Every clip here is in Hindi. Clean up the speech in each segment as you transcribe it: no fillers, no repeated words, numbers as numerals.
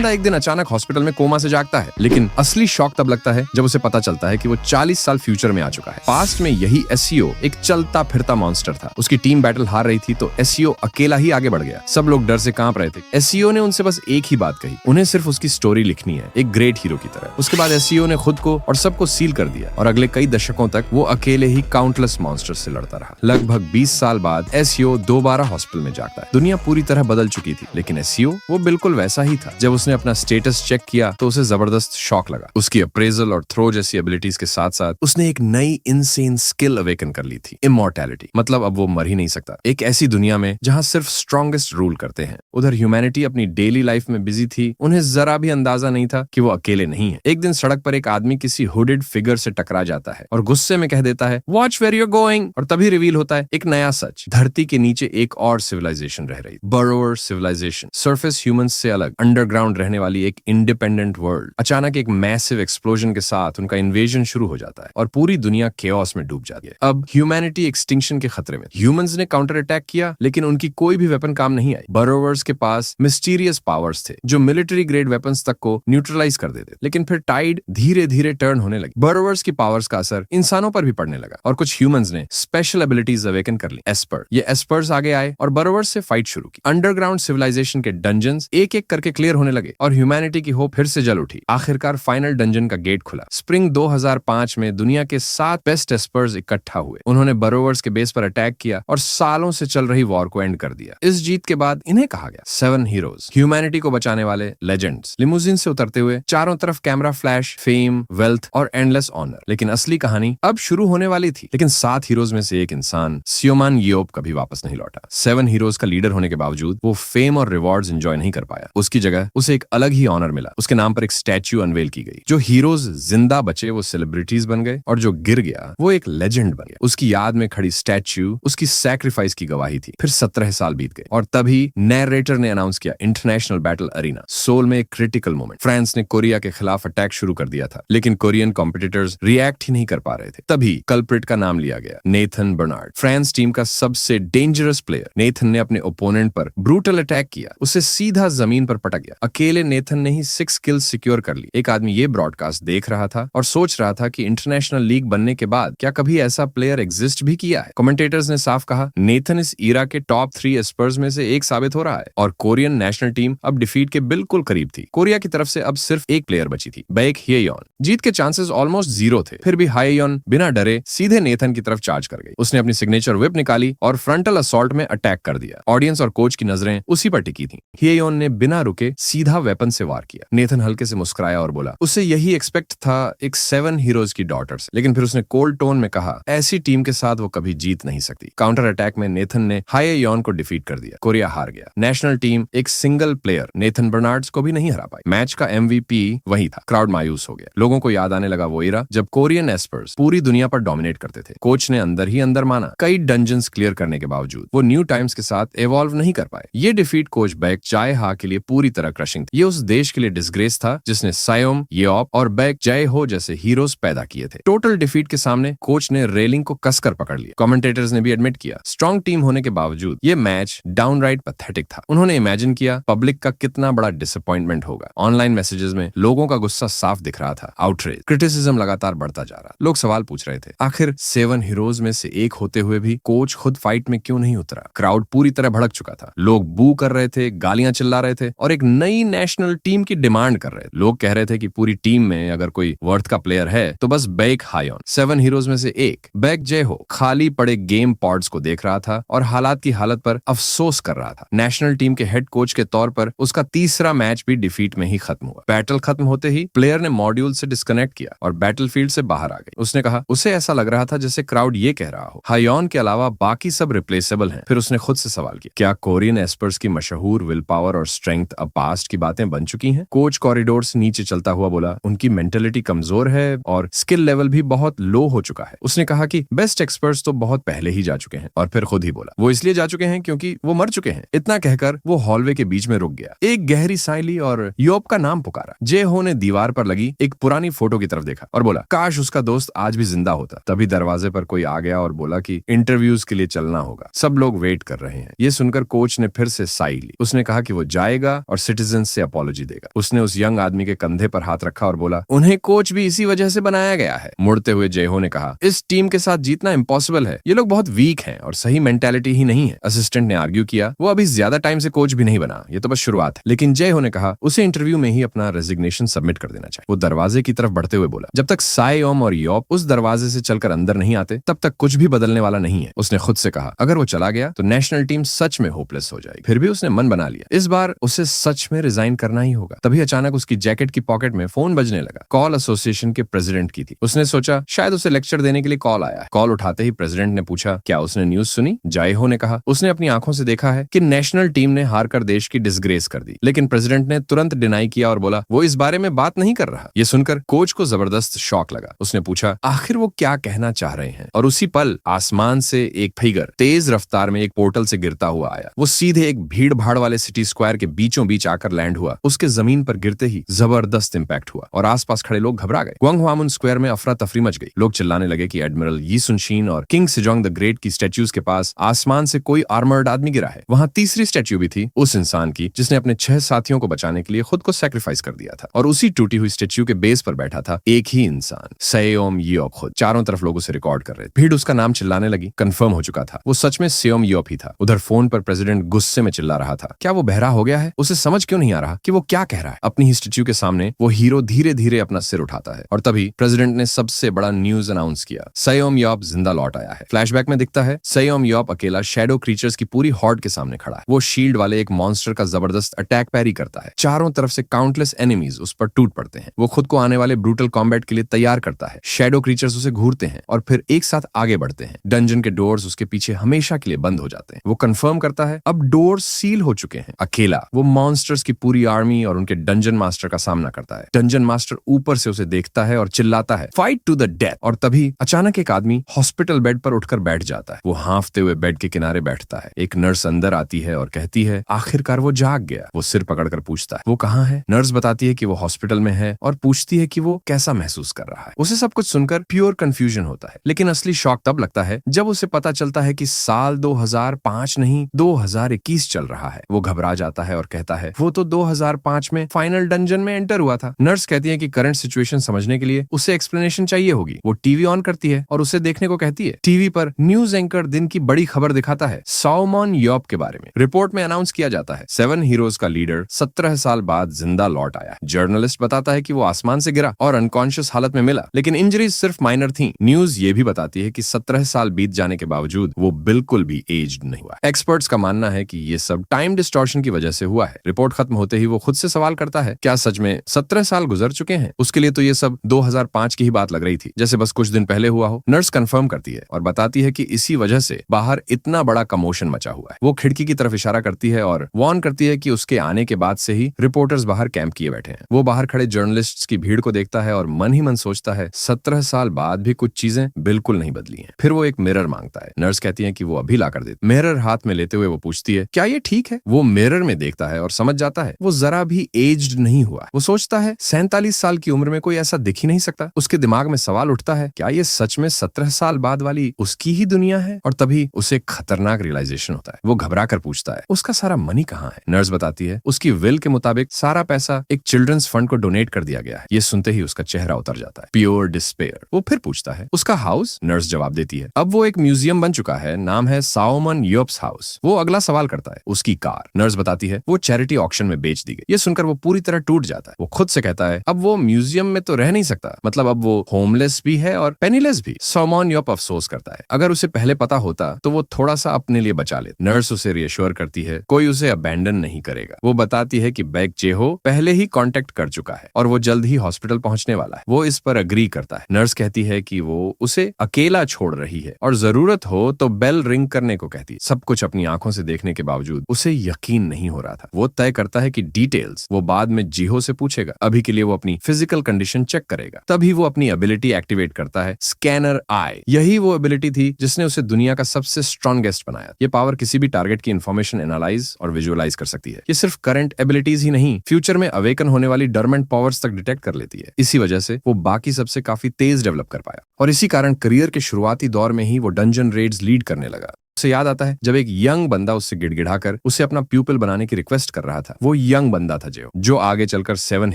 बंदा एक दिन अचानक हॉस्पिटल में कोमा से जागता है, लेकिन असली शॉक तब लगता है जब उसे पता चलता है कि वो 40 साल फ्यूचर में आ चुका है। पास्ट में यही एससीओ एक चलता फिरता मॉन्स्टर था। उसकी टीम बैटल हार रही थी तो एससीओ अकेला ही आगे बढ़ गया। सब लोग डर से कांप रहे थे। एससीओ ने उनसे बस एक ही बात कही, उन्हें सिर्फ उसकी स्टोरी लिखनी है, एक ग्रेट हीरो की तरह। उसके बाद एससीओ ने खुद को और सबको सील कर दिया और अगले कई दशकों तक वो अकेले ही काउंटलेस मॉन्स्टर से लड़ता रहा। लगभग 20 साल बाद एससीओ दोबारा हॉस्पिटल में जागता है। दुनिया पूरी तरह बदल चुकी थी, लेकिन एससीओ वो बिल्कुल वैसा ही था। जब उसने अपना स्टेटस चेक किया तो उसे जबरदस्त शॉक लगा। उसकी अप्रेजल और थ्रो जैसी एबिलिटीज के साथ साथ उसने एक नई इनसेन स्किल अवेकन कर ली थी, इमॉर्टैलिटी। मतलब अब वो मर ही नहीं सकता। एक ऐसी दुनिया में जहां सिर्फ स्ट्रॉन्गेस्ट रूल करते हैं। उधर ह्यूमैनिटी अपनी डेली लाइफ में बिजी थी। उन्हें जरा भी अंदाजा नहीं था कि वो अकेले नहीं है। एक दिन सड़क पर एक आदमी किसी हुडेड फिगर से टकरा जाता है और गुस्से में कह देता है, वॉच वेयर यू गोइंग। और तभी रिवील होता है एक नया सच। धरती के नीचे एक और सिविलाइजेशन रह रही, बरोवर सिविलाइजेशन। सरफेस ह्यूमंस से अलग अंडरग्राउंड रहने वाली एक इंडिपेंडेंट वर्ल्ड। अचानक एक मैसिव एक्सप्लोजन के साथ उनका इन्वेजन शुरू हो जाता है और पूरी दुनिया केओस में डूब जाती है। अब ह्यूमैनिटी एक्सटिंक्शन के खतरे में। ह्यूमंस ने काउंटर अटैक किया, लेकिन उनकी कोई भी वेपन काम नहीं आई। बरोवर्स के पास मिस्टीरियस पावर्स थे जो मिलिट्री ग्रेड वेपन्स तक को न्यूट्रलाइज कर देते। लेकिन फिर टाइड धीरे धीरे टर्न होने लगी। बरोवर्स की पावर्स का असर इंसानों पर भी पड़ने लगा और कुछ ह्यूमंस ने स्पेशल एबिलिटीज अवेकन कर ली। एस्पर, ये एस्पर्स आगे आए और बरोवर्स से फाइट शुरू की। अंडरग्राउंड सिविलाइजेशन के डंजन्स एक एक करके क्लियर होने लगे और ह्यूमैनिटी की होप फिर से जल उठी। आखिरकार फाइनल डंजन का गेट खुला। स्प्रिंग 2005 में दुनिया के 7 बेस्ट एस्पर्स इकट्ठा हुए। उन्होंने बरोवर्स के बेस पर अटैक किया और सालों से चल रही वॉर को एंड कर दिया। इस जीत के बाद इन्हें कहा गया 7 हीरोज, ह्यूमैनिटी को बचाने वाले लेजेंड्स। लिमोजिन से उतरते हुए चारों तरफ कैमरा फ्लैश, फेम, वेल्थ और एंडलेस ऑनर। लेकिन असली कहानी अब शुरू होने वाली थी। लेकिन 7 हीरोज में से एक इंसान, सियोमान येओप, कभी वापस नहीं लौटा। 7 हीरोज का लीडर होने के बावजूद वो फेम और रिवॉर्ड्स एंजॉय नहीं कर पाया। उसकी जगह उसे एक अलग ही ऑनर मिला। उसके नाम पर एक स्टैच्यू अनवेल की गई। जो हीरोज जिंदा बचे वो सेलिब्रिटीज बन गए और जो गिर गया वो एक लेजेंड बन गया। उसकी याद में खड़ी स्टैच्यू उसकी सैक्रिफाइस की गवाही थी। फिर 17 साल बीत गए और तभी नैरेटर ने अनाउंस किया इंटरनेशनल बैटल अरीना। सोल में एक क्रिटिकल मोमेंट। फ्रांस ने कोरिया के खिलाफ अटैक शुरू कर दिया था, लेकिन कोरियन कॉम्पिटिटर्स रिएक्ट ही नहीं कर पा रहे थे। तभी कल्प्रिट का नाम लिया गया, नेथन बर्नार्ड। फ्रांस टीम का सबसे डेंजरस प्लेयर। नेथन ने अपने ओपोनेंट पर ब्रूटल अटैक किया, उसे सीधा जमीन पर पटक गया। अकेले नेथन ने ही 6 किल्स सिक्योर कर ली। एक आदमी ये ब्रॉडकास्ट देख रहा था और सोच रहा था कि इंटरनेशनल लीग बनने के बाद क्या कभी ऐसा प्लेयर एग्जिस्ट भी किया है। कमेंटेटर्स ने साफ कहा, नेथन इस ईरा के टॉप 3 एस्पर्स में से एक साबित हो रहा है। और कोरियन नेशनल टीम अब डिफीट के बिल्कुल करीब थी। कोरिया की तरफ से अब सिर्फ एक प्लेयर बची थी, बैक हिएयोन। जीत के चांसेस ऑलमोस्ट 0 थे। फिर भी हिएयोन बिना डरे सीधे नेथन की तरफ चार्ज कर गई। उसने अपनी सिग्नेचर व्हिप निकाली और फ्रंटल असॉल्ट में अटैक कर दिया। ऑडियंस और कोच की नजरें उसी पर टिकी थी। हिएयोन ने बिना रुके सीधा वेपन से वार किया। नेथन हल्के से मुस्कुराया और बोला, उसे यही एक्सपेक्ट था एक 7 हीरोज की डॉटर से। लेकिन फिर उसने कोल्ड टोन में कहा, ऐसी टीम के साथ वो कभी जीत नहीं सकती। काउंटर अटैक में नेथन ने हिएयोन को डिफीट कर दिया। कोरिया हार गया। नेशनल टीम एक सिंगल प्लेयर नेथन बर्नार्ड्स को भी नहीं हरा पाई। मैच का MVP वही था। क्राउड मायूस हो गया। लोगों को याद आने लगा वो ईरा जब कोरियन एस्पर्स पूरी दुनिया पर डोमिनेट करते थे। कोच ने अंदर ही अंदर माना, कई डंजन्स क्लियर करने के बावजूद वो न्यू टाइम्स के साथ इवॉल्व नहीं कर पाए। ये डिफीट कोच बैक जाए हा के लिए पूरी तरह क्रशिंग थी। ये उस देश के लिए डिसग्रेस था जिसने सायोम, येओप और बैक जय हो जैसे हीरोज पैदा किए थे। टोटल डिफीट के सामने कोच ने रेलिंग को कसकर पकड़ लिया। कमेंटेटर्स ने भी एडमिट किया, स्ट्रॉन्ग टीम होने के बावजूद ये मैच डाउनराइट पैथेटिक था। उन्होंने इमेजिन किया पब्लिक का कितना बड़ा डिसअपॉइंटमेंट होगा। ऑनलाइन मैसेजेस में लोगों का गुस्सा साफ दिख रहा था। आउटरेज, क्रिटिसिज्म लगातार बढ़ता जा रहा। लोग सवाल पूछ रहे थे, आखिर 7 हीरोज में से एक होते हुए भी कोच खुद फाइट में क्यों नहीं उतरा। क्राउड पूरी तरह भड़क चुका था। लोग बू कर रहे थे, गालियां चिल्ला रहे थे और एक नई नेशनल टीम की डिमांड कर रहे थे। लोग कह रहे थे कि पूरी टीम में अगर कोई वर्थ का प्लेयर है तो बस बैक हायोन। 7 हीरोज में से एक बैक जय हो खाली पड़े गेम पॉड्स को देख रहा था और हालात की हालत पर अफसोस कर रहा था। नेशनल टीम के हेड कोच के तौर पर उसका तीसरा मैच भी डिफीट में ही खत्म हुआ। बैटल खत्म होते ही प्लेयर ने मॉड्यूल से डिस्कनेक्ट किया और बैटलफील्ड से बाहर आ गई। उसने कहा, उसे ऐसा लग रहा था जैसे क्राउड ये कह रहा हो, हायोन के अलावा बाकी सब रिप्लेसेबल हैं। फिर उसने खुद से सवाल किया, क्या कोरियन एस्पर्स की मशहूर विल पावर और स्ट्रेंथ अब पास्ट की बातें बन चुकी हैं। कोच कॉरिडोर से नीचे चलता हुआ बोला, उनकी मेंटेलिटी कमजोर है और स्किल लेवल भी बहुत लो हो चुका है। उसने कहा कि बेस्ट एक्सपर्ट्स तो बहुत पहले ही जा चुके हैं और फिर खुद ही बोला, वो इसलिए जा चुके हैं क्योंकि वो मर चुके हैं। इतना कहकर वो हॉलवे के बीच में रुक गया। एक गहरी सांस ली और योप का नाम पुकारा। जे हो ने दीवार पर लगी एक पुरानी फोटो की तरफ देखा और बोला, काश उसका दोस्त आज भी जिंदा होता। तभी दरवाजे पर कोई आ गया और बोला कि इंटरव्यूज के लिए चलना होगा, सब लोग वेट कर रहे हैं। ये सुनकर कोच ने फिर से साई ली। उसने कहा कि वो जाएगा और सिटीजन से अपॉलॉजी देगा। उसने उस यंग आदमी के कंधे पर हाथ रखा और बोला, उन्हें कोच भी इसी वजह से बनाया गया है। मुड़ते हुए जेहो ने कहा, इस टीम के साथ जीतना इम्पॉसिबल है, ये लोग बहुत वीक हैं और सही मेंटालिटी ही नहीं है। असिस्टेंट ने आर्ग्यू किया, वो अभी ज्यादा टाइम से कोच भी नहीं बना, ये तो बस शुरुआत है। लेकिन जेहो ने कहा उसे इंटरव्यू में ही अपना रेजिग्नेशन सबमिट कर देना चाहिए। वो दरवाजे की तरफ बढ़ते हुए बोला, जब तक सायोम और योप उस दरवाजे से चलकर अंदर नहीं आते तब तक कुछ भी बदलने वाला नहीं है। उसने खुद से कहा, अगर वो चला गया तो नेशनल टीम सच में होपलेस हो जाएगी। फिर भी उसने मन बना लिया, इस बार उसे सच में रिजाइन करना ही होगा। तभी अचानक उसकी जैकेट की पॉकेट में फोन बजने लगा। कॉल एसोसिएशन के प्रेसिडेंट की थी। उसने सोचा शायद उसे लेक्चर देने के लिए कॉल आया है। कॉल उठाते ही प्रेसिडेंट ने पूछा, क्या उसने न्यूज सुनी? जायहो ने कहा, उसने अपनी आंखों से देखा है कि नेशनल टीम ने हारकर देश की डिसग्रेस कर दी। लेकिन प्रेसिडेंट ने तुरंत डिनाई किया और बोला, वो इस बारे में बात नहीं कर रहा। ये सुनकर कोच को जबरदस्त शॉक लगा। उसने पूछा, आखिर वो क्या कहना चाह रहे हैं? और उसी पल आसमान से एक फिगर तेज रफ्तार में एक पोर्टल से गिरता हुआ आया। वो सीधे एक भीड़ भाड़ वाले सिटी स्क्वायर के बीचों बीच आकर लैंड हुआ। उसके जमीन पर गिरते ही जबरदस्त इंपैक्ट हुआ और आसपास खड़े लोग घबरा गए। ग्वांगह्वामुन स्क्वायर में अफरा तफरी मच गई। लोग चिल्लाने लगे कि एडमिरल यी सुनशीन और किंग सेजोंग द ग्रेट की स्टैच्यूज के पास आसमान से कोई आर्मर्ड आदमी गिरा है। वहां तीसरी स्टैच्यू भी थी, उस इंसान की जिसने अपने 6 साथियों को बचाने के लिए खुद को सैक्रिफाइस कर दिया था। और उसी टूटी हुई स्टैच्यू के बेस पर बैठा था एक ही इंसान, सेयोम योप खुद। चारों तरफ लोग उसे रिकॉर्ड कर रहे थे। भीड़ उसका नाम चिल्लाने लगी। कंफर्म हो चुका था, वो सच में सेयोम योप ही था। उधर फोन पर प्रेसिडेंट गुस्से में चिल्ला रहा था, क्या वो बहरा हो गया है? उसे समझ क्यों नहीं आ रहा कि वो क्या कह रहा है? अपनी ही स्टैच्यू के सामने वो हीरो धीरे धीरे अपना सिर उठाता है और तभी प्रेसिडेंट ने सबसे बड़ा न्यूज अनाउंस किया, सेयोम योप जिंदा लौट आया है। फ्लैशबैक में दिखता है सेयोम योप अकेला शैडो क्रीचर्स की पूरी हॉर्ड के सामने खड़ा है। वो शील्ड वाले एक मॉन्स्टर का जबरदस्त अटैक पैरी करता है। चारों तरफ से काउंटलेस एनिमीज उस पर टूट पड़ते हैं। वो खुद को आने वाले ब्रूटल कॉम्बैट के लिए तैयार करता है। शैडो क्रीचर्स उसे घूरते हैं और फिर एक साथ आगे बढ़ते हैं। डंजन के डोर्स उसके पीछे हमेशा के लिए बंद हो जाते हैं। वो कंफर्म करता है अब डोर सील हो चुके हैं। अकेला वो मॉन्स्टर्स की पूरी आर्मी और उनके डंजन मास्टर का सामना करता है। डंजन मास्टर ऊपर से उसे देखता है और चिल्लाता है, फाइट टू द डेथ। और तभी अचानक एक आदमी हॉस्पिटल बेड पर उठकर बैठ जाता है। वो हांफते हुए बेड के किनारे बैठता है। एक नर्स अंदर आती है और कहती है, आखिरकार वो जाग गया। वो सिर पकड़कर पूछता है, वो कहाँ है? नर्स बताती है कि वो हॉस्पिटल में है और पूछती है कि वो कैसा महसूस कर रहा है। उसे सब कुछ सुनकर प्योर कंफ्यूजन होता है, लेकिन असली शॉक तब लगता है जब उसे पता चलता है कि साल 2005 नहीं 2021 चल रहा है। वो घबरा जाता है और कहता है, वो तो 2005 में फाइनल डंजन में एंटर हुआ था। नर्स कहती है कि करंट सिचुएशन समझने के लिए उसे एक्सप्लेनेशन चाहिए होगी। वो टीवी ऑन करती है और उसे देखने को कहती है। टीवी पर न्यूज एंकर दिन की बड़ी खबर दिखाता है, साओमन योप के बारे में। रिपोर्ट में अनाउंस किया जाता है 7 हीरोज का लीडर 17 साल बाद जिंदा लौट आया। जर्नलिस्ट बताता है कि वो आसमान से गिरा और अनकॉन्शियस हालत में मिला, लेकिन इंजरीज सिर्फ माइनर थी। न्यूज ये भी बताती है कि 17 साल बीत जाने के बावजूद वो बिल्कुल भी एज्ड नहीं हुआ। एक्सपर्ट्स का मानना है कि ये सब टाइम डिस्टॉर्शन की वजह से हुआ है। रिपोर्ट खत्म होते ही वो खुद से सवाल करता है, क्या सच में 17 साल गुजर चुके हैं? उसके लिए तो ये सब 2005 की ही बात लग रही थी, जैसे बस कुछ दिन पहले हुआ हो। नर्स कंफर्म करती है और बताती है कि इसी वजह से बाहर इतना बड़ा कमोशन मचा हुआ है। वो खिड़की की तरफ इशारा करती है और वार्न करती है कि उसके आने के बाद से ही रिपोर्टर्स बाहर कैंप किए बैठे हैं। वो बाहर खड़े जर्नलिस्ट्स की भीड़ को देखता है और मन ही मन सोचता है, 17 साल बाद भी कुछ चीजें बिल्कुल नहीं बदली हैं। फिर वो एक मिरर मांगता है। नर्स कहती है कि वो अभी ला कर दे। मिरर हाथ में लेते हुए वो पूछती है, क्या ये ठीक है? वो मिरर में देखता है और समझ जाता है वो जरा भी एज्ड नहीं हुआ। वो सोचता है 47 साल की उम्र में कोई ऐसा दिख ही नहीं सकता। उसके दिमाग में सवाल उठता है, क्या ये सच में 17 साल बाद वाली उसकी ही दुनिया है? और तभी उसे खतरनाक रियलाइजेशन होता है। वो घबरा कर पूछता है, उसका सारा मनी कहाँ है? नर्स बताती है, उसकी विल के मुताबिक सारा पैसा एक चिल्ड्रंस फंड को डोनेट कर दिया गया है। ये सुनते ही उसका चेहरा उतर जाता है, प्योर डिस्पेयर। वो फिर पूछता है, उसका हाउस? नर्स जवाब देती है, अब वो एक म्यूजियम बन चुका है, नाम है साओमन योप्स हाउस। वो अगला सवाल करता है, उसकी कार? नर्स बताती है, वो चैरिटी ऑक्शन में बेच दी गई। ये सुनकर वो पूरी तरह टूट जाता है। वो खुद से कहता है, अब वो म्यूजियम में तो रह नहीं सकता, मतलब अब वो होमलेस भी है और पेनीलेस भी। साओमन योप अफसोस करता है, अगर उसे पहले पता होता तो वो थोड़ा सा अपने लिए बचा ले। नर्स उसे रिएश्योर करती है, कोई उसे अबैंडन नहीं करेगा। वो बताती है कि बैक जेहो पहले ही कांटेक्ट कर चुका है और वो जल्द ही हॉस्पिटल पहुंचने वाला है। वो इस पर अग्री करता है। नर्स कहती है कि वो उसे अकेला छोड़ रही है और जरूरत हो तो बेल रिंग करने को कहती है। सब कुछ अपनी आंखों से देखने के बावजूद उसे यकीन नहीं हो रहा था। वो तय करता है कि डिटेल्स वो बाद में जीहो से पूछेगा। अभी के लिए वो अपनी फिजिकल कंडीशन चेक करेगा। तभी वो अपनी एबिलिटी एक्टिवेट करता है, स्कैनर आई। यही वो एबिलिटी थी जिसने उसे दुनिया का सबसे स्ट्रॉन्गेस्ट बनाया। ये पावर किसी भी टारगेट की इंफॉर्मेशन एनालाइज और विजुअलाइज कर सकती है। ये सिर्फ करंट एबिलिटीज ही नहीं, फ्यूचर में अवेकन होने वाली डोरमेंट पावर्स तक डिटेक्ट कर लेती है। इसी वजह से वो बाकी सबसे काफी तेज डेवलप कर पाया और इसी कारण करियर के शुरुआती दौर में ही वो डंजन रेड्स लीड करने लगा। उसे याद आता है जब एक यंग बंदा उससे गिड़गिड़ाकर उसे अपना प्यूपिल बनाने की रिक्वेस्ट कर रहा था। वो यंग बंदा था जेहो, जो आगे चलकर 7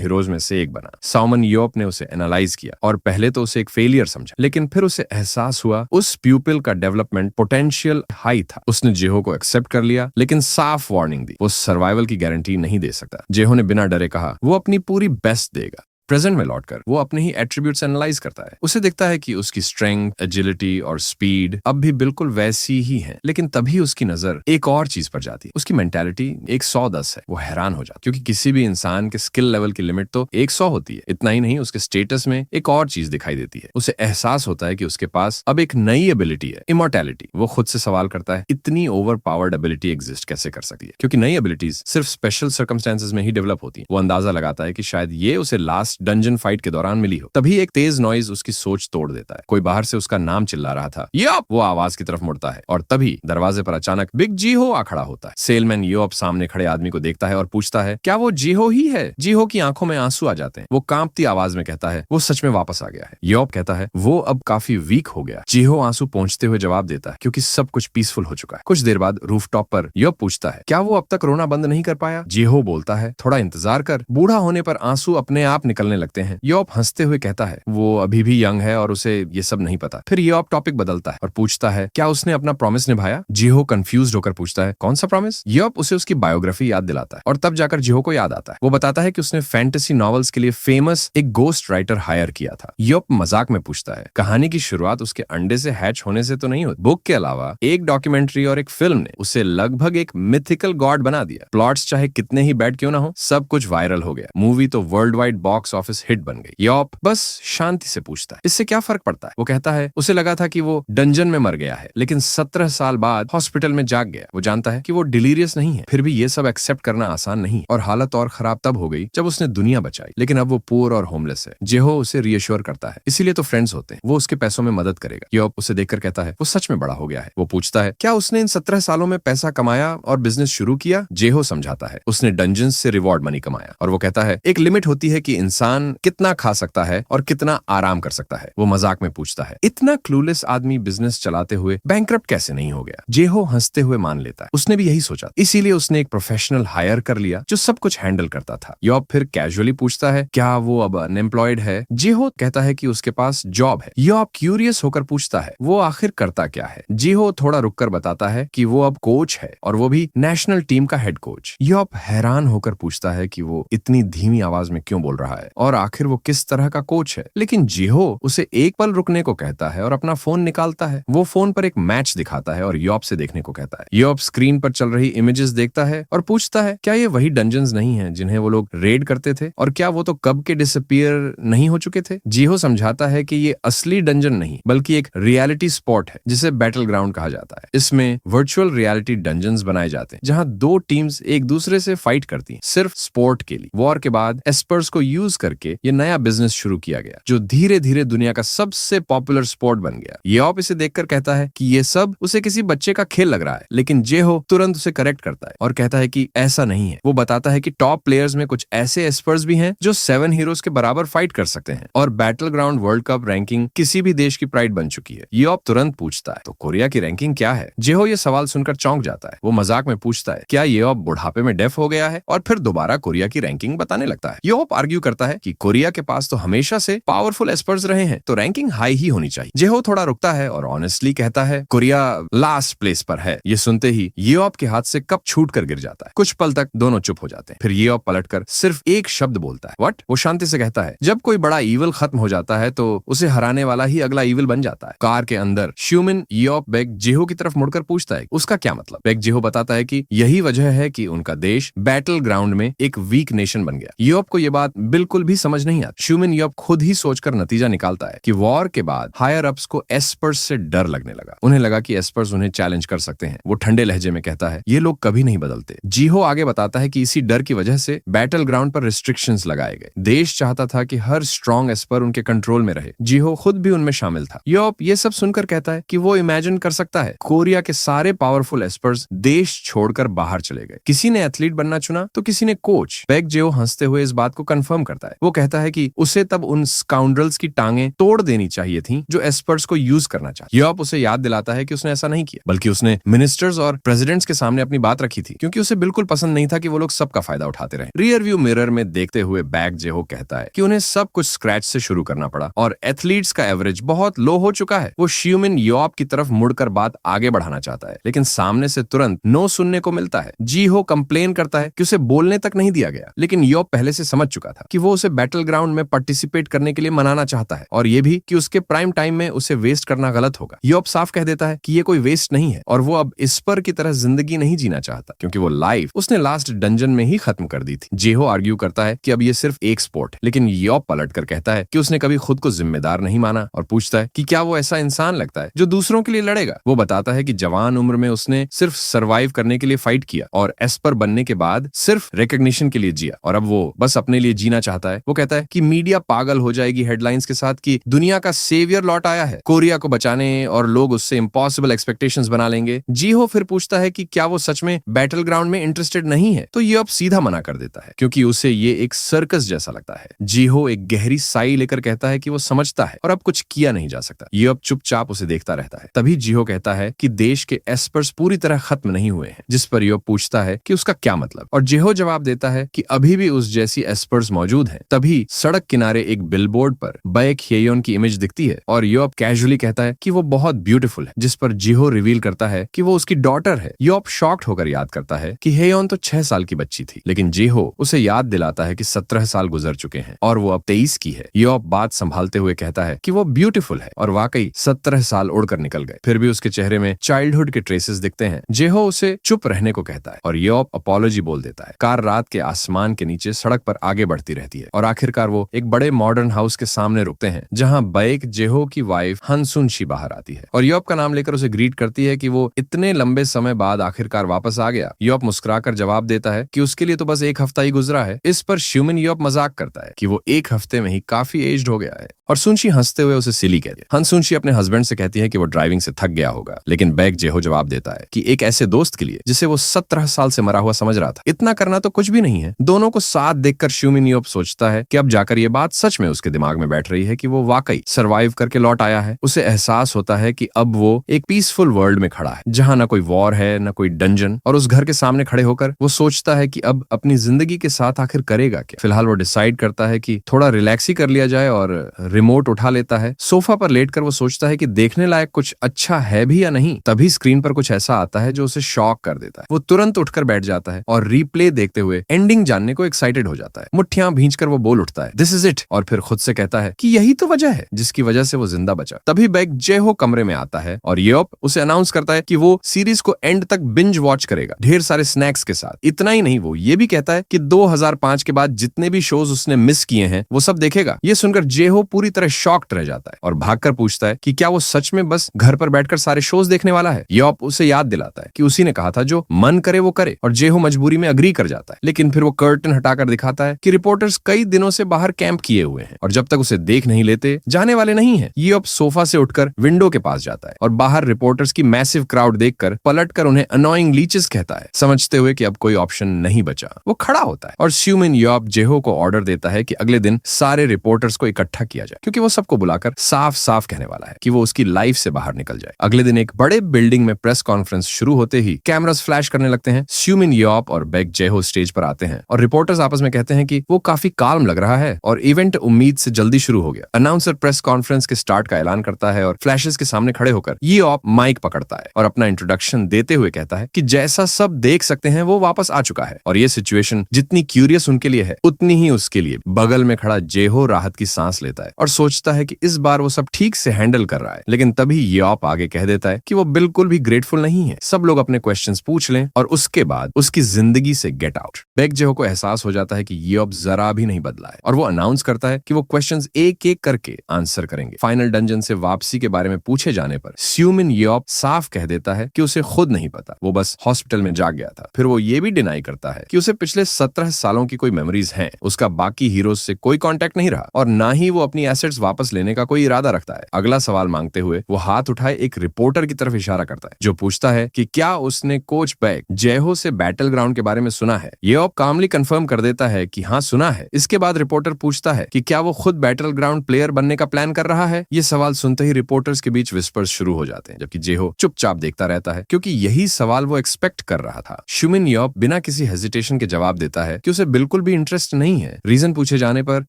हीरोज में से एक बना। साउमन योप ने उसे एनालाइज किया और पहले तो उसे एक फेलियर समझा, लेकिन फिर उसे एहसास हुआ उस प्यूपिल का डेवलपमेंट पोटेंशियल हाई था। उसने जेहो को एक्सेप्ट कर लिया, लेकिन साफ वार्निंग दी, वो सर्वाइवल की गारंटी नहीं दे सकता। जेहो ने बिना डरे कहा वो अपनी पूरी बेस्ट देगा। प्रेजेंट में लौटकर वो अपने ही एट्रीब्यूट्स एनालाइज करता है। उसे दिखता है कि उसकी स्ट्रेंथ, एजिलिटी और स्पीड अब भी बिल्कुल वैसी ही है, लेकिन तभी उसकी नजर एक और चीज पर जाती है। उसकी मेंटालिटी 110 है। वो हैरान हो जाता है, क्योंकि किसी भी इंसान के स्किल लेवल की लिमिट तो 100 होती है। इतना ही नहीं, उसके स्टेटस में एक और चीज दिखाई देती है। उसे एहसास होता है कि उसके पास अब एक नई एबिलिटी है, इमॉर्टैलिटी। वो खुद से सवाल करता है इतनी ओवर पावर्ड एबिलिटी एग्जिस्ट कैसे कर सकती है, क्योंकि नई एबिलिटीज सिर्फ स्पेशल सर्कमस्टेंसेस में ही डेवलप होती है। वो अंदाजा लगाता है कि शायद ये उसे लास्ट डंजन फाइट के दौरान मिली हो। तभी एक तेज नॉइज उसकी सोच तोड़ देता है। कोई बाहर से उसका नाम चिल्ला रहा था, यप। वो आवाज की तरफ मुड़ता है और तभी दरवाजे पर अचानक बिग जीहो आ खड़ा होता है। सेलमैन योप सामने खड़े आदमी को देखता है और पूछता है क्या वो जीहो ही है। जीहो की आंखों में आंसू आ जाते हैं। वो कांपती आवाज में कहता है वो सच में वापस आ गया है। योप कहता है वो अब काफी वीक हो गया। जीहो आंसू पहुंचते हुए जवाब देता है क्योंकि सब कुछ पीसफुल हो चुका है। कुछ देर बाद रूफटॉप पर योप पूछता है क्या वो अब तक रोना बंद नहीं कर पाया। जीहो बोलता है थोड़ा इंतजार कर, बूढ़ा होने पर आंसू अपने आप निकलने लगते हैं। योप हंसते हुए कहता है वो अभी भी यंग है और उसे ये सब नहीं पता। फिर योप टॉपिक बदलता है और पूछता है क्या उसने अपना प्रॉमिस निभाया। जीहो कंफ्यूज्ड होकर पूछता है कौन सा प्रॉमिस। योप उसे उसकी बायोग्राफी याद दिलाता है और तब जाकर जीहो को याद आता है। वो बताता है कि उसने फैंटेसी नॉवेल्स के लिए फेमस एक गोस्ट राइटर हायर किया था। योप मजाक में पूछता है कहानी की शुरुआत उसके अंडे से हैच होने से तो नहीं होती। बुक के अलावा एक डॉक्यूमेंट्री और एक फिल्म ने उसे लगभग एक मिथिकल गॉड बना दिया। प्लॉट्स चाहे कितने ही बैड क्यों ना हो, सब कुछ वायरल हो गया। मूवी तो world wide box office hit बन गई। योप बस शांति से पूछता है इससे क्या फर्क पड़ता है। वो कहता है उसे लगा था कि वो डंजन में मर गया है, लेकिन 17 साल बाद हॉस्पिटल में जाग गया। वो जानता है कि वो डिलीरियस नहीं है। फिर भी ये सब एक्सेप्ट करना आसान नहीं और हालत और खराब तब हो गई जब उसने दुनिया बचाई, लेकिन अब वो पुअर और होमलेस है। जेहो उसे रीअश्योर करता है, इसीलिए तो फ्रेंड्स होते हैं। वो उसके पैसों में मदद करेगा। योप उसे देखकर कहता है वो सच में बड़ा हो गया है। वो पूछता है क्या उसने इन 17 सालों में पैसा कमाया और बिजनेस शुरू किया। जेहो समझाता है उसने डंजन्स से रिवॉर्ड मनी कमाया और वो कहता है एक लिमिट होती है कि इंसान कितना खा सकता है और कितना आराम कर सकता है। वो मजाक में पूछता है इतना क्लूलेस आदमी बिजनेस चलाते हुए बैंकरप्ट कैसे नहीं हो गया। जेहो हंसते हुए मान लेता है उसने भी यही सोचा, इसीलिए उसने एक प्रोफेशनल हायर कर लिया जो सब कुछ हैंडल करता था। योप फिर कैजुअली पूछता है क्या वो अब अनएम्प्लॉयड है। जेहो कहता है कि उसके पास जॉब है। योप क्यूरियस होकर पूछता है वो आखिर करता क्या है। जेहो थोड़ा रुककर बताता है कि वो अब कोच है और वो भी नेशनल टीम का हेड कोच। योप हैरान होकर पूछता है कि वो इतनी धीमी आवाज में क्यों बोल रहा है और आखिर वो किस तरह का कोच है। लेकिन जेहो उसे एक पल रुकने को कहता है और अपना फोन निकालता है। वो फोन पर एक मैच दिखाता है और योप से देखने को कहता है। योप स्क्रीन पर चल रही इमेजेस देखता है और पूछता है क्या ये वही डंजन्स नहीं है जिन्हें वो लोग रेड करते थे और क्या वो तो कब के डिसअपीयर नहीं हो चुके थे। जेहो समझाता है कि ये असली डंजन नहीं बल्कि एक रियलिटी स्पॉट है जिसे बैटल ग्राउंड कहा जाता है। इसमें वर्चुअल रियलिटी डंजन्स बनाए जाते हैं जहां दो टीम्स एक दूसरे से फाइट करती हैं सिर्फ स्पोर्ट के लिए। वॉर के बाद एस्पर्स को यूज करके ये नया बिजनेस शुरू किया गया जो धीरे धीरे दुनिया का सबसे पॉपुलर स्पोर्ट बन गया। योप इसे देखकर कहता है कि ये सब उसे किसी बच्चे का खेल लग रहा है, लेकिन जेहो तुरंत उसे करेक्ट करता है और कहता है कि ऐसा नहीं है। वो बताता है कि टॉप प्लेयर्स में कुछ ऐसे एस्पर्स भी हैं जो 7 हीरोज के बराबर फाइट कर सकते हैं और battle ground world cup ranking किसी भी देश की प्राइड बन चुकी है। योप तुरंत पूछता है तो कोरिया की रैंकिंग क्या है। जेहो ये सवाल सुनकर चौंक जाता है। वो मजाक में पूछता है क्या योप बुढ़ापे में डेफ हो गया है और फिर दोबारा कोरिया की रैंकिंग बताने लगता है। योप आर्ग्यू करता है कि कोरिया के पास तो हमेशा से पावरफुल एस्पर्स रहे हैं तो रैंकिंग हाई ही होनी चाहिए। जेहो थोड़ा रुकता है और ऑनेस्टली कहता है कोरिया लास्ट प्लेस पर है। ये सुनते ही योप के हाथ से कप छूट कर गिर जाता है। कुछ पल तक दोनों चुप हो जाते हैं। फिर योप पलटकर सिर्फ एक शब्द बोलता है व्हाट। वो शांति से कहता है जब कोई बड़ा ईविल खत्म हो जाता है तो उसे हराने वाला ही अगला ईविल बन जाता है। कार के अंदर श्यूमिन योप बेग जेहो की तरफ मुड़कर पूछता है उसका क्या मतलब। बेग जेहो बताता है कि यही वजह है कि उनका देश बैटल ग्राउंड में एक वीक नेशन बन गया। योप को यह बात बिल्कुल भी समझ नहीं आती। श्यूमिन योप खुद ही सोचकर नतीजा निकालता है कि वॉर के बाद हायर अप्स को एस्पर्स से डर लगने लगा। उन्हें लगा कि एस्पर्स उन्हें चैलेंज कर सकते हैं। वो ठंडे लहजे में कहता है ये लोग कभी नहीं बदलते। जीहो आगे बताता है कि इसी डर की वजह से बैटल ग्राउंड पर रिस्ट्रिक्शंस लगाए गए। देश चाहता था कि हर स्ट्रॉन्ग एस्पर उनके कंट्रोल में रहे। जीहो खुद भी उनमें शामिल था। योप ये सब सुनकर कहता है कि वो इमेजिन कर सकता है कोरिया के सारे पावरफुल एस्पर्स देश छोड़कर बाहर चले गए। किसी ने एथलीट बनना चुना तो किसी ने कोच। बेग जेहो हंसते हुए इस बात को कंफर्म करता है है। वो कहता है कि उसे तब उन स्काउंड्रल्स की टांगें तोड़ देनी चाहिए थी जो एस्पर्स को यूज करना चाहते। योप उसे याद दिलाता है कि उसने ऐसा नहीं किया, बल्कि उसने मिनिस्टर्स और प्रेसिडेंट्स के सामने अपनी बात रखी थी, क्योंकि उसे बिल्कुल पसंद नहीं था कि वो लोग सबका फायदा उठाते रहे। रियर व्यू मिरर में देखते हुए बैक जेहो कहता है कि उन्हें सब कुछ स्क्रैच से शुरू करना पड़ा और एथलीट्स का एवरेज बहुत लो हो चुका है। वो श्यूमिन योप की तरफ मुड़कर बात आगे बढ़ाना चाहता है, लेकिन सामने से तुरंत नो सुनने को मिलता है। जीहो कंप्लेन करता है कि उसे बोलने तक नहीं दिया गया, लेकिन योप पहले से समझ चुका था कि वो उसे बैटल ग्राउंड में पार्टिसिपेट करने के लिए मनाना चाहता है, और ये भी कि उसके प्राइम टाइम में उसे वेस्ट करना गलत होगा। योप साफ कह देता है कि ये कोई वेस्ट नहीं है और वो अब इस्पर की तरह जिंदगी नहीं जीना चाहता, क्योंकि वो लाइफ उसने लास्ट डंजन में ही खत्म कर दी थी। जेहो आर्ग्यू करता है कि अब ये सिर्फ एक स्पोर्ट है, लेकिन योप पलट कर कहता है कि उसने कभी खुद को जिम्मेदार नहीं माना और पूछता है कि क्या वो ऐसा इंसान लगता है जो दूसरों के लिए लड़ेगा। वो बताता है कि जवान उम्र में उसने सिर्फ सरवाइव करने के लिए फाइट किया और एस्पर बनने के बाद सिर्फ रिकॉग्निशन के लिए जिया, और अब वो बस अपने लिए जीना चाहता है। वो कहता है कि मीडिया पागल हो जाएगी हेडलाइंस के साथ कि दुनिया का सेवियर लौट आया है कोरिया को बचाने, और लोग उससे इम्पॉसिबल एक्सपेक्टेशंस बना लेंगे। जीहो फिर पूछता है कि क्या वो सच में बैटल ग्राउंड में इंटरेस्टेड नहीं है, तो ये अब सीधा मना कर देता है, क्योंकि उसे ये एक सर्कस जैसा लगता है। जीहो एक गहरी साई लेकर कहता है कि वो समझता है और अब कुछ किया नहीं जा सकता। ये अब चुपचाप उसे देखता रहता है। तभी जीहो कहता है कि देश के एस्पर्स पूरी तरह खत्म नहीं हुए हैं, जिस पर योप पूछता है कि उसका क्या मतलब, और जेहो जवाब देता है कि अभी भी उस जैसी एस्पर्स मौजूद हैं। तभी सड़क किनारे एक बिलबोर्ड पर बैक हेयोन की इमेज दिखती है और योप कैजुअली कहता है कि वो बहुत ब्यूटीफुल है, जिस पर जीहो रिवील करता है कि वो उसकी डॉटर है। योप शॉक्ड होकर याद करता है कि हेयोन तो 6 साल की बच्ची थी, लेकिन जीहो उसे याद दिलाता है कि 17 साल गुजर चुके हैं और वो अब 23 की है। योप बात संभालते हुए कहता है कि वो ब्यूटीफुल है, और वाकई 17 साल उड़कर निकल गए, फिर भी उसके चेहरे में चाइल्डहुड के ट्रेसेस दिखते हैं। जेहो उसे चुप रहने को कहता है और योप अपॉलॉजी बोल देता है। कार रात के आसमान के नीचे सड़क पर आगे बढ़ती रहती है और आखिरकार वो एक बड़े मॉडर्न हाउस के सामने रुकते हैं, जहां बैक जेहो की वाइफ हनसुनशी बाहर आती है और योप का नाम लेकर उसे ग्रीट करती है कि वो इतने लंबे समय बाद आखिरकार वापस आ गया। योप मुस्कुराकर जवाब देता है कि उसके लिए तो बस एक हफ्ता ही गुजरा है। इस पर श्यूमिन योप मजाक करता है कि वो एक हफ्ते में ही काफी एज्ड हो गया है, और सुनशी हंसते हुए उसे सिली कहती है। हनसुनशी अपने हस्बैंड से कहती है कि वो ड्राइविंग से थक गया होगा, लेकिन बैक जेहो जवाब देता है कि एक ऐसे दोस्त के लिए जिसे वो 17 साल से मरा हुआ समझ रहा था, इतना करना तो कुछ भी नहीं है। दोनों को साथ देखकर श्यूमिन योप सोचता है कि अब जाकर ये बात सच में उसके दिमाग में बैठ रही है कि वो वाकई सरवाइव करके लौट आया है। उसे एहसास होता है कि अब वो एक पीसफुल वर्ल्ड में खड़ा है, जहां ना कोई वॉर है ना कोई डंजन, और उस घर के सामने खड़े होकर वो सोचता है कि अब अपनी जिंदगी के साथ आखिर करेगा क्या। फिलहाल वो डिसाइड करता है कि थोड़ा रिलैक्स ही कर लिया जाए और रिमोट उठा लेता है। सोफा पर लेटकर वो सोचता है कि देखने लायक कुछ अच्छा है भी या नहीं। तभी स्क्रीन पर कुछ ऐसा आता है जो उसे शॉक कर देता है। वो तुरंत उठकर बैठ जाता है और रीप्ले देखते हुए एंडिंग जानने को एक्साइटेड हो जाता है। मुट्ठियां भींचकर वो बोल उठता है, दिस इज इट, और फिर खुद से कहता है कि यही तो वजह है जिसकी वजह से वो जिंदा बचा। तभी बैक जेहो कमरे में आता है और योप उसे अनाउंस करता है कि वो सीरीज को एंड तक बिंज वॉच करेगा, ढेर सारे स्नैक्स के साथ। इतना ही नहीं, वो ये भी कहता है कि 2005 के बाद जितने भी शोज उसने मिस किए हैं वो सब देखेगा। ये सुनकर जेहो पूरी तरह शॉक्ड रह जाता है और भागकर पूछता है कि क्या वो सच में बस घर पर बैठकर सारे शोज देखने वाला है। योप उसे याद दिलाता है कि उसी ने कहा था जो मन करे वो करे, और जेहो मजबूरी में अग्री कर जाता है। लेकिन फिर वो कर्टन हटाकर दिखाता है कि रिपोर्टर्स कई दिनों से बाहर कैंप किए हुए हैं और जब तक उसे देख नहीं लेते जाने वाले नहीं है। योप सोफा से उठकर विंडो के पास जाता है और बाहर रिपोर्टर्स की मैसिव क्राउड देखकर पलटकर उन्हें अनोइंग लीचेस कहता है, समझते हुए कि अब कोई ऑप्शन नहीं बचा। वो खड़ा होता है और श्यूमिन योप जेहो को ऑर्डर देता है कि अगले दिन सारे रिपोर्टर्स को इकट्ठा किया जाए, क्योंकि वो सबको बुलाकर साफ साफ कहने वाला है कि वो उसकी लाइफ से बाहर निकल जाए। अगले दिन एक बड़े बिल्डिंग में प्रेस कॉन्फ्रेंस शुरू होते ही कैमरास फ्लैश करने लगते हैं। श्यूमिन योप और बैक जेहो स्टेज पर आते हैं और रिपोर्टर्स आपस में कहते हैं कि वो काफी काल्म लग रहा है और इवेंट उम्मीद से जल्दी शुरू हो गया। अनाउंसर प्रेस कॉन्फ्रेंस के स्टार्ट का ऐलान करता है और फ्लैशेस के सामने खड़े होकर योप माइक पकड़ता है और अपना इंट्रोडक्शन देते हुए कहता है कि जैसा सब देख सकते हैं वो वापस आ चुका है, और ये सिचुएशन जितनी क्यूरियस उनके लिए है उतनी ही उसके लिए। बगल में खड़ा जेहो राहत की सांस लेता है और सोचता है कि इस बार वो सब ठीक से हैंडल कर रहा है। लेकिन तभी योप आगे कह देता है कि वो बिल्कुल भी ग्रेटफुल नहीं है, सब लोग अपने क्वेश्चंस पूछ लें और उसके बाद उसकी जिंदगी से गेट आउट। बैक जेहो को एहसास हो जाता है कि योप जरा भी नहीं बदला है और वो अनाउंस करता है कि वो क्वेश्चंस एक एक करके आंसर करेंगे। फाइनल डंजन से वापसी के बारे में पूछे जाने पर श्यूमिन योप साफ कह देता है कि उसे खुद नहीं पता, वो बस हॉस्पिटल में जाग गया था। फिर वो ये भी डिनाई करता है कि उसे पिछले 17 सालों की कोई मेमोरीज हैं। उसका बाकी हीरोज से कोई कांटेक्ट नहीं रहा और ना ही वो अपनी एसेट्स वापस लेने का कोई इरादा रखता है। अगला सवाल मांगते हुए वो हाथ उठाए एक रिपोर्टर की तरफ इशारा करता है जो पूछता है कि क्या उसने कोच बैक जेहो से बैटल ग्राउंड के बारे में सुना है। योप कामली कंफर्म कर देता है कि हाँ सुना है, इसके बाद रिपोर्टर पूछता है कि क्या वो खुद बैटल ग्राउंड प्लेयर बनने का प्लान कर रहा है। ये सवाल सुनते ही रिपोर्टर्स के बीच विस्पर्स शुरू हो जाते हैं, जबकि जेहो चुपचाप देखता रहता है, क्योंकि यही सवाल वो एक्सपेक्ट कर रहा था। शुमिन यॉप बिना किसी हेजिटेशन के जवाब देता है कि उसे बिल्कुल भी इंटरेस्ट नहीं है। रीजन पूछे जाने पर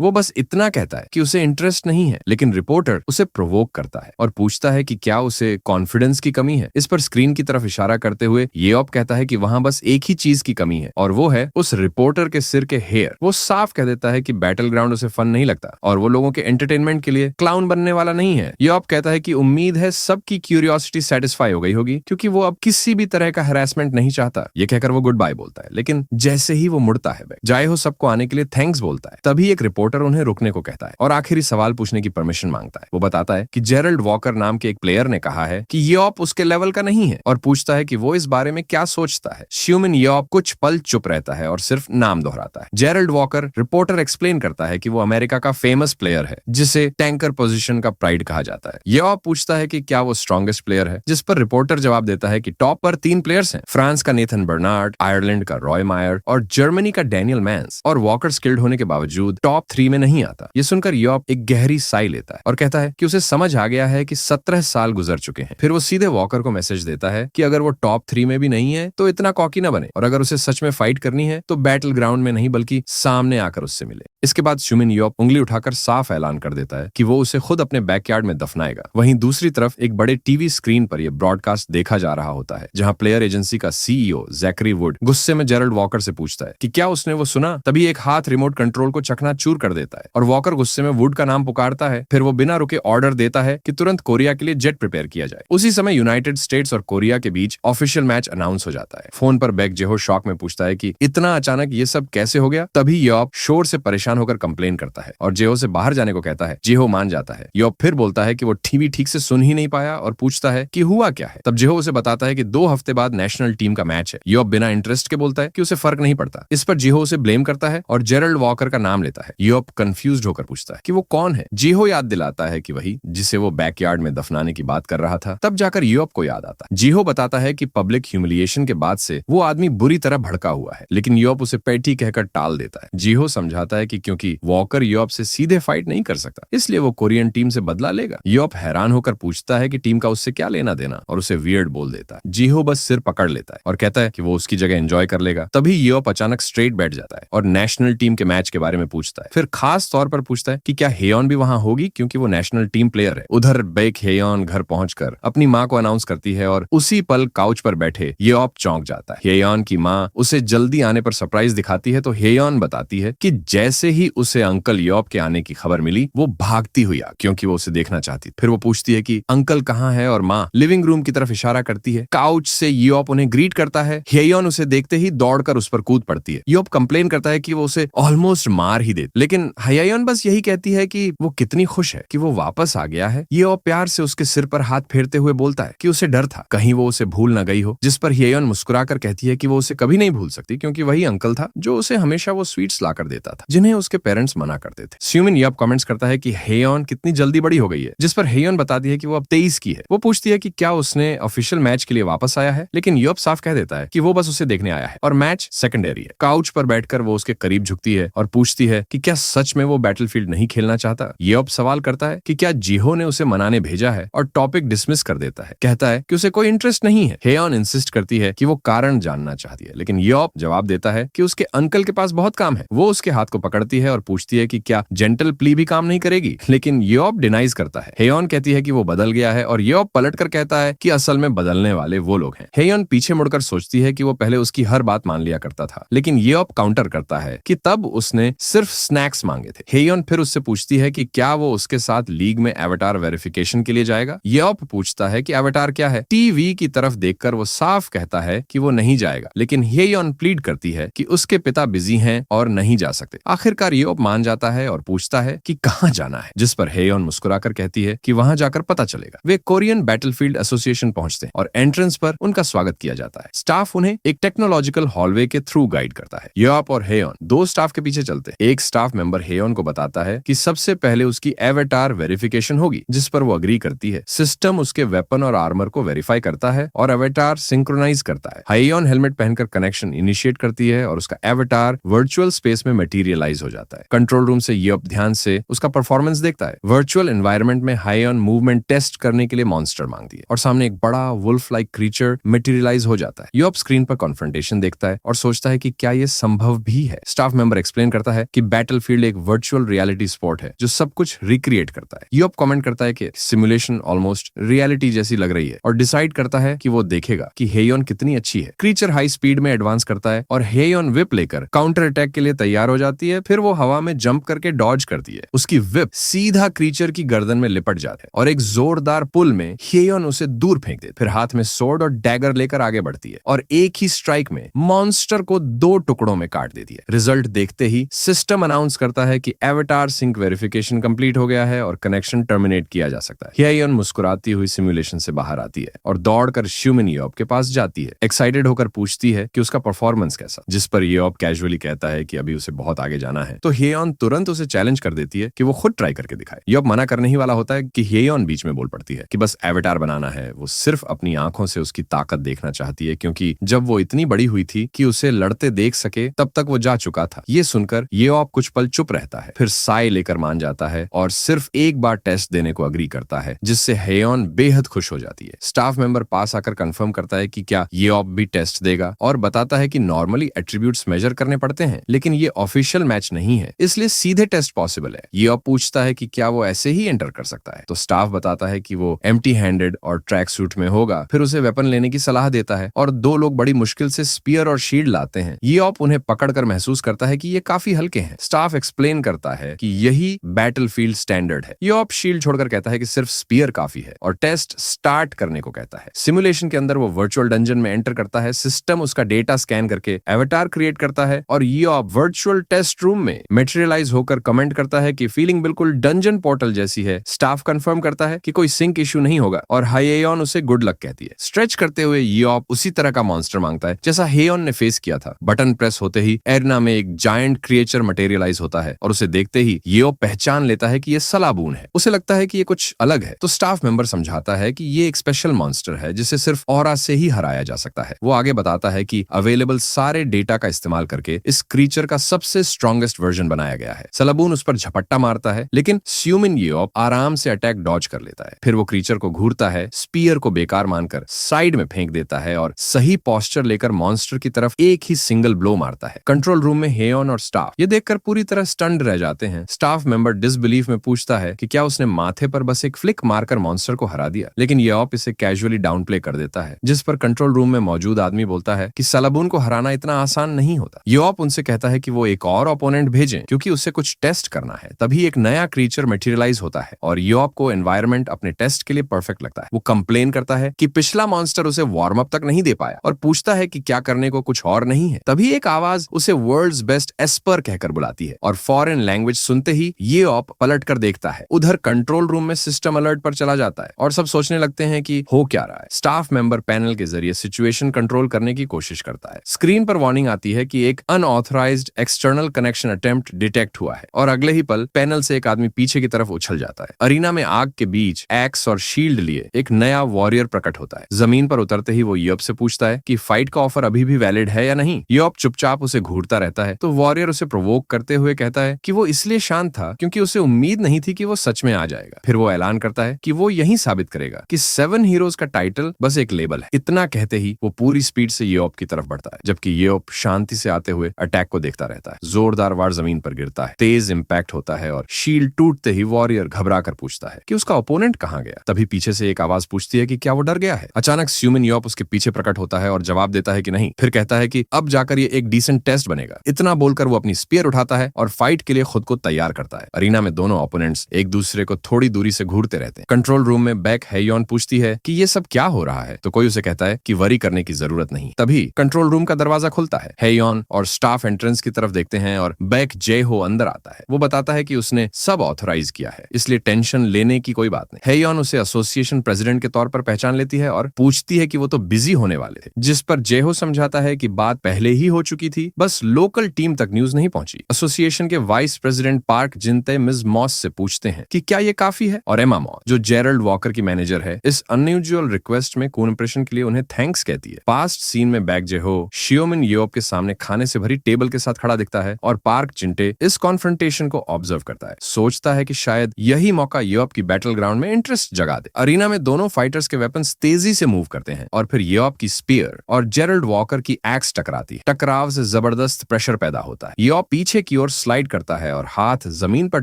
वो बस इतना कहता है कि उसे इंटरेस्ट नहीं है, लेकिन रिपोर्टर उसे प्रोवोक करता है और पूछता है कि क्या उसे कॉन्फिडेंस की कमी है। इस पर स्क्रीन की तरफ इशारा करते हुए यॉप कहता है कि वहां बस एक ही चीज की कमी है, और वो है उस रिपोर्टर के सिर के हेयर। वो साफ कह देता है कि बैटल ग्राउंड उसे फन नहीं लगता और वो लोगों के एंटरटेनमेंट के लिए क्लाउन बनने वाला नहीं है। यॉप कहता है कि उम्मीद है सबकी क्यूरियोसिटी सेटिस्फाई हो गई होगी, क्योंकि वो अब किसी भी तरह का हैरेसमेंट नहीं चाहता। ये कहकर वो गुड बाय बोलता है, लेकिन जैसे ही वो मुड़ता है, जायहो सबको आने के लिए थैंक्स बोलता है। तभी एक रिपोर्टर उन्हें रुकने को कहता है और आखिरी सवाल पूछने की परमिशन मांगता है। वो बताता है कि जेरल्ड वॉकर नाम के एक प्लेयर ने कहा है कि यॉप उसके लेवल का नहीं है, और पूछता है कि वो इस बारे में क्या सोचता है। श्यूमिन यॉप कुछ पल चुप रहता है और सिर्फ नाम दोहराता है। जेरल्ड वॉकर, रिपोर्टर एक्सप्लेन करता है कि वो अमेरिका का फेमस प्लेयर है, जिसे टैंकर पोजीशन का प्राइड कहा जाता है। यॉप पूछता है कि क्या वो स्ट्रॉन्गेस्ट प्लेयर है, जिस पर रिपोर्टर जवाब देता है कि टॉप पर 3 प्लेयर्स हैं, फ्रांस का नेथन बर्नार्ड, आयरलैंड का रॉय मायर और जर्मनी का डैनियल मैंस, और वॉकर स्किल्ड होने के बावजूद टॉप 3 में नहीं आता। ये सुनकर यॉप एक गहरी साई लेता है और कहता है कि उसे समझ आ गया है कि 17 साल गुजर चुके हैं। फिर वो सीधे वॉकर को मैसेज देता है कि अगर वो टॉप 3 में भी नहीं है तो इतना कॉकी न बने, और अगर उसे सच में फाइट करनी है तो बैटल ग्राउंड में नहीं बल्कि सामने आकर उससे मिले। इसके बाद शुमिन यॉप उंगली उठाकर साफ ऐलान कर देता है कि वो उसे खुद अपने बैकयार्ड में दफनाएगा। वहीं दूसरी तरफ एक बड़े टीवी स्क्रीन पर यह ब्रॉडकास्ट देखा जा रहा होता है, जहां प्लेयर एजेंसी का सीईओ जैकरी वुड गुस्से में जेरल्ड वॉकर से पूछता है कि क्या उसने वो सुना। तभी एक हाथ रिमोट कंट्रोल को चकनाचूर कर देता है और वॉकर गुस्से में वुड का नाम पुकारता है। फिर वो बिना रुके ऑर्डर देता है कि तुरंत कोरिया के लिए जेट प्रिपेयर किया जाए। उसी समय यूनाइटेड स्टेट्स और कोरिया के बीच ऑफिशियल मैच अनाउंस हो जाता है। फोन पर बैक जेहो शॉक में पूछता है कि इतना अचानक ये सब कैसे हो गया। तभी यॉप शोर से परेशान होकर कंप्लेन करता है और जेहो से बाहर जाने को कहता है। जेहो मान जाता है। यॉप फिर बोलता है कि वो टीवी ठीक से सुन ही नहीं पाया और पूछता है कि हुआ क्या है। तब जेहो उसे बताता है कि 2 हफ्ते बाद नेशनल टीम का मैच है। यॉप बिना इंटरेस्ट के बोलता है कि उसे फर्क नहीं पड़ता। इस पर जेहो उसे ब्लेम करता है और जेरल्ड वॉकर का नाम लेता है। यॉप कंफ्यूज्ड होकर पूछता है कि वो कौन है। जेहो याद दिलाता है कि वही जिसे वो बैकयार्ड में दफनाने की बात कर रहा था। तब जाकर यॉप को याद आता है। जेहो बताता है कि पब्लिक ह्यूमिलिएशन के बाद से वो आदमी बुरी तरह भड़का हुआ है, लेकिन यॉप उसे पैटी कहकर टाल देता है। जेहो समझाता है कि क्योंकि वॉकर यॉप से सीधे फाइट नहीं कर सकता, इसलिए वो कोरियन टीम से बदला लेगा। यॉप हैरान होकर पूछता है कि टीम का उससे क्या लेना देना, और उसे वियर्ड बोल देता है। जेहो बस सिर पकड़ लेता है और कहता है कि वो उसकी जगह एंजॉय कर लेगा। तभी यॉप अचानक स्ट्रेट बैठ जाता है और नेशनल टीम के मैच के बारे में पूछता है। फिर खास तौर पर पूछता है कि क्या हेयॉन भी वहां होगी, क्योंकि वो नेशनल टीम प्लेयर है। उधर बेक हेयॉन घर पहुंचकर अपनी मां को अनाउंस करती है और उसी पल काउच पर बैठे यॉप चौंक जाता है। हेयॉन की मां उसे जल्दी आने पर सरप्राइज दिखाती है तो हेयॉन बताती है कि जैसे ही उसे अंकल यॉप के आने की खबर मिली वो भागती हुई आ, क्योंकि वो उसे देखना चाहती। फिर वो पूछती है कि अंकल कहाँ है और माँ लिविंग रूम की तरफ इशारा करती है। काउच से यॉप उन्हें ग्रीट करता है। हेयॉन उसे देखते ही दौड़कर उस पर कूद पड़ती है। यॉप कंप्लेन करता है कि वो उसे ऑलमोस्ट मार ही दे, लेकिन हेयॉन बस यही कहती है कि वो कितनी खुश है कि वो वापस आ गया है। यॉप प्यार से उसके सिर पर हाथ फेरते हुए बोलता है कि उसे डर था कहीं वो उसे भूल न गई हो, जिस पर हेयॉन मुस्कुराकर कहती है कि वो उसे कभी नहीं भूल सकती, क्योंकि वही अंकल था जो उसे हमेशा वो स्वीट्स लाकर देता था जिन्हें उसके पेरेंट्स मना करते थे। श्यूमिन यॉप कमेंट्स करता है कि हेयॉन कितनी जल्दी बड़ी हो गई है, जिस पर हेयॉन बताती है कि वो अब 23 की है। वो पूछती है कि क्या उसने ऑफिशियल मैच के लिए वापस आया है, लेकिन यॉप साफ कह देता है कि वो बस उसे देखने आया है और मैच सेकेंडरी है। काउच पर बैठकर वो उसके करीब झुकती है और पूछती है कि क्या सच में वो बैटलफील्ड नहीं खेलना चाहता। यॉप सवाल करता है कि क्या जेहो ने उसे मनाने भेजा है और टॉपिक डिसमिस कर देता है। कहता है कि उसे कोई इंटरेस्ट नहीं है। हेयॉन इंसिस्ट करती है कि वो कारण जानना चाहती है, लेकिन यॉप जवाब देता है कि उसके अंकल के पास बहुत काम है। वो उसके हाथ को पकड़ती है और पूछती है कि क्या जेंटल प्ली भी काम नहीं करेगी, लेकिन यॉप डिनाइज करता है। हेयॉन कहती है कि वो बदल गया है और यॉप पलटकर कहता है कि असल में बदलने वाले वो लोग हैं। हेयॉन पीछे मुड़कर सोचती है कि वो पहले उसकी हर बात मान लिया करता था, लेकिन यॉप काउंटर करता है कि तब उसने सिर्फ स्नैक्स मांगे थे। हेयॉन फिर उससे पूछती है कि क्या वो उसके साथ लीग में एवेटार वेरिफिकेशन के लिए जाएगा। यॉप पूछता है कि एवेटार क्या है। टीवी की तरफ देखकर वो साफ कहता है कि वो नहीं जाएगा, लेकिन हेयॉन प्लीड करती है कि उसके पिता बिजी हैं और नहीं जा सकते। आखिरकार यॉप मान जाता है और पूछता है कि कहां जाना है, जिस पर हेयॉन मुस्कुराकर कहती है कि वहां जाकर पता चलेगा। वे कोरियन बैटलफील्ड एसोसिएशन पहुंचते हैं और एंट्रेंस पर उनका स्वागत किया जाता है। स्टाफ उन्हें एक टेक्नोलॉजिकल हॉलवे के थ्रू गाइड करता है। यॉप और हेयॉन 2 स्टाफ के पीछे चलते हैं। एक स्टाफ मेंबर हेयॉन को बताता है कि सबसे पहले उसकी एवेटार वेरिफिकेशन होगी, जिस पर वो अग्री करती है। सिस्टम उसके वेपन और आर्मर को वेरीफाई करता है और एवेटार सिंक्रोनाइज करता है। हेयॉन हेलमेट पहनकर कनेक्शन इनिशिएट करती है और उसका एवेटार वर्चुअल स्पेस में मटेरियलाइज हो जाता है। कंट्रोल रूम से ये ध्यान से उसका परफॉर्मेंस देखता है। वर्चुअल एनवायरनमेंट में हाईऑन मूवमेंट टेस्ट करने के लिए मॉन्स्टर मांगती है और सामने एक बड़ा वुल्फ लाइक क्रीचर मटेरियलाइज हो जाता है। यूप स्क्रीन पर कॉन्फ्रंटेशन देखता है और सोचता है कि क्या ये संभव भी है। स्टाफ मेंबर एक्सप्लेन करता है कि बैटलफील्ड एक वर्चुअल रियलिटी स्पोर्ट है जो सब कुछ रिक्रिएट करता है। यूप कमेंट करता है कि सिमुलेशन ऑलमोस्ट रियलिटी जैसी लग रही है और डिसाइड करता है कि वो देखेगा कि हेयोन कितनी अच्छी है। क्रीचर हाई स्पीड में एडवांस करता है और हेयोन विप लेकर काउंटर अटैक के लिए तैयार हो जाती है। फिर वो हवा में जंप करके डॉज करती है। उसकी विप सीधा क्रीचर की गर्दन में लिपट जाता है और एक जोरदार पुल में हेयोन उसे दूर फेंक देती। फिर हाथ में सोर्ड और डैगर लेकर आगे बढ़ती है और एक ही स्ट्राइक में मॉन्स्टर को 2 टुकड़ों में काट देती है। रिजल्ट देखते ही सिस्टम अनाउंस करता है कि एवेटार सिंक वेरिफिकेशन कंप्लीट हो गया है और कनेक्शन टर्मिनेट किया जा सकता है। हेयोन मुस्कुराती हुई सिमुलेशन से बाहर आती है और दौड़कर ह्यूमन यूप के पास जाती है। एक्साइटेड होकर पूछती है कि उसका परफॉर्मेंस कैसा, जिस पर यूप कैजुअली कहता है कि अभी उसे बहुत आगे जाना है। तो हेयोन तुरंत उसे चैलेंज कर देती है कि वो खुद ट्राई करके दिखाए। यूप मना करने ही वाला होता है कि हेयोन बीच में बोल पड़ती है कि बस एवेटार बनाना है। वो सिर्फ अपनी आंखों से उसकी ताकत देखना चाहती है, क्योंकि जब वो इतनी बड़ी हुई थी कि उसे लड़ते देख सके तब तक वो जा चुका था। ये सुनकर यूप कुछ पल चुप रहता है, फिर साय लेकर मान जाता है और सिर्फ एक बार टेस्ट देने को अग्री करता है, जिससे हेयोन बेहद खुश हो जाती है। स्टाफ मेंबर पास आकर कंफर्म करता है कि क्या यूप भी टेस्ट देगा और बताता है कि नॉर्मली एट्रीब्यूट्स मेजर करने पड़ते हैं, लेकिन ये ऑफिशियल मैच नहीं है, इसलिए सीधे टेस्ट पॉसिबल है। यूप पूछता है कि क्या वो ऐसे ही एंटर कर सकता है, तो स्टाफ बताता है कि वो एम्प्टी हैंडेड और ट्रैक सूट में होगा। फिर उसे वेपन लेने की सलाह देता है और 2 लोग बड़ी मुश्किल से स्पीयर और शील्ड लाते हैं। यूप उन्हें पकड़कर महसूस करता है कि ये काफी हल्के हैं। स्टाफ एक्सप्लेन करता है कि यही बैटलफील्ड स्टैंडर्ड है। यूप शील्ड छोड़कर कहता है कि सिर्फ स्पीयर काफी है और टेस्ट स्टार्ट करने को कहता है। सिमुलेशन के अंदर वो वर्चुअल डंजन में एंटर करता है। सिस्टम उसका डेटा स्कैन करके एवेटार क्रिएट करता है और यूप वर्चुअल टेस्ट रूम में मटेरियलाइज होकर कमेंट करता है कि फीलिंग बिल्कुल डंजन पोर्टल जैसी है। स्टाफ कंफर्म करता है कि कोई सिंक इशू नहीं होगा और हेयोन उसे गुड लक कहती है। स्ट्रेच करते हुए यूप उसी तरह का मॉन्स्टर मांगता है जैसा हेयोन ने फेस किया था। बटन प्रेस होते ही एरना में एक जायंट क्रिएचर मटेरियलाइज होता है और उसे देखते ही यूप पहचान लेता है कि ये सलाबून है। उसे लगता है कि ये कुछ अलग है, तो स्टाफ मेंबर समझाता है कि ये एक स्पेशल मॉन्स्टर है जिसे सिर्फ ऑरा से ही हराया जा सकता है। वो आगे बताता है कि अवेलेबल सारे डेटा का इस्तेमाल करके इस क्रीचर का सबसे स्ट्रॉन्गेस्ट वर्जन बनाया गया है। सलाबून उस पर झपट्टा मारता है, लेकिन ह्यूमन यूप आराम से अटैक डॉज कर लेता है। फिर वो क्रीचर को घूरता है, स्पीयर को बेकार मानकर साइड में फेंक देता है और सही पोस्चर लेकर मॉन्स्टर की तरफ एक ही सिंगल ब्लो मारता है। कंट्रोल रूम में हेयोन और स्टाफ ये देखकर पूरी तरह स्टन्ड रह जाते हैं। स्टाफ मेंबर डिसबिलीफ में पूछता है कि क्या उसने माथे पर बस एक फ्लिक मारकर मॉन्स्टर को हरा दिया, लेकिन यूप इसे कैजुअली डाउन प्ले कर देता है, जिस पर कंट्रोल रूम में मौजूद आदमी बोलता है कि सलाबून को हराना इतना आसान नहीं होता। यूप उनसे कहता है कि वो एक और ओपोनेंट भेजें क्योंकि उसे कुछ टेस्ट करना है। तभी एक नया क्रीचर मटेरियलाइज होता है और यूप को एनवायरनमेंट अपने टेस्ट के लिए परफेक्ट लगता है। वो कंप्लेन करता है कि पिछला मॉन्स्टर उसे वार्म अप तक नहीं दे पाया और पूछता है कि क्या करने को कुछ और नहीं है। तभी एक आवाज उसे वर्ल्ड्स बेस्ट एस्पर कहकर बुलाती है और फॉरेन लैंग्वेज सुनते ही यूप पलट कर देखता है। उधर कंट्रोल रूम में सिस्टम अलर्ट पर चला जाता है और सब सोचने लगते हैं कि हो क्या रहा है। स्टाफ मेंबर पैनल के जरिए सिचुएशन कंट्रोल करने की कोशिश करता है। स्क्रीन पर वार्निंग आती है कि एक unauthorised external connection attempt detect हुआ है और अगले ही पल पैनल से एक आदमी पीछे की तरफ उछल जाता है। अरीना में आग के बीच एक्स और शील्ड लिए एक नया वॉरियर प्रकट होता है। जमीन पर उतरते ही वो यूप से पूछता है कि फाइट का ऑफर अभी भी वैलिड है या नहीं। यूप चुपचाप उसे घूरता रहता है, तो वॉरियर उसे प्रोवोक करते हुए कहता है कि वो इसलिए शांत था क्योंकि उसे उम्मीद नहीं थी कि वो सच में आ जाएगा। फिर वो ऐलान करता है कि वो यही साबित करेगा कि 7 हीरोज का टाइटल बस एक लेबल है। इतना कहते ही वो पूरी स्पीड से यूप की तरफ बढ़ता है, जबकि यूप शांति से आते हुए अटैक को देखता रहता है। जोरदार वार जमीन पर गिरता है, तेज इंपैक्ट होता है और शील्ड टूटते ही वॉरियर घबरा कर पूछता है कि उसका ओपोनेंट कहाँ गया। तभी पीछे से एक आवाज पूछती है कि क्या वो डर गया है। अचानक ह्यूमन यूप उसके पीछे प्रकट होता है और जवाब देता है कि नहीं। फिर कहता है कि अब जाकर ये एक डिसेंट टेस्ट बनेगा। इतना बोलकर वो अपनी स्पीयर उठाता है और फाइट के लिए खुद को तैयार करता है। अरीना में दोनों ओपोनेंट्स एक दूसरे को थोड़ी दूरी से घूरते रहते हैं। कंट्रोल रूम में बैक हेयोन पूछती है कि ये सब क्या हो रहा है, तो कोई उसे कहता है कि वरी करने की जरूरत नहीं। तभी कंट्रोल रूम का दरवाजा खुलता है। हेयोन और स्टाफ एंट्रेंस की तरफ देखते हैं और बैक जेहो अंदर आता है। वो बताता है कि उसने सब ऑथराइज किया है, इसलिए टेंशन लेने की कोई बात नहीं। हेयोन उसे एसोसिएशन प्रेसिडेंट के तौर पर पहचान लेती है और पूछती है कि वो तो बिजी होने वाले थे, जिस पर जेहो समझाता है कि बात पहले ही हो चुकी थी, बस लोकल टीम तक न्यूज नहीं पहुंची। एसोसिएशन के वाइस प्रेसिडेंट पार्क जिनते मिस मॉस से पूछते हैं कि क्या ये काफी है, और एमा मॉस जो जेरल्ड वॉकर की मैनेजर है इस अनयूजुअल रिक्वेस्ट में को इंप्रेशन के लिए उन्हें थैंक्स कहती है। पास्ट सीन में बैक जेहो ह्यूमन यूप के सामने खाने से भरी टेबल के साथ खड़ा दिखता देखता है और पार्क चिंटे इस कॉन्फ्रंटेशन को ऑब्जर्व करता है। सोचता है कि शायद यही मौका येओप की बैटल ग्राउंड में इंटरेस्ट जगा दे। अरीना में दोनों फाइटर्स के वेपन्स तेजी से मूव करते हैं और फिर येओप की स्पीयर और जेरल्ड वॉकर की एक्स टकराती है। टकराव से जबरदस्त प्रेशर पैदा होता है। येओप पीछे की ओर स्लाइड करता है और हाथ जमीन पर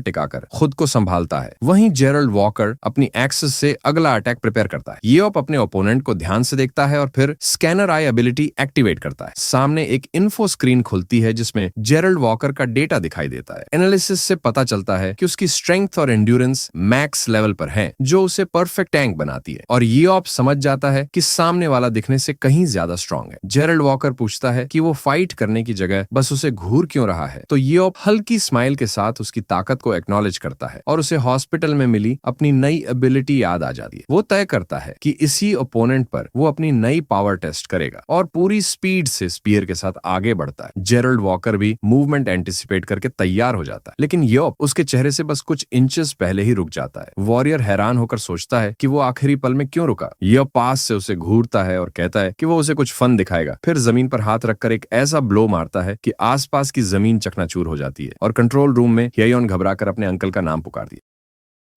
टिकाकर खुद को संभालता है। वहीं जेरल्ड वॉकर अपनी एक्सेस से अगला अटैक प्रिपेयर करता है। येओप अपने ओपोनेंट को ध्यान से देखता है और फिर स्कैनर आई एबिलिटी एक्टिवेट करता है। सामने एक इन्फो स्क्रीन खुलती है जिसमें जेरल्ड वॉकर का डेटा दिखाई देता है। एनालिसिस से पता चलता है कि उसकी स्ट्रेंथ और एंड्योरेंस मैक्स लेवल पर है, जो उसे परफेक्ट टैंक बनाती है और येओप समझ जाता है कि सामने वाला दिखने से कहीं ज्यादा स्ट्रांग है। जेरल्ड वॉकर पूछता है कि वो फाइट करने की जगह बस उसे घूर क्यों रहा है, तो येओप हल्की स्माइल के साथ उसकी ताकत को एक्नॉलेज करता है और उसे हॉस्पिटल में मिली अपनी नई एबिलिटी याद आ जाती है। वो तय करता है कि इसी ओपोनेंट पर वो अपनी नई पावर टेस्ट करेगा और पूरी स्पीड से स्पीयर के साथ आगे बढ़ता है। जेरल्ड वॉकर भी मूवमेंट एंटिसिपेट करके तैयार हो जाता है, लेकिन येओप उसके चेहरे से बस कुछ इंचेस पहले ही रुक जाता है। वॉरियर हैरान होकर सोचता है कि वो आखिरी पल में क्यों रुका। येओप पास से उसे घूरता है और कहता है कि वो उसे कुछ फन दिखाएगा। फिर जमीन पर हाथ रखकर एक ऐसा ब्लो मारता है कि आसपास की जमीन चकनाचूर हो जाती है और कंट्रोल रूम में ह्येयोन घबराकर अपने अंकल का नाम पुकारती है।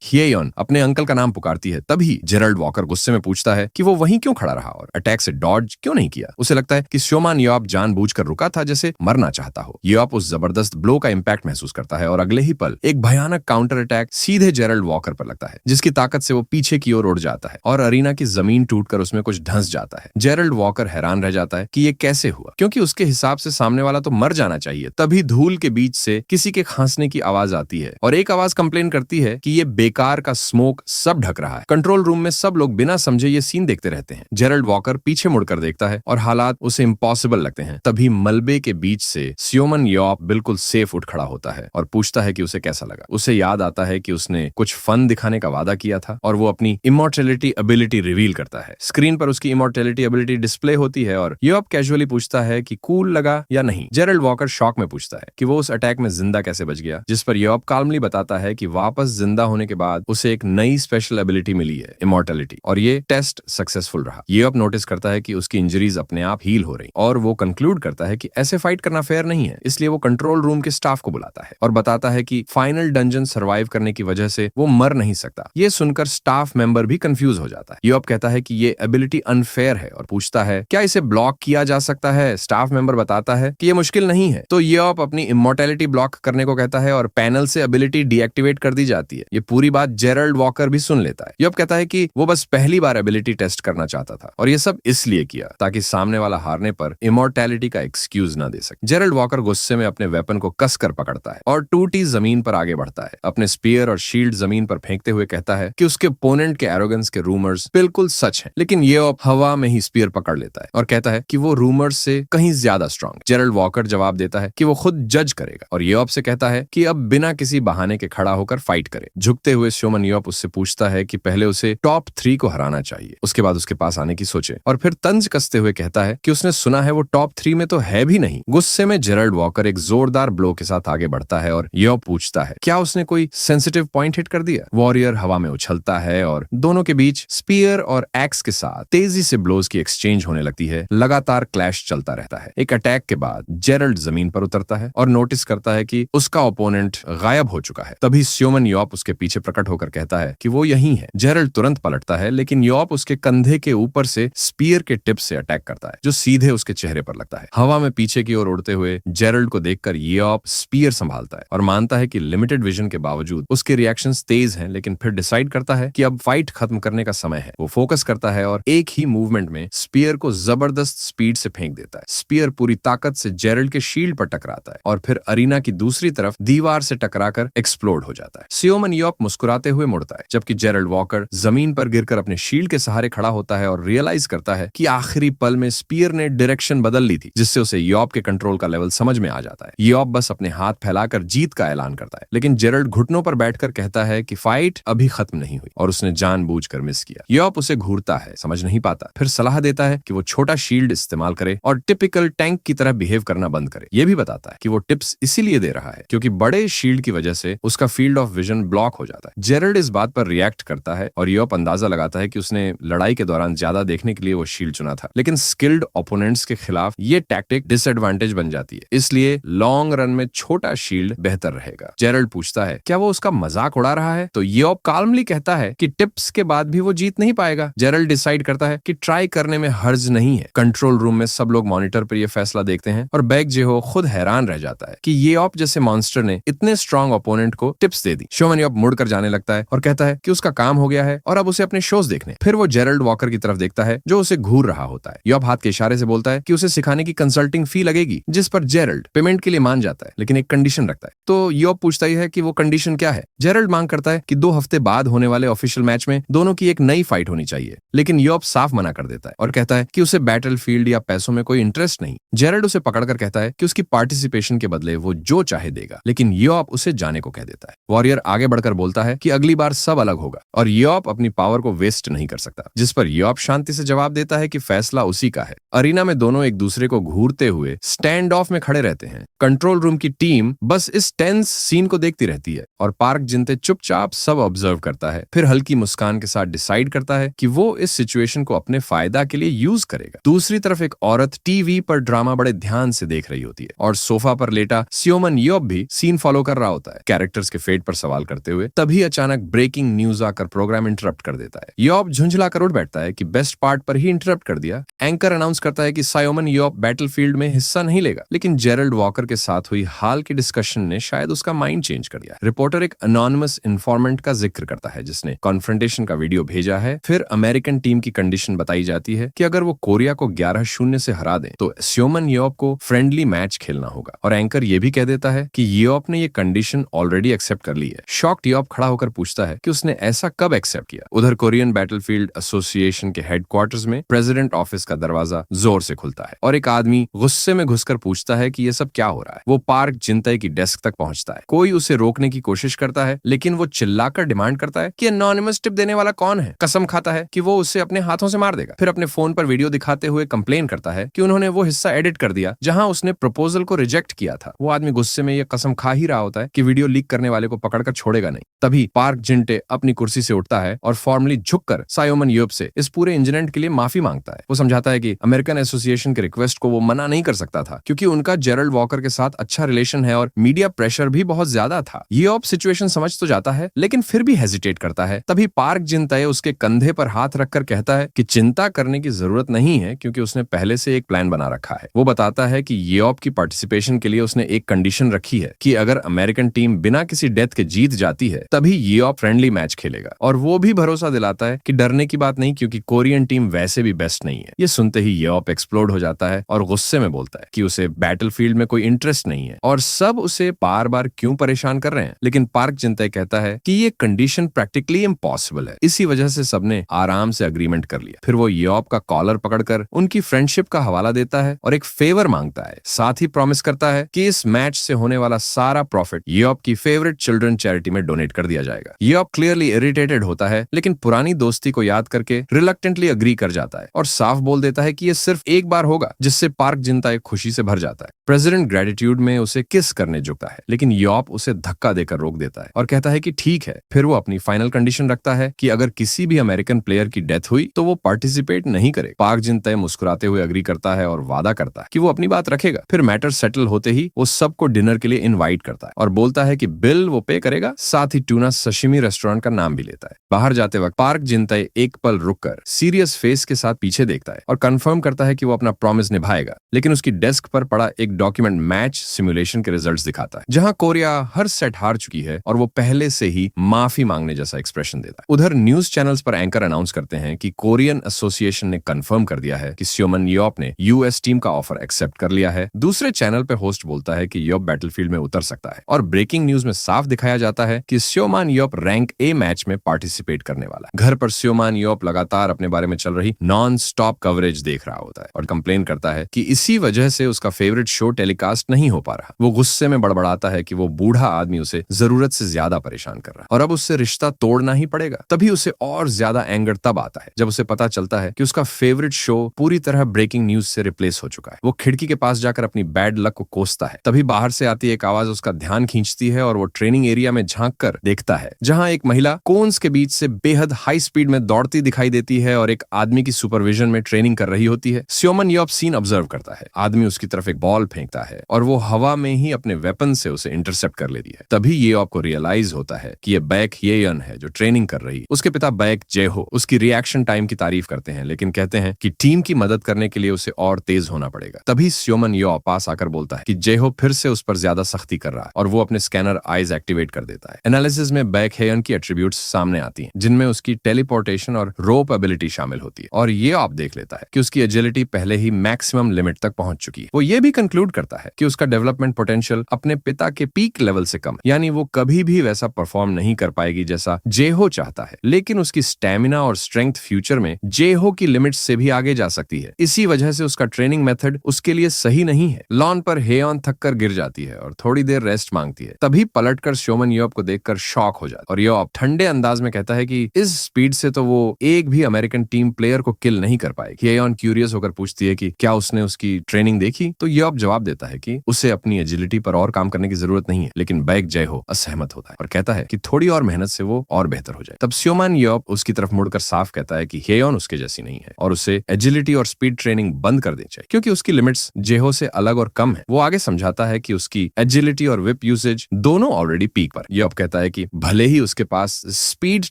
ह्येयोन अपने अंकल का नाम पुकारती है। तभी जेरल्ड वॉकर गुस्से में पूछता है कि वो वहीं क्यों खड़ा रहा और अटैक से डॉज क्यों नहीं किया। उसे लगता है कि स्योमान येओप जानबूझकर रुका था, जैसे मरना चाहता हो। येओप उस जबरदस्त ब्लो का इंपैक्ट महसूस करता है और अगले ही पल एक भयानक काउंटर अटैक सीधे जेरल्ड वॉकर पर लगता है, जिसकी ताकत से वो पीछे की ओर उड़ जाता है और अरीना की जमीन टूटकर उसमें कुछ धंस जाता है। जेरल्ड वॉकर हैरान रह जाता है कि ये कैसे हुआ, क्योंकि उसके हिसाब से सामने वाला तो मर जाना चाहिए। तभी धूल के बीच से किसी के खांसने की आवाज आती है और एक आवाज कंप्लेन करती है कि ये बेकार का स्मोक सब ढक रहा है। कंट्रोल रूम में सब लोग बिना समझे ये सीन देखते रहते हैं। जेरल्ड वॉकर पीछे मुड़कर देखता है और हालात उसे इम्पॉसिबल लगते हैं। तभी मलबे के बीच से स्योमन येओप बिल्कुल सेफ उठ खड़ा होता है और पूछता है कि उसे कैसा लगा। उसे याद आता है कि उसने कुछ फन दिखाने का वादा किया था और वो अपनी इमॉर्टैलिटी एबिलिटी रिवील करता है। स्क्रीन पर उसकी इमॉर्टैलिटी एबिलिटी डिस्प्ले होती है और येओप कैजुअली पूछता है कि कूल लगा या नहीं। जेरल्ड वॉकर शॉक में पूछता है कि वो उस अटैक में जिंदा कैसे बच गया, जिस पर येओप काल्मली बताता है कि वापस जिंदा होने के बाद उसे एक नई स्पेशल एबिलिटी मिली है, इमॉर्टैलिटी, और ये टेस्ट सक्सेसफुल रहा। येओप नोटिस करता है कि उसकी इंजरीज अपने आप हील हो रही और वो कंक्लूड करता है कि ऐसे फाइट करना फेयर नहीं है, इसलिए वो कंट्रोल रूम के स्टाफ को बुलाता है और बताता है कि फाइनल डंजन सर्वाइव करने की वजह से वो मर नहीं सकता। ये सुनकर स्टाफ मेंबर भी कंफ्यूज हो जाता है। येओप कहता है कि ये एबिलिटी अनफेयर है और पूछता है क्या इसे ब्लॉक किया जा सकता है। स्टाफ मेंबर बताता है कि ये मुश्किल नहीं है, तो येओप अपनी इमॉर्टैलिटी ब्लॉक करने को कहता है और पैनल से एबिलिटी डीएक्टिवेट कर दी जाती है। ये पूरी बात जेरल्ड वॉकर भी सुन लेता है। येओप कहता है कि वो बस पहली बार एबिलिटी टेस्ट करना चाहता था और ये सब इसलिए किया ताकि सामने वाला हारने पर इमॉर्टैलिटी का एक्सक्यूज ना दे सके। जेरल्ड वॉकर गुस्से में अपने वेपन को कसकर पकड़ता है और टूटी जमीन पर आगे बढ़ता है। अपने स्पीयर और शील्ड जमीन पर फेंकते हुए कहता है कि उसके ओपोनेंट के एरोगेंस के रूमर्स बिल्कुल सच हैं, लेकिन येओप हवा में ही स्पीयर पकड़ लेता है और कहता है कि वो रूमर्स से कहीं ज्यादा स्ट्रांग। जेरल्ड वॉकर जवाब देता है कि वो खुद जज करेगा और येओप से कहता है कि अब बिना किसी बहाने के खड़ा होकर फाइट करे। झुकते हुए स्योमन येओप उससे पूछता है कि पहले उसे टॉप 3 को हराना चाहिए, उसके बाद उसके पास आने की सोचे, और फिर तंज कसते हुए कहता है कि उसने सुना है वो टॉप 3 में तो है भी नहीं। गुस्से में जेरल्ड वॉकर एक जोरदार ब्लो के साथ आगे बढ़ता है और येओप पूछता है क्या उसने कोई सेंसिटिव पॉइंट हिट कर दिया। वॉरियर हवा में उछलता है और दोनों के बीच स्पीयर और एक्स के साथ तेजी से ब्लोज की एक्सचेंज होने लगती है। लगातार क्लैश चलता रहता है। एक अटैक के बाद जेरल्ड जमीन पर उतरता है और नोटिस करता है कि उसका ओपोनेंट गायब हो चुका है। तभी स्योमन येओप उसके पीछे प्रकट होकर कहता है कि वो यहीं है। जेरल्ड तुरंत पलटता है, लेकिन येओप उसके कंधे के ऊपर से स्पीयर के टिप से अटैक करता है जो सीधे उसके चेहरे पर लगता है। हवा में पीछे की ओर उड़ते हुए जेरल्ड को देखकर येओप स्पीयर संभालता है और मानता है कि लिमिटेड विजन के बावजूद उसके रिएक्शंस तेज हैं, लेकिन फिर डिसाइड करता है कि अब फाइट खत्म करने का समय है। वो फोकस करता है और एक ही मूवमेंट में स्पीयर को जबरदस्त स्पीड से फेंक देता है। स्पीयर पूरी ताकत से जेरल्ड के शील्ड पर टकराता है और फिर अरीना की दूसरी तरफ दीवार से टकराकर एक्सप्लोड हो जाता है। स्योमन येओप मुस्कुराते हुए मुड़ता है, जबकि जेरल्ड वॉकर जमीन पर गिरकर अपने शील्ड के सहारे खड़ा होता है और रियलाइज करता है कि आखिरी पल में स्पीयर ने डायरेक्शन बदल ली थी, जिससे उसे येओप के कंट्रोल का लेवल समझ में आ जाता है। येओप बस अपने हाथ फैलाकर जीत का ऐलान करता है, लेकिन जेरल्ड घुटनों पर बैठकर कहता है कि फाइट अभी खत्म नहीं हुई और उसने जानबूझकर मिस किया। येओप उसे घूरता है, समझ नहीं पाता, फिर सलाह देता है कि वो छोटा शील्ड इस्तेमाल करे और टिपिकल टैंक की तरह बिहेव करना बंद करे। ये भी बताता है कि वो टिप्स इसीलिए दे रहा है क्योंकि बड़े शील्ड की वजह से उसका फील्ड ऑफ विजन ब्लॉक हो जाता है। जाता है। जेरल्ड इस बात पर रिएक्ट करता है और यूरोप अंदाजा लगाता है कि उसने लड़ाई के दौरान ज्यादा देखने के लिए वो शील्ड चुना था, लेकिन स्किल्ड ओपोनेंट्स के खिलाफ ये टैक्टिक डिसएडवांटेज बन जाती है, इसलिए लॉन्ग रन में छोटा शील्ड बेहतर रहेगा। जेरल्ड पूछता है क्या वो उसका मजाक उड़ा रहा है, तो यूरोप काल्मली कहता है कि टिप्स के बाद भी वो जीत नहीं पाएगा। जेरल्ड डिसाइड करता है कि ट्राई करने में हर्ज नहीं है। कंट्रोल रूम में सब लोग मॉनिटर पर ये फैसला देखते हैं और बैग जेहो खुद हैरान रह जाता है कि यूरोप जैसे मॉन्स्टर ने इतने स्ट्रॉन्ग ओपोनेंट को टिप्स दे दी। शोमैन यूरोप मुड़कर जाने लगता है और कहता है कि उसका काम हो गया है और अब उसे अपने शोज देखने। फिर वो जेरल्ड वॉकर की तरफ देखता है जो उसे घूर रहा होता है। यूरोप हाथ के इशारे से बोलता है कि उसे सिखाने की कंसल्टिंग फी लगेगी, जिस पर जेरल्ड पेमेंट के लिए मान जाता है, लेकिन एक कंडीशन रखता है। तो यूरोप पूछता ही है कि वो कंडीशन क्या है। जेरल्ड मांग करता है कि 2 हफ्ते बाद होने वाले ऑफिशियल मैच में दोनों की एक नई फाइट होनी चाहिए, लेकिन यूरोप साफ मना कर देता है और कहता है कि उसे बैटलफील्ड या पैसों में कोई इंटरेस्ट नहीं। जेरल्ड उसे पकड़कर कहता है कि उसकी पार्टिसिपेशन के बदले वो जो चाहे देगा, लेकिन यूरोप उसे जाने को कह देता है। वॉरियर आगे बढ़कर बोलता है कि अगली बार सब अलग होगा और यूरोप अपनी पावर को वेस्ट नहीं कर सकता, जिस पर यूरोप शांति से जवाब देता है कि फैसला उसी का है। अरीना में दोनों एक दूसरे को घूरते हुए स्टैंड ऑफ में खड़े रहते हैं। कंट्रोल रूम की टीम बस इस टेंस सीन को देखती रहती है और पार्क जिंटे चुपचाप सब ऑब्जर्व करता है। फिर हल्की मुस्कान के साथ डिसाइड करता है कि वो इस सिचुएशन को अपने फायदा के लिए यूज करेगा। दूसरी तरफ एक औरत टीवी पर ड्रामा बड़े ध्यान से देख रही होती है और सोफा पर लेटा स्योमन यूरोप भी सीन फॉलो कर रहा होता है, कैरेक्टर्स के फेट पर सवाल करते हुए। तभी अचानक ब्रेकिंग न्यूज आकर प्रोग्राम इंटरप्ट कर देता है। यूरोप झुंझला कर उठ बैठता है कि बेस्ट पार्ट पर ही इंटरप्ट कर दिया। एंकर अनाउंस करता है कि सायोमन यूरोप बैटलफील्ड में हिस्सा नहीं लेगा, लेकिन जेरल्ड वॉकर के साथ हुई हाल की डिस्कशन ने शायद उसका माइंड चेंज कर दिया। रिपोर्टर एक अनोनिमस इन्फॉर्मेंट का जिक्र करता है जिसने कॉन्फ्रंटेशन का वीडियो भेजा है। फिर अमेरिकन टीम की कंडीशन बताई जाती है कि अगर वो कोरिया को 11-0 से हरा दें तो स्योमन यूरोप को फ्रेंडली मैच खेलना होगा, और एंकर ये भी कह देता है कि यूरोप ने ये कंडीशन ऑलरेडी एक्सेप्ट कर ली है। शॉक्ड यूरोप खड़ा होकर पूछता है कि उसने ऐसा कब एक्सेप्ट किया। उधर कोरियन बैटलफील्ड एसोसिएशन के हेडक्वार्टर्स में प्रेसिडेंट ऑफिस का दरवाजा जोर से खुलता है और एक आदमी गुस्से में घुसकर पूछता है कि ये सब क्या हो रहा है। वो पार्क जिंटे की डेस्क तक पहुंचता है। कोई उसे रोकने की कोशिश करता है, लेकिन वो चिल्लाकर डिमांड करता है कि एनोनिमस टिप देने वाला कौन है। कसम खाता है कि वो उसे अपने हाथों से मार देगा। फिर अपने फोन पर वीडियो दिखाते हुए कंप्लेन करता है कि उन्होंने वो हिस्सा एडिट कर दिया जहां उसने प्रपोजल को रिजेक्ट किया था। वो आदमी गुस्से में ये कसम खा ही रहा होता है कि वीडियो लीक करने वाले को पकड़कर छोड़ेगा नहीं। तभी पार्क जिंटे अपनी कुर्सी से उठता है और फॉर्मली झुककर सायोमन यूरोप से इस पूरे इंसिडेंट के लिए माफी मांगता है। वो समझाता है कि अमेरिकन एसोसिएशन के रिक्वेस्ट को वो मना नहीं कर सकता था क्योंकि उनका जेरल्ड वॉकर के साथ अच्छा रिलेशन है और मीडिया प्रेशर भी बहुत ज्यादा था। यूरोप सिचुएशन समझ तो जाता है, लेकिन फिर भी हेजिटेट करता है। तभी पार्क जिंटे उसके कंधे पर हाथ रखकर कहता है कि चिंता करने की जरूरत नहीं है क्योंकि उसने पहले से एक प्लान बना रखा है। वो बताता है कि यूरोप की पार्टिसिपेशन के लिए उसने एक कंडीशन रखी है कि अगर अमेरिकन टीम बिना किसी डेथ के जीत जाती है तभी यूरोप फ्रेंडली मैच खेलेगा, और वो भी भरोसा दिलाता है कि डरने की बात नहीं क्योंकि कोरियन टीम वैसे भी बेस्ट नहीं है। ये सुनते ही यूरोप एक्सप्लोड हो जाता है और गुस्से में बोलता है कि उसे बैटलफील्ड में कोई इंटरेस्ट नहीं है और सब उसे बार बार क्यों परेशान कर रहे हैं। लेकिन पार्क जिंटे कहता है कि ये कंडीशन प्रैक्टिकली इम्पॉसिबल है, इसी वजह से सबने आराम से अग्रीमेंट कर लिया। फिर वो यूरोप का कॉलर पकड़कर उनकी फ्रेंडशिप का हवाला देता है और एक फेवर मांगता है। साथ ही प्रॉमिस करता है कि इस मैच से होने वाला सारा प्रॉफिट यूरोप की फेवरेट चिल्ड्रन चैरिटी में डोनेट कर दिया जाएगा। यूरोप क्लियरली इरिटेटेड होता है, लेकिन पुरानी दोस्ती को याद करके रिलक्टेंटली अग्री कर जाता है और साफ बोल देता है कि ये सिर्फ एक बार होगा, जिससे पार्क जिंटे खुशी से भर जाता है। प्रेसिडेंट ग्रेटिट्यूड में उसे किस करने झुकता है, लेकिन यूरोप उसे धक्का देकर रोक देता है और कहता है कि ठीक है। फिर वो अपनी फाइनल कंडीशन रखता है कि अगर किसी भी अमेरिकन प्लेयर की डेथ हुई तो वो पार्टिसिपेट नहीं करे। पार्क जिंटे मुस्कुराते हुए अग्री करता है और वादा करता है कि वो अपनी बात रखेगा। फिर मैटर सेटल होते ही वो सबको डिनर के लिए इनवाइट करता है और बोलता है कि बिल वो पे करेगा, साथ ही टूना सशिमी रेस्टोरेंट का नाम भी लेता है। बाहर जाते वक्त पार्क जिंटे एक पल रुककर सीरियस फेस के साथ पीछे देखता है और कंफर्म करता है कि वो अपना प्रॉमिस निभाएगा, लेकिन उसकी डेस्क पर पड़ा एक डॉक्यूमेंट मैच सिमुलेशन के रिजल्ट्स दिखाता है जहां कोरिया हर सेट हार चुकी है और वो पहले से ही माफी मांगने जैसा एक्सप्रेशन देता है। उधर न्यूज चैनल्स पर एंकर अनाउंस करते हैं कि कोरियन एसोसिएशन ने कंफर्म कर दिया है कि स्योमन यूरोप ने यूएस टीम का ऑफर एक्सेप्ट कर लिया है। दूसरे चैनल पे होस्ट बोलता है कि यूरोप बैटलफील्ड में उतर सकता है और ब्रेकिंग न्यूज में साफ दिखाया जाता है कि स्योमन यूरोप रैंक ए मैच में पार्टिसिपेट करने वाला है। घर पर स्योमन यूरोप लगातार अपने बारे में चल रही नॉन स्टॉप कवरेज देख रहा होता है और कंप्लेन करता है कि इसी वजह से उसका फेवरेट शो टेलीकास्ट नहीं हो पा रहा। वो गुस्से में बड़बड़ाता है कि वो बूढ़ा आदमी उसे जरूरत से ज्यादा परेशान कर रहा है और अब उससे रिश्ता तोड़ना ही पड़ेगा। तभी उसे और ज्यादा एंगर तब आता है जब उसे पता चलता है कि उसका फेवरेट शो पूरी तरह ब्रेकिंग न्यूज से रिप्लेस हो चुका है। वो खिड़की के पास जाकर अपनी बैड लक को कोसता है। तभी बाहर से आती एक आवाज उसका ध्यान खींचती है और वो ट्रेनिंग एरिया में झांक कर देखता है, जहां एक महिला कोन्स के बीच से बेहद हाई स्पीड में दौड़ती दिखाई देती है और एक आदमी की सुपरविजन में ट्रेनिंग कर रही होती है। स्योमन यॉप सीन ऑब्जर्व करता है। आदमी उसकी तरफ एक बॉल फेंकता है और वो हवा में ही अपने वेपन से उसे इंटरसेप्ट कर लेती है। तभी येऑप को रियलाइज होता है कि ये बैक येयन है जो ट्रेनिंग कर रही है। उसके पिता बैक जेहो उसकी रिएक्शन टाइम की तारीफ करते हैं, लेकिन कहते हैं कि टीम की मदद करने के लिए उसे और तेज होना पड़ेगा। तभी स्योमन यॉप पास आकर बोलता है कि जेहो फिर से उस पर ज्यादा सख्ती कर रहा है और वो अपने स्कैनर आईज एक्टिवेट कर देता है। एनालिसिस में बैक हेयन की एट्रीब्यूट्स सामने आती हैं, जिनमें उसकी टेलीपोर्टेशन और रोप एबिलिटी शामिल होती है, और ये आप देख लेता है कि उसकी एजिलिटी पहले ही मैक्सिमम लिमिट तक पहुंच चुकी है। वो ये भी कंक्लूड करता है कि उसका डेवलपमेंट पोटेंशियल अपने पिता के पीक लेवल से कम है, यानी वो कभी भी वैसा परफॉर्म नहीं कर पाएगी जैसा जेहो चाहता है, लेकिन उसकी स्टैमिना और स्ट्रेंथ फ्यूचर में जेहो की लिमिट्स से भी आगे जा सकती है। इसी वजह से उसका ट्रेनिंग मेथड उसके लिए सही नहीं है। लॉन पर हेयन थककर गिर जाती है और थोड़ी देर रेस्ट मांगती है। तभी पलटकर स्योमन यॉप को देखकर शॉक हो जाता है और यॉप ठंडे अंदाज में कहता है कि इस स्पीड से तो वो एक भी अमेरिकन टीम प्लेयर को किल नहीं कर पाएगी। हेयन क्यूरियस होकर पूछती है कि क्या उसने उसकी ट्रेनिंग देखी, तो यॉप जवाब देता है कि उसे अपनी एजिलिटी पर और काम करने की जरूरत नहीं है, लेकिन बैक जेहो असहमत होता है और कहता है कि थोड़ी और मेहनत से वो और बेहतर हो जाए। तब स्योमन यॉप उसकी तरफ मुड़कर साफ कहता है कि हेयन उसके जैसी नहीं है और उसे एजिलिटी और स्पीड ट्रेनिंग बंद कर देनी चाहिए, क्योंकि उसकी लिमिट्स जेहो से अलग और कम है। वो आगे समझाता है कि उसकी एजिलिटी और विप यूसेज दोनों ऑलरेडी पीक पर। यॉप कहता है कि भले ही उसके पास स्पीड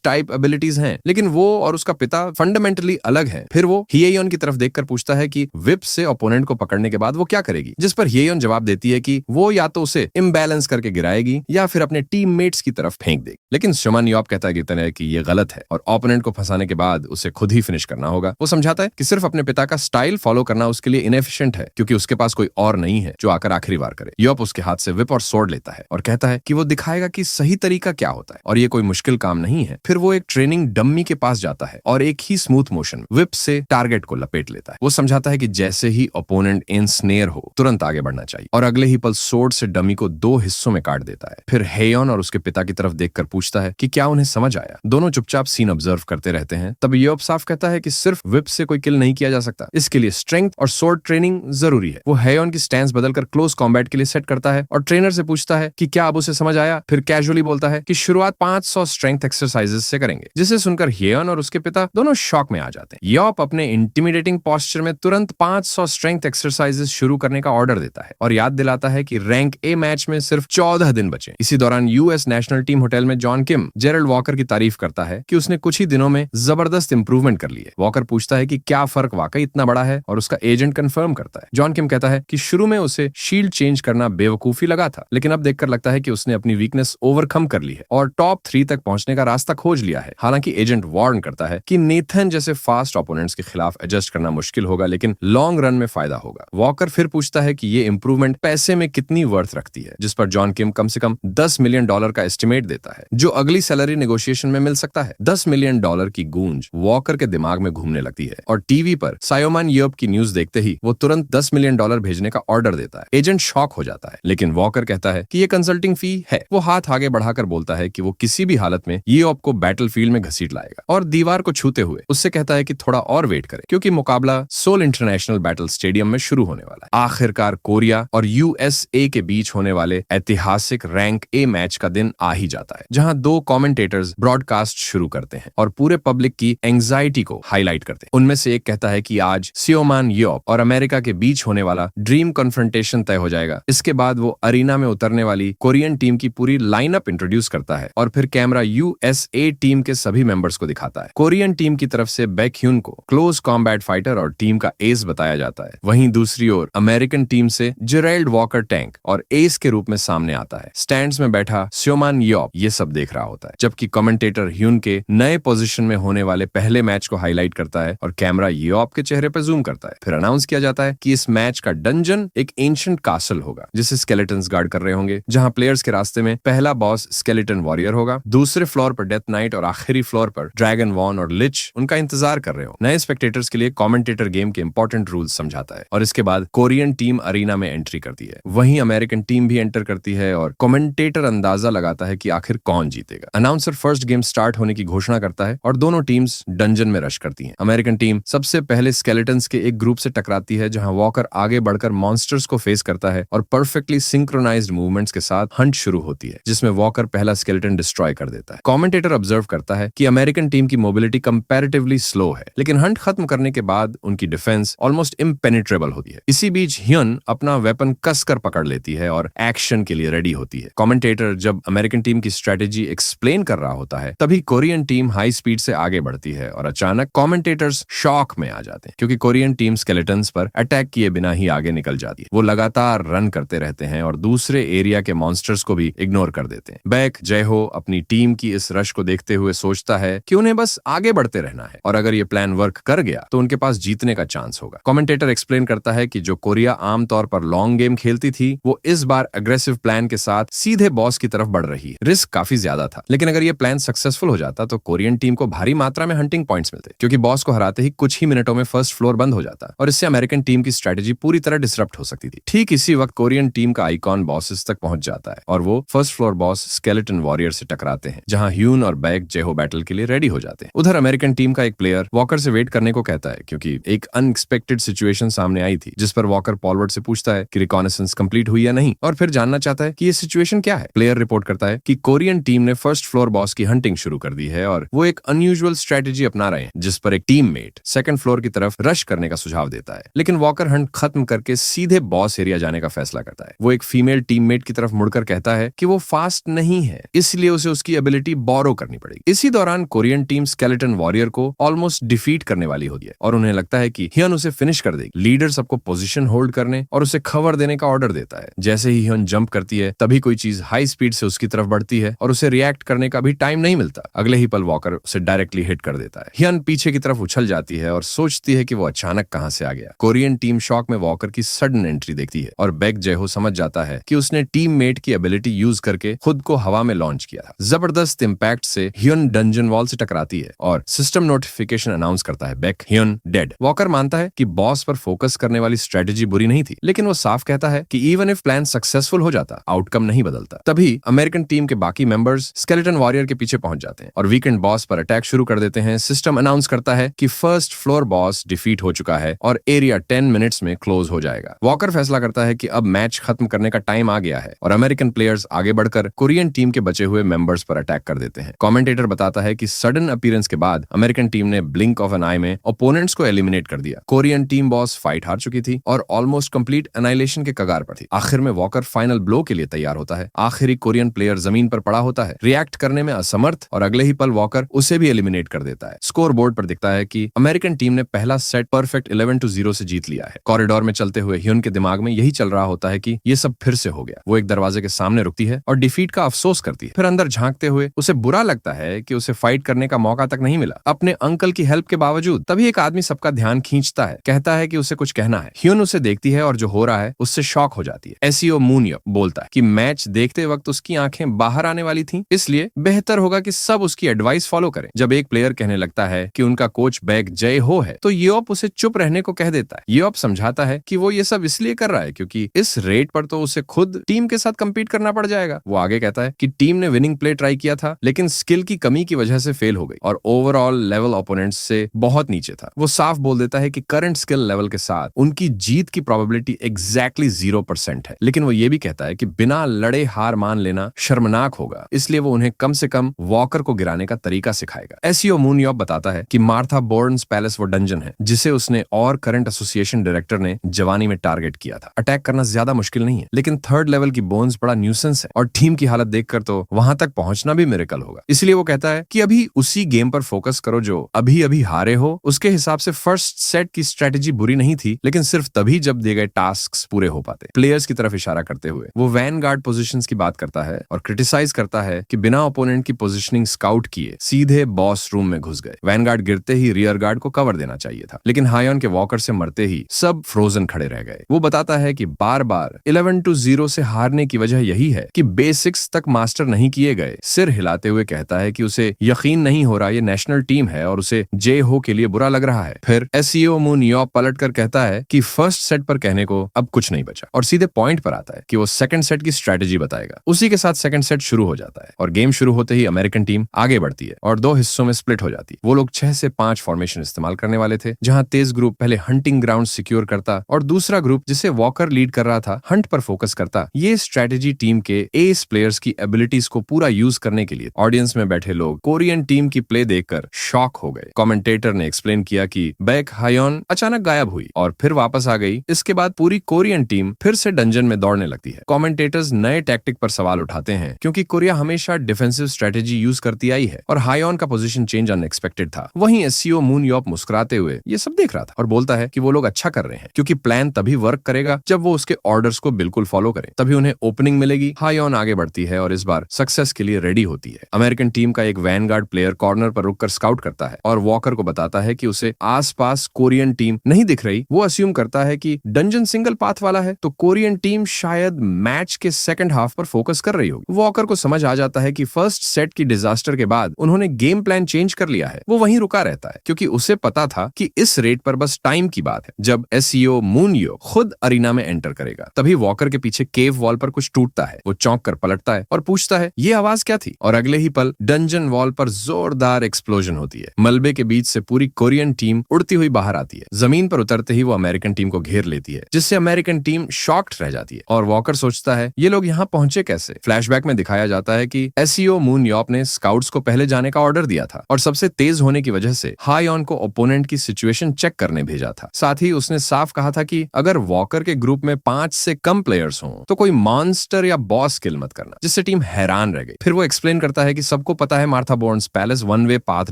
टाइप एबिलिटीज हैं, लेकिन वो और उसका पिता फंडामेंटली अलग है। फिर वो हियेयोन की तरफ देखकर पूछता है कि विप से ओपोनेंट को पकड़ने के बाद वो क्या करेगी, जिस पर हियेयोन जवाब देती है कि वो या तो उसे इम्बैलेंस करके गिराएगी या फिर अपने टीममेट्स की तरफ फेंक देगी। लेकिन स्योमन यॉप कहता है कि ये गलत है और ओपोनेंट को फंसाने के बाद उसे खुद ही फिनिश करना होगा। वो समझाता है कि सिर्फ अपने पिता का स्टाइल फॉलो करना उसके लिए इनएफिशिएंट है, क्योंकि उसके पास कोई और नहीं है जो आकर आखिरी बार करे। यॉप उसके हाथ से विप और सोर्ड लेता है और कहता है कि वो दिखाएगा कि सही तरीका क्या होता है और ये कोई मुश्किल काम नहीं है। फिर वो एक ट्रेनिंग डम्मी के पास जाता है और एक ही स्मूथ मोशन विप से टारगेट को लपेट लेता है। वो समझाता है कि जैसे ही ओपोनेंट एनस्नेयर हो तुरंत आगे बढ़ना चाहिए और अगले ही पल सोर्ड से डमी को 2 हिस्सों में काट देता है। फिर हेयन और उसके पिता की तरफ देखकर पूछता है कि क्या उन्हें समझ आया। दोनों चुपचाप सीन ऑब्जर्व करते रहते हैं। तब यॉप साफ कहता है कि सिर्फ विप से कोई किल नहीं किया जा सकता, इसके लिए स्ट्रेंथ और सोर्ड ट्रेनिंग जरूरी है। वो हेयन की स्टैंस बदलकर क्लोज कॉम्बैट के लिए सेट करता है और ट्रेनर से पूछता है कि क्या अब उसे समझ आया। फिर कैजुअली बोलता है कि शुरुआत 500 स्ट्रेंथ एक्सरसाइजेस से करेंगे, जिसे सुनकर हेयन और उसके पिता दोनों शॉक में आ जाते हैं। यॉप अपने इंटिमिडेटिंग पोस्चर में तुरंत 500 स्ट्रेंथ एक्सरसाइजेस शुरू करने का ऑर्डर देता है और याद दिलाता है कि रैंक ए मैच में सिर्फ 14 दिन बचे। इसी दौरान यूएस नेशनल टीम होटल में जॉन किम जेरल्ड वॉकर की तारीफ करता है कि उसने कुछ ही दिनों में जबरदस्त इंप्रूवमेंट कर ली है। वॉकर पूछता है कि क्या फर्क वाकई इतना बड़ा है और उसका एजेंट कंफर्म करता है। जॉन किम कहता है कि शुरू में उसे शील्ड चेंज करना बेवकूफी लगा था, लेकिन अब देखकर लगता है कि उसने अपनी वीकनेस ओवरकम कर ली है और टॉप 3 तक पहुंचने का रास्ता खोज लिया है। हालांकि एजेंट वार्न करता है कि नेथन जैसे फास्ट ओपोनेंट्स के खिलाफ एडजस्ट करना मुश्किल होगा, लेकिन लॉन्ग रन में फायदा होगा। वॉकर फिर पूछता है कि ये इंप्रूवमेंट पैसे में कितनी वर्थ रखती है, जिस पर जॉन किम कम से कम $10 मिलियन का एस्टिमेट देता है, जो अगली सैलरी नेगोशिएशन में मिल सकता है। $10 मिलियन की गूंज वॉकर के दिमाग में घूमने लगती है और टीवी पर सायोमान यॉप की न्यूज देखते ही वो तुरंत $10 मिलियन भेजने का ऑर्डर देता है। एजेंट शॉक हो जाता है, लेकिन वॉकर कहता है कि ये कंसल्टिंग फी है। वो हाथ आगे बढ़ाकर बोलता है कि वो किसी भी हालत में यॉप को बैटलफील्ड में घसीट लाएगा और दीवार को छूते हुए उससे कहता है कि थोड़ा और वेट करे, क्योंकि मुकाबला सोल इंटरनेशनल बैटल स्टेडियम में शुरू होने वाला है। आखिरकार कोरिया और यूएसए के बीच होने वाले ऐतिहासिक रैंक ए मैच का दिन आ ही जाता है, जहां 2 कमेंटेटर्स ब्रॉडकास्ट शुरू करते हैं और पूरे पब्लिक की एंजाइटी को हाईलाइट करते हैं। उनमें से एक कहता है कि आज स्योमान यॉप और अमेरिका के बीच होने वाला ड्रीम कन्फ्रंटेशन तय हो जाएगा। इसके बाद वो अरीना में उतरने वाली कोरियन टीम की पूरी लाइनअप इंट्रोड्यूस करता है और फिर कैमरा यूएसए टीम के सभी मेंबर्स को दिखाता है। कोरियन टीम की तरफ से बैकह्यून को क्लोज कॉम्बैट फाइटर और टीम का एस बताया जाता है। वहीं दूसरी ओर अमेरिकन टीम से जेरल्ड वॉकर टैंक और एस के रूप में सामने आता है। स्टैंड्स में बैठा स्योमान यॉप ये सब देख रहा होता है, जबकि कमेंटेटर ह्यून के नए पोजीशन में होने वाले पहले मैच को हाईलाइट करता है और कैमरा यॉप के चेहरे पर जूम करता है। फिर अनाउंस किया जाता है कि इस मैच का डंजन एक एंशिएंट कासल होगा, जिसे स्केलेटन्स गार्ड कर रहे होंगे, जहां प्लेयर्स के रास्ते में पहला बॉस स्केलेटन वॉरियर होगा, दूसरे फ्लोर पर डेथ नाइट और आखिरी फ्लोर पर ड्रैगन वॉन और लिच उनका इंतजार कर रहे हो। नए स्पेक्टेटर्स के लिए कमेंटेटर गेम के इंपॉर्टेंट रूल्स समझाता है और इसके बाद कोरियन टीम अरीना में एंट्री करती है। वहीं अमेरिकन टीम भी एंटर करती है और कमेंटेटर अंदाजा लगाता है कि आखिर कौन जीतेगा। अनाउंसर फर्स्ट गेम स्टार्ट होने की घोषणा करता है और दोनों टीम्स डंजन में रश करती हैं। अमेरिकन टीम सबसे पहले स्केलेटन्स के एक ग्रुप से टकराती है, जहां वॉकर आगे बढ़कर मॉन्स्टर्स को फेस करता है और परफेक्टली सिंक्रोनाइज्ड मूवमेंट्स के साथ हंट शुरू होती है, जिसमें वॉकर पहला पहला स्केलेटन डिस्ट्रॉय कर देता है। कमेंटेटर ऑब्जर्व करता है कि अमेरिकन टीम की मोबिलिटी कंपैरेटिवली स्लो है, लेकिन हंट खत्म करने के बाद उनकी डिफेंस ऑलमोस्ट इम्पेनिट्रेबल होती है। इसी बीच ह्यून अपना वेपन कसकर पकड़ लेती है और एक्शन के लिए रेडी होती है। कमेंटेटर जब अमेरिकन टीम की स्ट्रेटेजी एक्सप्लेन कर रहा होता है, तभी कोरियन टीम हाई स्पीड से आगे बढ़ती है और अचानक कमेंटेटर्स शॉक में आ जाते हैं, क्योंकि कोरियन टीम स्केलेटन्स पर अटैक किए बिना ही आगे निकल जाती है। वो लगातार रन करते रहते हैं और दूसरे एरिया के मॉन्स्टर्स को भी इग्नोर कर देते हैं। बैक जयहो अपनी टीम की इस रश को देखते हुए सोचता है कि उन्हें बस आगे बढ़ते रहना है और अगर ये प्लान वर्क कर गया तो उनके पास जीतने का चांस होगा। कमेंटेटर एक्सप्लेन करता है कि जो कोरिया आमतौर पर लॉन्ग गेम खेलती थी, वो इस बार अग्रेसिव प्लान के साथ सीधे बॉस की तरफ बढ़ रही है। रिस्क काफी ज्यादा था, लेकिन अगर ये प्लान सक्सेसफुल हो जाता तो कोरियन टीम को भारी मात्रा में हंटिंग पॉइंट्स मिलते, क्योंकि बॉस को हराते ही कुछ ही मिनटों में फर्स्ट फ्लोर बंद हो जाता और इससे अमेरिकन टीम की स्ट्रेटेजी पूरी तरह डिसरप्ट हो सकती थी। ठीक इसी वक्त कोरियन टीम का आइकॉन बॉसेस तक पहुंच जाता है और वो first floor boss skeleton warrior से टकराते हैं, जहां ह्यून और बैक जेहो बैटल के लिए रेडी हो जाते हैं। उधर अमेरिकन टीम का एक प्लेयर वॉकर से वेट करने को कहता है, क्योंकि एक अनएक्सपेक्टेड सिचुएशन सामने आई थी, जिस पर वॉकर पॉलवर्ड से पूछता है कि रिकॉनेसेंस कंप्लीट हुई या नहीं, और फिर जानना चाहता है कि ये सिचुएशन क्या है। प्लेयर रिपोर्ट करता है कि कोरियन टीम ने फर्स्ट फ्लोर बॉस की हंटिंग शुरू कर दी है और वो एक अनयूजुअल स्ट्रेटेजी अपना रहे हैं, जिस पर एक टीममेट सेकंड फ्लोर की तरफ रश करने का सुझाव देता है। लेकिन वॉकर हंट खत्म करके सीधे बॉस एरिया जाने का फैसला करता है। वो एक फीमेल टीममेट की तरफ मुड़कर कहता है कि वो फास्ट नहीं है, इसलिए उसे उसकी एबिलिटी बोरो करनी पड़ेगी। इसी दौरान कोरियन टीम स्केलेटन वॉरियर को ऑलमोस्ट डिफीट करने वाली होती है और उन्हें लगता है कि ह्यून उसे फिनिश कर देगी। लीडर सबको पोजीशन होल्ड करने और उसे खबर देने का ऑर्डर देता है। जैसे ही ह्यून जंप करती है, तभी कोई चीज हाई स्पीड से उसकी तरफ बढ़ती है और उसे रिएक्ट करने का भी टाइम नहीं मिलता। अगले ही पल वॉकर उसे डायरेक्टली हिट कर देता है। ह्यून पीछे की तरफ उछल जाती है और सोचती है कि वो अचानक कहां से आ गया। कोरियन टीम शॉक में वॉकर की सडन एंट्री देखती है और बैक जेहो समझ जाता है कि उसने टीममेट की एबिलिटी यूज करके खुद को हवा में लॉन्च किया था। जबरदस्त इंपैक्ट से ह्यून डंजन वॉल से टकराती है और सिस्टम नोटिफिकेशन अनाउंस करता है, बैक ह्यून डेड। वॉकर मानता है कि बॉस पर फोकस करने वाली स्ट्रेटेजी बुरी नहीं थी, लेकिन वो साफ कहता है कि इवन इफ प्लान सक्सेसफुल हो जाता, आउटकम नहीं बदलता। तभी अमेरिकन टीम के बाकी मेंबर्स स्केलेटन वॉरियर के पीछे पहुंच जाते हैं और वीकेंड बॉस पर अटैक शुरू कर देते हैं। सिस्टम अनाउंस करता है कि फर्स्ट फ्लोर बॉस डिफीट हो चुका है और एरिया 10 मिनट्स में क्लोज हो जाएगा। वॉकर फैसला करता है कि अब मैच खत्म करने का टाइम आ गया है और अमेरिकन प्लेयर्स आगे बढ़कर कोरियन टीम के बचे हुए मेंबर्स पर अटैक कर देते हैं। कमेंटेटर बताता है कि सडन अपीयरेंस के बाद अमेरिकन टीम ने ब्लिंक ऑफ एन आई में ओपोनेंट्स को एलिमिनेट कर दिया। कोरियन टीम बॉस फाइट हार चुकी थी और ऑलमोस्ट कंप्लीट एनाइलेशन के कगार पर थी। आखिर में वॉकर फाइनल ब्लो के लिए तैयार होता है। आखिरी कोरियन प्लेयर जमीन पर पड़ा होता है, रिएक्ट करने में असमर्थ, और अगले ही पल वॉकर उसे भी एलिमिनेट कर देता है। स्कोर बोर्ड पर दिखता है कि अमेरिकन टीम ने पहला सेट परफेक्ट 11-0 से जीत लिया है। कॉरिडोर में चलते हुए ह्यून के दिमाग में यही चल रहा होता है कि ये सब फिर से हो गया। वो एक दरवाजे के सामने रुकती है और डिफीट का अफसोस करती है। फिर अंदर झांकते हुए उसे बुरा लगता है कि उसे फाइट करने का मौका तक नहीं मिला अपने अंकल की हेल्प के बावजूद। तभी एक आदमी सबका ध्यान खींचता है, कहता है कि उसे कुछ कहना है। ह्यून उसे देखती है और जो हो रहा है उससे शॉक हो जाती है। एसईओ मूनयप बोलता है कि मैच देखते वक्त उसकी आंखें बाहर आने वाली थीं, इसलिए बेहतर होगा कि सब उसकी एडवाइस फॉलो करें। जब एक प्लेयर कहने लगता है कि उनका कोच बैक जय हो है, तो योप उसे चुप रहने को कह देता है। योप समझाता है कि वो ये सब इसलिए कर रहा है क्योंकि इस रेट पर तो उसे खुद टीम के साथ कंपीट करना पड़ जाएगा। वो आगे कहता है कि टीम ने विनिंग प्ले ट्राई किया था, लेकिन स्किल की कमी की वजह से फेल हो गई और ओवरऑल लेवल ओपोनेंट्स से बहुत नीचे था। वो साफ बोल देता है कि करंट स्किल लेवल के साथ उनकी जीत की प्रोबेबिलिटी एग्जैक्टली 0% है। लेकिन वो ये भी कहता है कि बिना लड़े हार मान लेना शर्मनाक होगा, इसलिए वो उन्हें कम से कम वॉकर को गिराने का तरीका सिखाएगा। एसईओ मूनयॉप बताता है कि मार्था बोर्न्स पैलेस वो डंजन है जिसे उसने और करंट एसोसिएशन डायरेक्टर ने जवानी में टारगेट किया था। अटैक करना ज्यादा मुश्किल नहीं है, लेकिन थर्ड लेवल की बोन्स बड़ा न्यूसेंस है और टीम की हालत देखकर तो वहां तक पहुंचना भी मिरेकल होगा। इसलिए वो कहता है कि अभी उसी गेम पर फोकस करो जो अभी अभी हारे हो। उसके हिसाब से फर्स्ट सेट की स्ट्रेटेजी बुरी नहीं थी, लेकिन सिर्फ तभी जब दिए गए टास्क पूरे हो पाते। प्लेयर्स की तरफ इशारा करते हुए वो वैनगार्ड पोजीशंस की बात करता है और क्रिटिसाइज करता है कि बिना ओपोनेंट की पोजीशनिंग स्काउट किए सीधे बॉस रूम में घुस गए। वैनगार्ड गिरते ही रियर गार्ड को कवर देना चाहिए था, लेकिन हायन के वॉकर से मरते ही सब फ्रोजन खड़े रह गए। वो बताता है कि बार बार 11-0 से हारने की वजह यही है कि बेसिक्स तक मास्टर नहीं किए गए। सिर हिलाते हुए कहता है कि उसे यकीन नहीं हो रहा ये नेशनल टीम है और उसे जे हो के लिए बुरा लग रहा है। फिर एसईओ मूनयॉप पलट कर कहता है कि फर्स्ट सेट पर कहने को अब कुछ नहीं बचा और सीधे पॉइंट पर आता है कि वो सेकंड सेट की स्ट्रेटेजी बताएगा। उसी के साथ सेकंड सेट शुरू हो जाता है और गेम शुरू होते ही अमेरिकन टीम आगे बढ़ती है और दो हिस्सों में स्प्लिट हो जाती है। वो लोग 6 से 5 फॉर्मेशन इस्तेमाल करने वाले थे, जहां तेज ग्रुप पहले हंटिंग ग्राउंड सिक्योर करता और दूसरा ग्रुप जिसे वॉकर लीड कर रहा था हंट पर फोकस करता। ये स्ट्रेटेजी टीम के एस प्लेयर्स की एबिलिटीज को पूरा यूज करने के लिए ऑडियंस में बैठे लोग कोरियन टीम की प्ले देखकर शॉक हो गए। कमेंटेटर ने एक्सप्लेन किया कि बैक हायोन अचानक गायब हुई और फिर वापस आ गई। इसके बाद पूरी कोरियन टीम फिर से डंजन में दौड़ने लगती है। कमेंटेटर्स नए टैक्टिक पर सवाल उठाते हैं क्योंकि कोरिया हमेशा डिफेंसिव स्ट्रेटेजी यूज करती आई है और हायोन का पोजीशन चेंज अनएक्सपेक्टेड था। वहीं एससीओ मून यॉप मुस्कुराते हुए ये सब देख रहा था और बोलता है कि वो लोग अच्छा कर रहे हैं क्योंकि प्लान तभी वर्क करेगा जब वो उसके ऑर्डर्स को बिल्कुल फॉलो करें, तभी उन्हें ओपनिंग मिलेगी। हायोन आगे बढ़ती है और इस बार सक्सेस के लिए रेडी होती है। अमेरिकन टीम का एक वैनगार्ड प्लेयर कॉर्नर पर रुककर स्काउट करता है और वॉकर को बताता है कि उसे आसपास कोरियन टीम नहीं दिख रही। वो अस्यूम करता है कि डंजन सिंगल पाथ वाला है तो कोरियन टीम शायद मैच के सेकंड हाफ पर फोकस कर रही होगी। वॉकर को समझ आ जाता है कि फर्स्ट सेट की डिजास्टर के बाद उन्होंने गेम प्लान चेंज कर लिया है। वो वहीं रुका रहता है क्योंकि उसे पता था कि इस रेट पर बस टाइम की बात है जब एसईओ मूनयो खुद अरीना में एंटर करेगा। तभी वॉकर के पीछे केव वॉल पर कुछ टूटता है। वो चौंक कर पलटता है और पूछता है ये आवाज क्या थी, और अगले ही पल डंजन वॉल पर जोरदार एक्सप्लोजन होती है। मलबे के बीच से पूरी कोरियन टीम उड़ती हुई बाहर आती है। जमीन पर उतरते ही वो अमेरिकन टीम को घेर लेती है जिससे अमेरिकन टीम शॉक्ड रह जाती है और वॉकर सोचता है ये लोग यहाँ पहुंचे कैसे। फ्लैशबैक में दिखाया जाता है कि एसईओ मून यॉप ने स्काउट्स को पहले जाने का ऑर्डर दिया था और सबसे तेज होने की वजह से हायोन को ओपोनेंट की सिचुएशन चेक करने भेजा था। साथ ही उसने साफ कहा था कि अगर वॉकर के ग्रुप में 5 से कम प्लेयर्स हों तो कोई मॉन्स्टर या बॉस किल मत करना, जिससे टीम हैरान रह गई। फिर वो एक्सप्लेन करता है कि सबको पता है Martha Burns palace one way path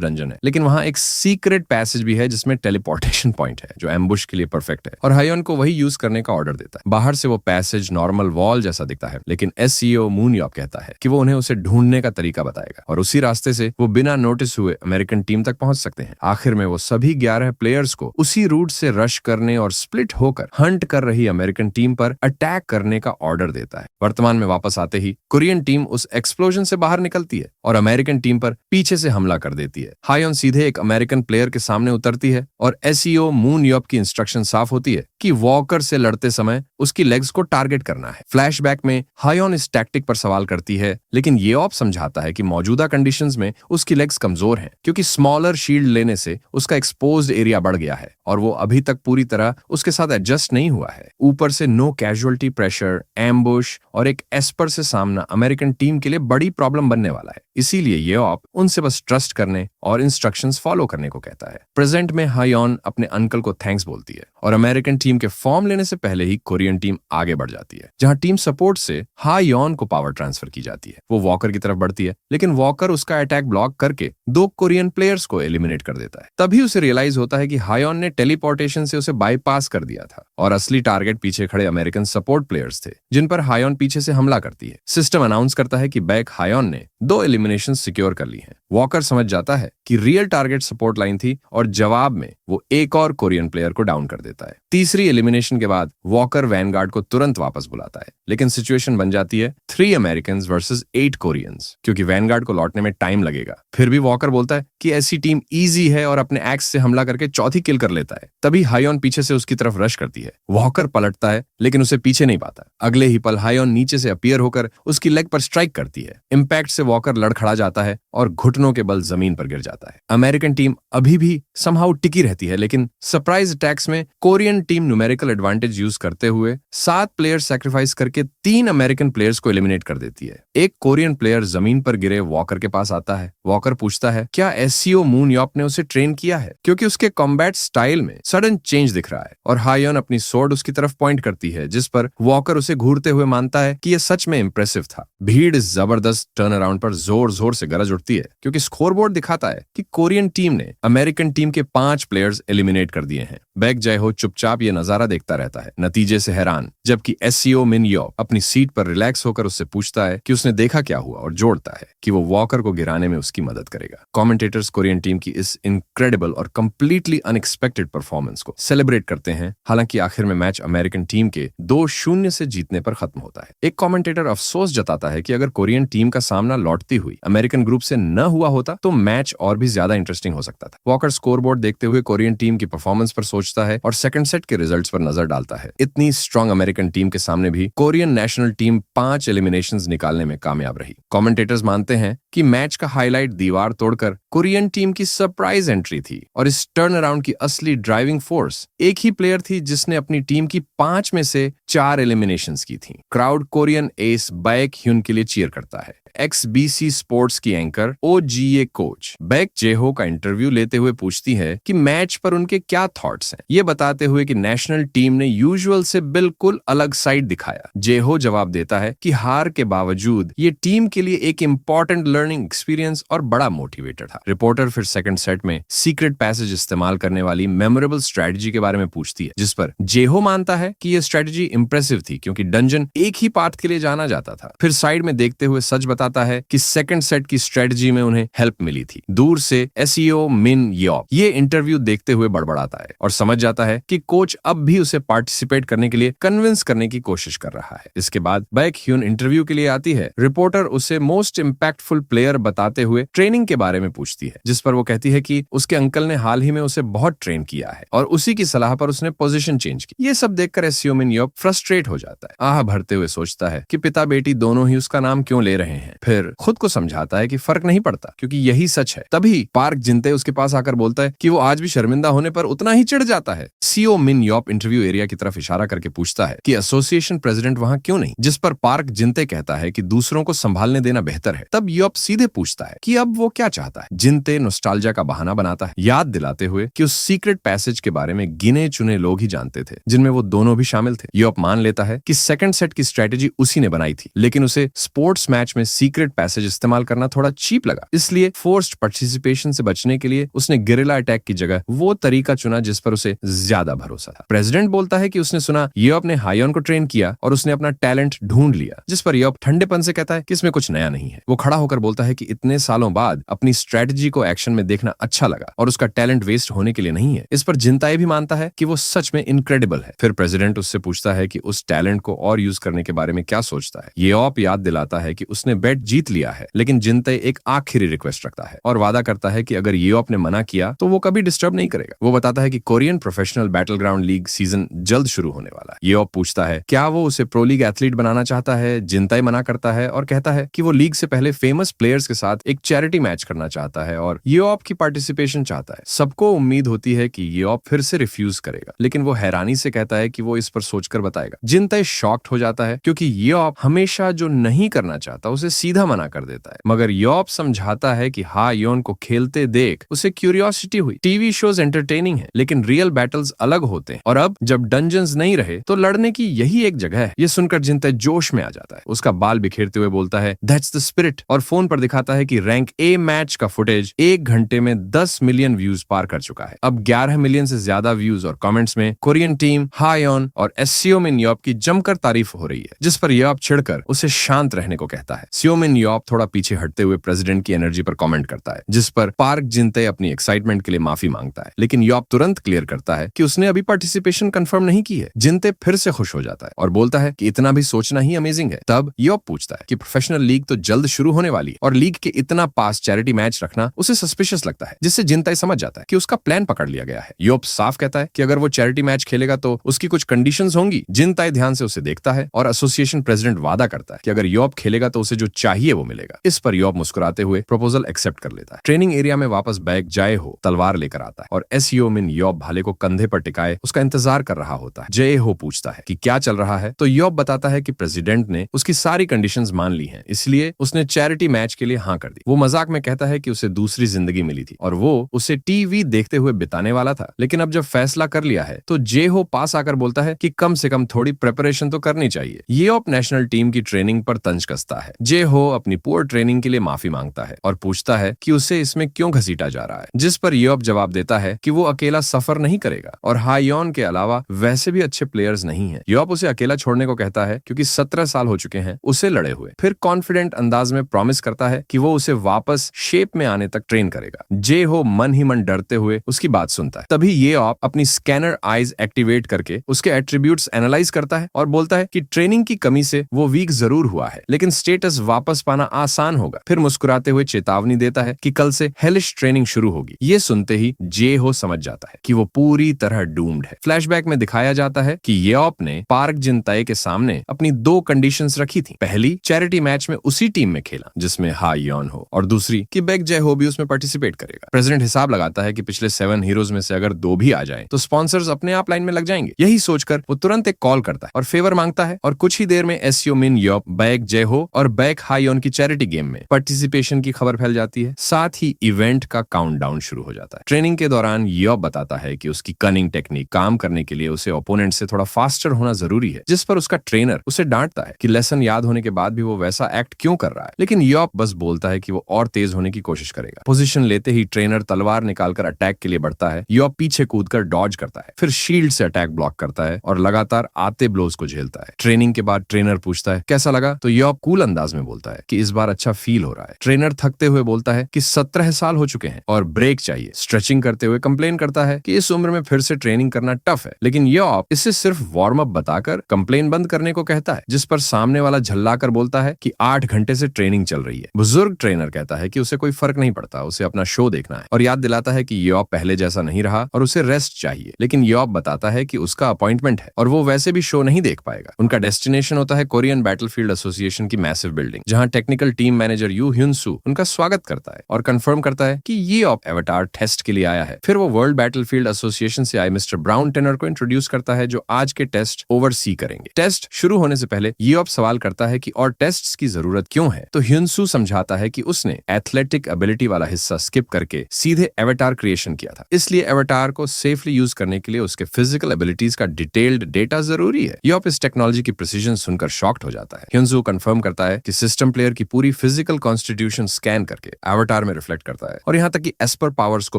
dungeon है, लेकिन वहां एक सीक्रेट पैसेज भी है जिसमें टेलीपोर्टेशन पॉइंट है जो एम्बुश के लिए परफेक्ट है और हायोन को वही यूज करने का ऑर्डर देता है। बाहर से वो पैसेज नॉर्मल वॉल जैसा दिखता है, लेकिन एसईओ मून यॉप कहता है कि वो उन्हें उसे ढूंढने का तरीका बताएगा और उसी रास्ते से वो बिना नोटिस हुए अमेरिकन टीम तक पहुंच सकते हैं। आखिर में वो सभी 11 प्लेयर्स को उसी रूट से रश करने और स्प्लिट होकर हंट कर रही अमेरिकन टीम पर अटैक करने का ऑर्डर देता है। वर्तमान में वापस आते ही कोरियन टीम उस एक्सप्लोजन से बाहर निकलती है और अमेरिकन टीम पर पीछे से हमला कर देती है। हायोन सीधे एक अमेरिकन प्लेयर के सामने उतरती है और एसईओ मून यॉप की इंस्ट्रक्शन साफ होती है कि वॉकर से लड़ते समय उसकी लेग्स को टारगेट करना है। फ्लैशबैक में हायोन इस टैक्टिक पर सवाल करती है, लेकिन ये ऑप समझाता है कि मौजूदा कंडीशंस में उसकी लेग्स कमजोर हैं क्योंकि स्मॉलर शील्ड लेने से उसका एक्सपोज्ड एरिया बढ़ गया है और वो अभी तक पूरी तरह उसके साथ एडजस्ट नहीं हुआ है। ऊपर से नो कैजुअलिटी प्रेशर, एम्बुश और एक एस्पर से सामना अमेरिकन टीम के लिए बड़ी प्रॉब्लम बनने वाला है। इसीलिए ये ऑप उनसे बस ट्रस्ट करने और इंस्ट्रक्शंस फॉलो करने को कहता है। प्रेजेंट में हायोन अपने अंकल को थैंक्स बोलती है और अमेरिकन टीम के फॉर्म लेने से पहले ही कोरियन टीम आगे बढ़ जाती है, जहां टीम सपोर्ट से हायोन को पावर ट्रांसफर की जाती है। वो वॉकर की तरफ बढ़ती है, लेकिन वॉकर उसका अटैक ब्लॉक करके 2 कोरियन प्लेयर्स को एलिमिनेट कर देता है। तभी उसे रियलाइज होता है कि हायोन ने टेलीपोर्टेशन से उसे बाईपास कर दिया था और असली टारगेट पीछे खड़े अमेरिकन सपोर्ट प्लेयर्स थे जिन पर हायोन पीछे से हमला करती है। सिस्टम अनाउंस करता है कि बैक हायोन ने 2 एलिमिनेशन सिक्योर कर ली हैं। वॉकर समझ जाता है कि रियल टारगेट सपोर्ट लाइन थी और जवाब में वो एक और कोरियन प्लेयर को डाउन कर देता है। तीसरी एलिमिनेशन के बाद वॉकर वैनगार्ड को तुरंत वापस बुलाता है, लेकिन सिचुएशन बन जाती है 3 अमेरिकन वर्सेस 8 कोरियंस क्योंकि वैनगार्ड को लौटने में टाइम लगेगा। फिर भी वॉकर बोलता है कि ऐसी टीम इजी है और अपने एक्स से हमला करके चौथी किल कर लेता है। तभी हायोन पीछे से उसकी तरफ रश करती है। वॉकर पलटता है लेकिन उसे पीछे नहीं पाता। अगले ही पल हायोन नीचे से अपीयर होकर उसकी लेग पर स्ट्राइक करती है। इंपैक्ट से वॉकर लड़खड़ा जाता है और घुटनों के बल जमीन पर गिर जाता है। अमेरिकन टीम अभी भी समहाउ टिकी रहती है, लेकिन सरप्राइज अटैक्स में Korean team numerical advantage use करते हुए 7 प्लेयर सैक्रिफाइस करके 3 अमेरिकन प्लेयर्स को एलिमिनेट कर देती है। एक कोरियन प्लेयर जमीन पर गिरे वॉकर के पास आता है। वॉकर पूछता है क्या एसईओ मून यॉप ने उसे ट्रेन किया है, क्योंकि उसके कॉम्बैट स्टाइल में सडन चेंज दिख रहा है और हायोन अपनी स्वॉर्ड उसकी तरफ पॉइंट करती है, जिस पर वॉकर उसे घूरते हुए मानता है कि यह सच में इंप्रेसिव था। भीड़ इस जबरदस्त टर्न अराउंड पर जोर जोर से गरज उठती है क्योंकि स्कोरबोर्ड दिखाता है कि कोरियन टीम ने अमेरिकन टीम के 5 प्लेयर्स एलिमिनेट कर दिए हैं। बैक जय हो चुपचाप ये नजारा देखता रहता है, नतीजे से हैरान, जबकि एसईओ मिन यॉप अपनी सीट पर रिलैक्स होकर उससे पूछता है कि उसने देखा क्या हुआ और जोड़ता है कि वो वॉकर को गिराने में उसकी मदद करेगा। कमेंटेटर्स कोरियन टीम की इस इनक्रेडिबल और कंप्लीटली अनएक्सपेक्टेड परफॉर्मेंस को सेलिब्रेट करते हैं। हालांकि आखिर में मैच अमेरिकन टीम के 2-0 से जीतने पर खत्म होता है। एक कमेंटेटर अफसोस जताता है कि अगर कोरियन टीम का सामना लौटती हुई अमेरिकन ग्रुप से न हुआ होता तो मैच और भी ज्यादा इंटरेस्टिंग हो सकता था। वॉकर स्कोरबोर्ड देखते हुए कोरियन टीम की परफॉर्मेंस पर सोचता है और सेकंड सेट के रिजल्ट्स पर नजर डालता है। इतनी स्ट्रॉन्ग अमेरिकन टीम के सामने भी कोरियन नेशनल टीम 5 एलिमिनेशंस निकालने में कामयाब रही। कमेंटेटर्स मानते हैं कि मैच का हाईलाइट दीवार तोड़कर कोरियन टीम की सरप्राइज एंट्री थी और इस टर्न अराउंड की असली ड्राइविंग फोर्स एक ही प्लेयर थी जिसने अपनी टीम की 5 में से 4 एलिमिनेशंस की थी। Crowd Korean S back Hyun के लिए चीयर करता है। XBC स्पोर्ट्स की एंकर OGA कोच बैक जेहो का इंटरव्यू लेते हुए पूछती है कि मैच पर उनके क्या थॉट्स हैं, ये बताते हुए कि नेशनल टीम ने यूजुअल से बिल्कुल अलग साइड दिखाया। जेहो जवाब देता है कि हार के बावजूद ये टीम के लिए एक इंपॉर्टेंट लर्निंग एक्सपीरियंस और बड़ा मोटिवेटर था। रिपोर्टर फिर सेकंड सेट में सीक्रेट पैसेज इस्तेमाल करने वाली मेमोरेबल स्ट्रेटजी के बारे में पूछती है, जिस पर जेहो मानता है कि यह स्ट्रेटजी इंप्रेसिव थी क्योंकि डंजन एक ही पाथ के लिए जाना जाता था। फिर साइड में देखते हुए सच बताता है कि सेकंड सेट की स्ट्रेटजी में उन्हें हेल्प मिली थी दूर से एसईओ मिन यॉप। ये इंटरव्यू देखते हुए बड़बड़ाता है और समझ जाता है कि कोच अब भी उसे पार्टिसिपेट करने के लिए कन्विंस करने की कोशिश कर रहा है। इसके बाद बैक ह्यून इंटरव्यू के लिए आती है। रिपोर्टर उसे मोस्ट इंपैक्टफुल प्लेयर बताते हुए ट्रेनिंग के बारे में पूछती है, जिस पर वो कहती है कि उसके अंकल ने हाल ही में उसे बहुत ट्रेन किया है और उसी की सलाह पर उसने पोजीशन चेंज की। ये सब देखकर एसईओ मिन यॉप फ्रस्ट्रेट हो जाता है। आह भरते हुए सोचता है कि पिता बेटी दोनों ही उसका नाम क्यों ले रहे हैं। फिर खुद को समझाता है कि फर्क नहीं पड़ता क्योंकि यही सच है। तभी पार्क जिनते उसके पास आकर बोलता है कि वो आज भी शर्मिंदा होने पर उतना ही चिढ़ जाता है। सीओ मिन यॉप इंटरव्यू एरिया की तरफ इशारा करके पूछता है कि एसोसिएशन प्रेसिडेंट वहां क्यों नहीं, जिस पर पार्क जिनते कहता है कि दूसरों को संभालने देना बेहतर है। तब यॉप सीधे पूछता है कि अब वो क्या चाहता है। जिनते नॉस्टैल्जिया का बहाना बनाता है, याद दिलाते हुए कि उस सीक्रेट पैसेज के बारे में गिने चुने लोग ही जानते थे, जिनमें वो दोनों भी शामिल थे। यॉप मान लेता है कि सेकंड सेट की स्ट्रेटेजी उसी ने बनाई थी, लेकिन उसे स्पोर्ट्स मैच में सीक्रेट पैसेज इस्तेमाल करना थोड़ा चीप लगा। इसलिए फोर्स्ड पार्टिसिपेशन से बचने के लिए उसने गेरिला अटैक की जगह वो तरीका चुना जिस पर उसे ज्यादा भरोसा था। प्रेसिडेंट बोलता है कि उसने सुना यॉप ने हायोन को ट्रेन किया और उसने अपना टैलेंट ढूंढ लिया, जिस पर यॉप ठंडेपन से कहता है कि इसमें कुछ नया नहीं है। वो खड़ा होकर बोलता है कि इतने सालों बाद अपनी स्ट्रेटजी को एक्शन में देखना अच्छा लगा और उसका टैलेंट वेस्ट होने के लिए नहीं है। इस पर जिनताए भी मानता है कि वो सच में इनक्रेडिबल है। फिर प्रेसिडेंट उससे पूछता है कि उस टैलेंट को और यूज करने के बारे में क्या सोचता है। यॉप याद दिलाता है कि उसने बेट जीत लिया है, लेकिन जिनताए एक आखिरी रिक्वेस्ट रखता है और वादा करता है कि अगर यॉप ने मना किया तो वो कभी डिस्टर्ब नहीं करेगा। वो बताता है कि Korean professional Battleground league season जल्द शुरू होने वाला है। यॉप पूछता है क्या वो उसे प्रो लीग एथलीट बनाना चाहता है। जिनताए मना करता है और कहता है कि वो लीग से पहले फेमस प्लेयर्स के साथ एक चैरिटी मैच करना चाहता है और यॉप की पार्टिसिपेशन चाहता है। सबको उम्मीद होती है कि यॉप फिर से रिफ्यूज करेगा, लेकिन वो हैरानी से कहता है कि वो इस पर सोचकर बताएगा। जिनताए शॉक्ड हो जाता है क्योंकि यॉप हमेशा जो नहीं करना चाहता उसे सीधा मना कर देता है, मगर यॉप समझाता है कि हायोन को खेलते देख उसे क्यूरियोसिटी हुई। टीवी शोज एंटरटेनिंग है, लेकिन रियल बैटल्स अलग होते हैं और अब जब डंजन्स नहीं रहे तो लड़ने की यही एक जगह है। ये सुनकर जिनताए जोश में आ जाता है। उसका बाल बिखेरते हुए बोलता है दैट्स द स्पिरिट और फोन पर दिखाता है कि रैंक ए मैच का फुटेज 1 घंटे में 10 मिलियन व्यूज पार कर चुका है। अब 11 मिलियन से ज्यादा व्यूज और कमेंट्स में कोरियन टीम, हायोन और एसईओ मिन यॉप की जमकर तारीफ हो रही है, जिस पर यॉप चिढ़कर उसे शांत रहने को कहता है। सीओ मिन यॉप थोड़ा पीछे हटते हुए प्रेसिडेंट की एनर्जी पर कमेंट करता है, जिस पर पार्क जिनताए अपनी एक्साइटमेंट के लिए माफी मांगता है, लेकिन यॉप तुरंत क्लियर करता है कि उसने अभी पार्टिसिपेशन कंफर्म नहीं की है। जिनताए फिर से खुश हो जाता है और बोलता है कि इतना भी सोचना ही अमेजिंग है। तब यॉप पूछता है कि प्रोफेशनल लीग तो जल्द शुरू होने वाली है और लीग के इतना पास चैरिटी मैच रखना उसे सस्पिशियस लगता है, जिससे जिनताए समझ जाता है कि उसका प्लान पकड़ लिया गया है। यॉप साफ कहता है कि अगर वो चैरिटी मैच खेलेगा तो उसकी कुछ कंडीशंस होंगी। जिनताए ध्यान से उसे देखता है और एसोसिएशन प्रेसिडेंट वादा करता है कि अगर यॉप खेलेगा तो उसे जो चाहिए वो मिलेगा। इस पर यॉप मुस्कुराते हुए प्रपोजल एक्सेप्ट कर लेता है। ट्रेनिंग एरिया में वापस बैक जाए हो तलवार लेकर आता है और एसईओ मिन यॉप भाले को कंधे पर टिकाए उसका इंतजार कर रहा होता है। जय हो पूछता है कि क्या चल रहा है, तो यॉप बताता है कि प्रेसिडेंट ने उसकी सारी कंडीशंस मान ली हैं, इसलिए उसने चैरिटी मैच के लिए हाँ कर दी। वो मजाक में कहता है कि उसे दूसरी जिंदगी मिली थी और वो उसे टीवी देखते हुए बिताने वाला था, लेकिन अब जब फैसला कर लिया है तो जे हो पास आकर बोलता है कि कम से कम थोड़ी प्रिपरेशन तो करनी चाहिए। यॉप नेशनल टीम की ट्रेनिंग पर तंज कसता है। जे हो अपनी पुअर ट्रेनिंग के लिए माफी मांगता है और पूछता है कि उसे इसमें क्यों घसीटा जा रहा है, जिस पर यॉप जवाब देता है कि वो अकेला सफर नहीं करेगा और हायोन के अलावा वैसे भी अच्छे प्लेयर्स नहीं हैं। यॉप उसे अकेला छोड़ने को कहता है क्योंकि 17 साल हो चुके हैं उसे लड़े हुए। फिर कॉन्फिडेंट अंदाज में प्रॉमिस करता है कि वो उसे वापस शेप में आने तक ट्रेन करेगा। जे हो मन ही मन डरते हुए उसकी बात सुनता है। तभी यॉप अपनी स्कैनर आईज एक्टिवेट करके उसके एट्रीब्यूट्स एनालाइज करता है और बोलता है कि ट्रेनिंग की कमी से वो वीक जरूर हुआ है, लेकिन स्टेटस वापस पाना आसान होगा। फिर मुस्कुराते हुए चेतावनी देता है कि कल से हेलिश ट्रेनिंग शुरू होगी। ये सुनते ही जे हो समझ जाता है कि वो पूरी तरह डूम्ड है। फ्लैशबैक में दिखाया जाता है कि यॉप ने पार्क जिनताए के सामने अपनी 2 कंडीशंस रखी थी। पहली, चैरिटी मैच में उसी टीम में खेला जिसमें जिसमें हा यॉन हो, और दूसरी कि बेक जे हो भी उसमें पार्टिसिपेट करेगा। प्रेसिडेंट हिसाब लगाता है कि पिछले 7 हीरोज में से अगर 2 भी आ जाएं तो स्पॉन्सर्स अपने आप लाइन में लग जाएंगे। यही सोचकर वो तुरंत एक कॉल करता है और फेवर मांगता है, और कुछ ही देर में एसईओ मिन यॉप, बेक जे हो और बेक हा यॉन की चैरिटी गेम में पार्टिसिपेशन की खबर फैल जाती है। साथ ही इवेंट का काउंटडाउन शुरू हो जाता है। ट्रेनिंग के दौरान यॉप बताता है कि उसकी कनिंग टेक्निक काम करने के लिए उसे ओपोनेंट से थोड़ा फास्टर होना जरूरी है, जिस पर उसका ट्रेनर उसे डांटता है कि लेसन याद होने के बाद भी वो वैसा एक्ट क्यों कर रहा है। लेकिन यॉप बस बोलता है कि वो और तेज होने की कोशिश करेगा। पोजीशन लेते ही ट्रेनर तलवार निकालकर अटैक के लिए बढ़ता है। यॉप पीछे कूदकर डॉज करता है, फिर शील्ड से अटैक ब्लॉक करता है और लगातार आते ब्लोज को झेलता है। ट्रेनिंग के बाद ट्रेनर पूछता है कैसा लगा, तो यॉप कूल अंदाज में बोलता है कि इस बार अच्छा फील हो रहा है। ट्रेनर थकते हुए बोलता है कि 17 साल हो चुके हैं और ब्रेक चाहिए। स्ट्रेचिंग करते हुए कंप्लेन करता है कि इस उम्र में फिर से ट्रेनिंग करना टफ है, लेकिन यॉप इसे सिर्फ वार्म अप बताकर कंप्लेन बंद करने को कहता है, जिस पर सामने वाला झल्लाकर बोलता है कि 8 घंटे से ट्रेनिंग चल रही है। बुजुर्ग ट्रेनर कहता है कि उसे कोई फर्क नहीं पड़ता, उसे अपना शो देखना है, और याद दिलाता है कि यॉप पहले जैसा नहीं रहा और उसे रेस्ट चाहिए। लेकिन यॉप बताता है कि उसका अपॉइंटमेंट है और वो वैसे भी शो नहीं देख पाएगा। उनका डेस्टिनेशन होता है कोरियन बैटलफील्ड एसोसिएशन की मैसिव बिल्डिंग, जहां टेक्निकल टीम मैनेजर यू ह्युन सू उनका स्वागत करता है और कंफर्म करता है कि ये ऑप एवाटार टेस्ट के लिए आया है। फिर वो वर्ल्ड बैटलफील्ड एसोसिएशन से आए मिस्टर ब्राउन टेनर को इंट्रोड्यूस करता है, जो आज के टेस्ट ओवरसी करेंगे। टेस्ट शुरू होने से पहले ये ऑप सवाल करता है कि और टेस्ट्स की जरूरत क्यों है, तो ह्युन सू समझाता है कि उसने एथलेटिक एबिलिटी वाला हिस्सा स्किप करके सीधे एवाटार क्रिएशन किया था, इसलिए एवाटार को सेफली यूज करने के लिए उसके फिजिकल एबिलिटीज का डिटेल्ड डेटा जरूरी है। यॉप इस टेक्नोलॉजी की प्रिसीजन सुनकर शॉक्ड हो जाता है। ह्युन सू कंफर्म करता है कि सिस्टम प्लेयर की पूरी फिजिकल कॉन्स्टिट्यूशन स्कैन करके एवाटार में रिफ्लेक्ट करता है, और यहाँ तक कि एस्पर पावर्स को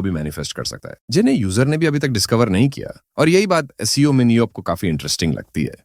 भी मैनिफेस्ट कर सकता है, जिन्हें यूजर ने भी अभी तक डिस्कवर नहीं किया। और यही बात एसईओ मिन यॉप को काफी इंटरेस्टिंग लगती है।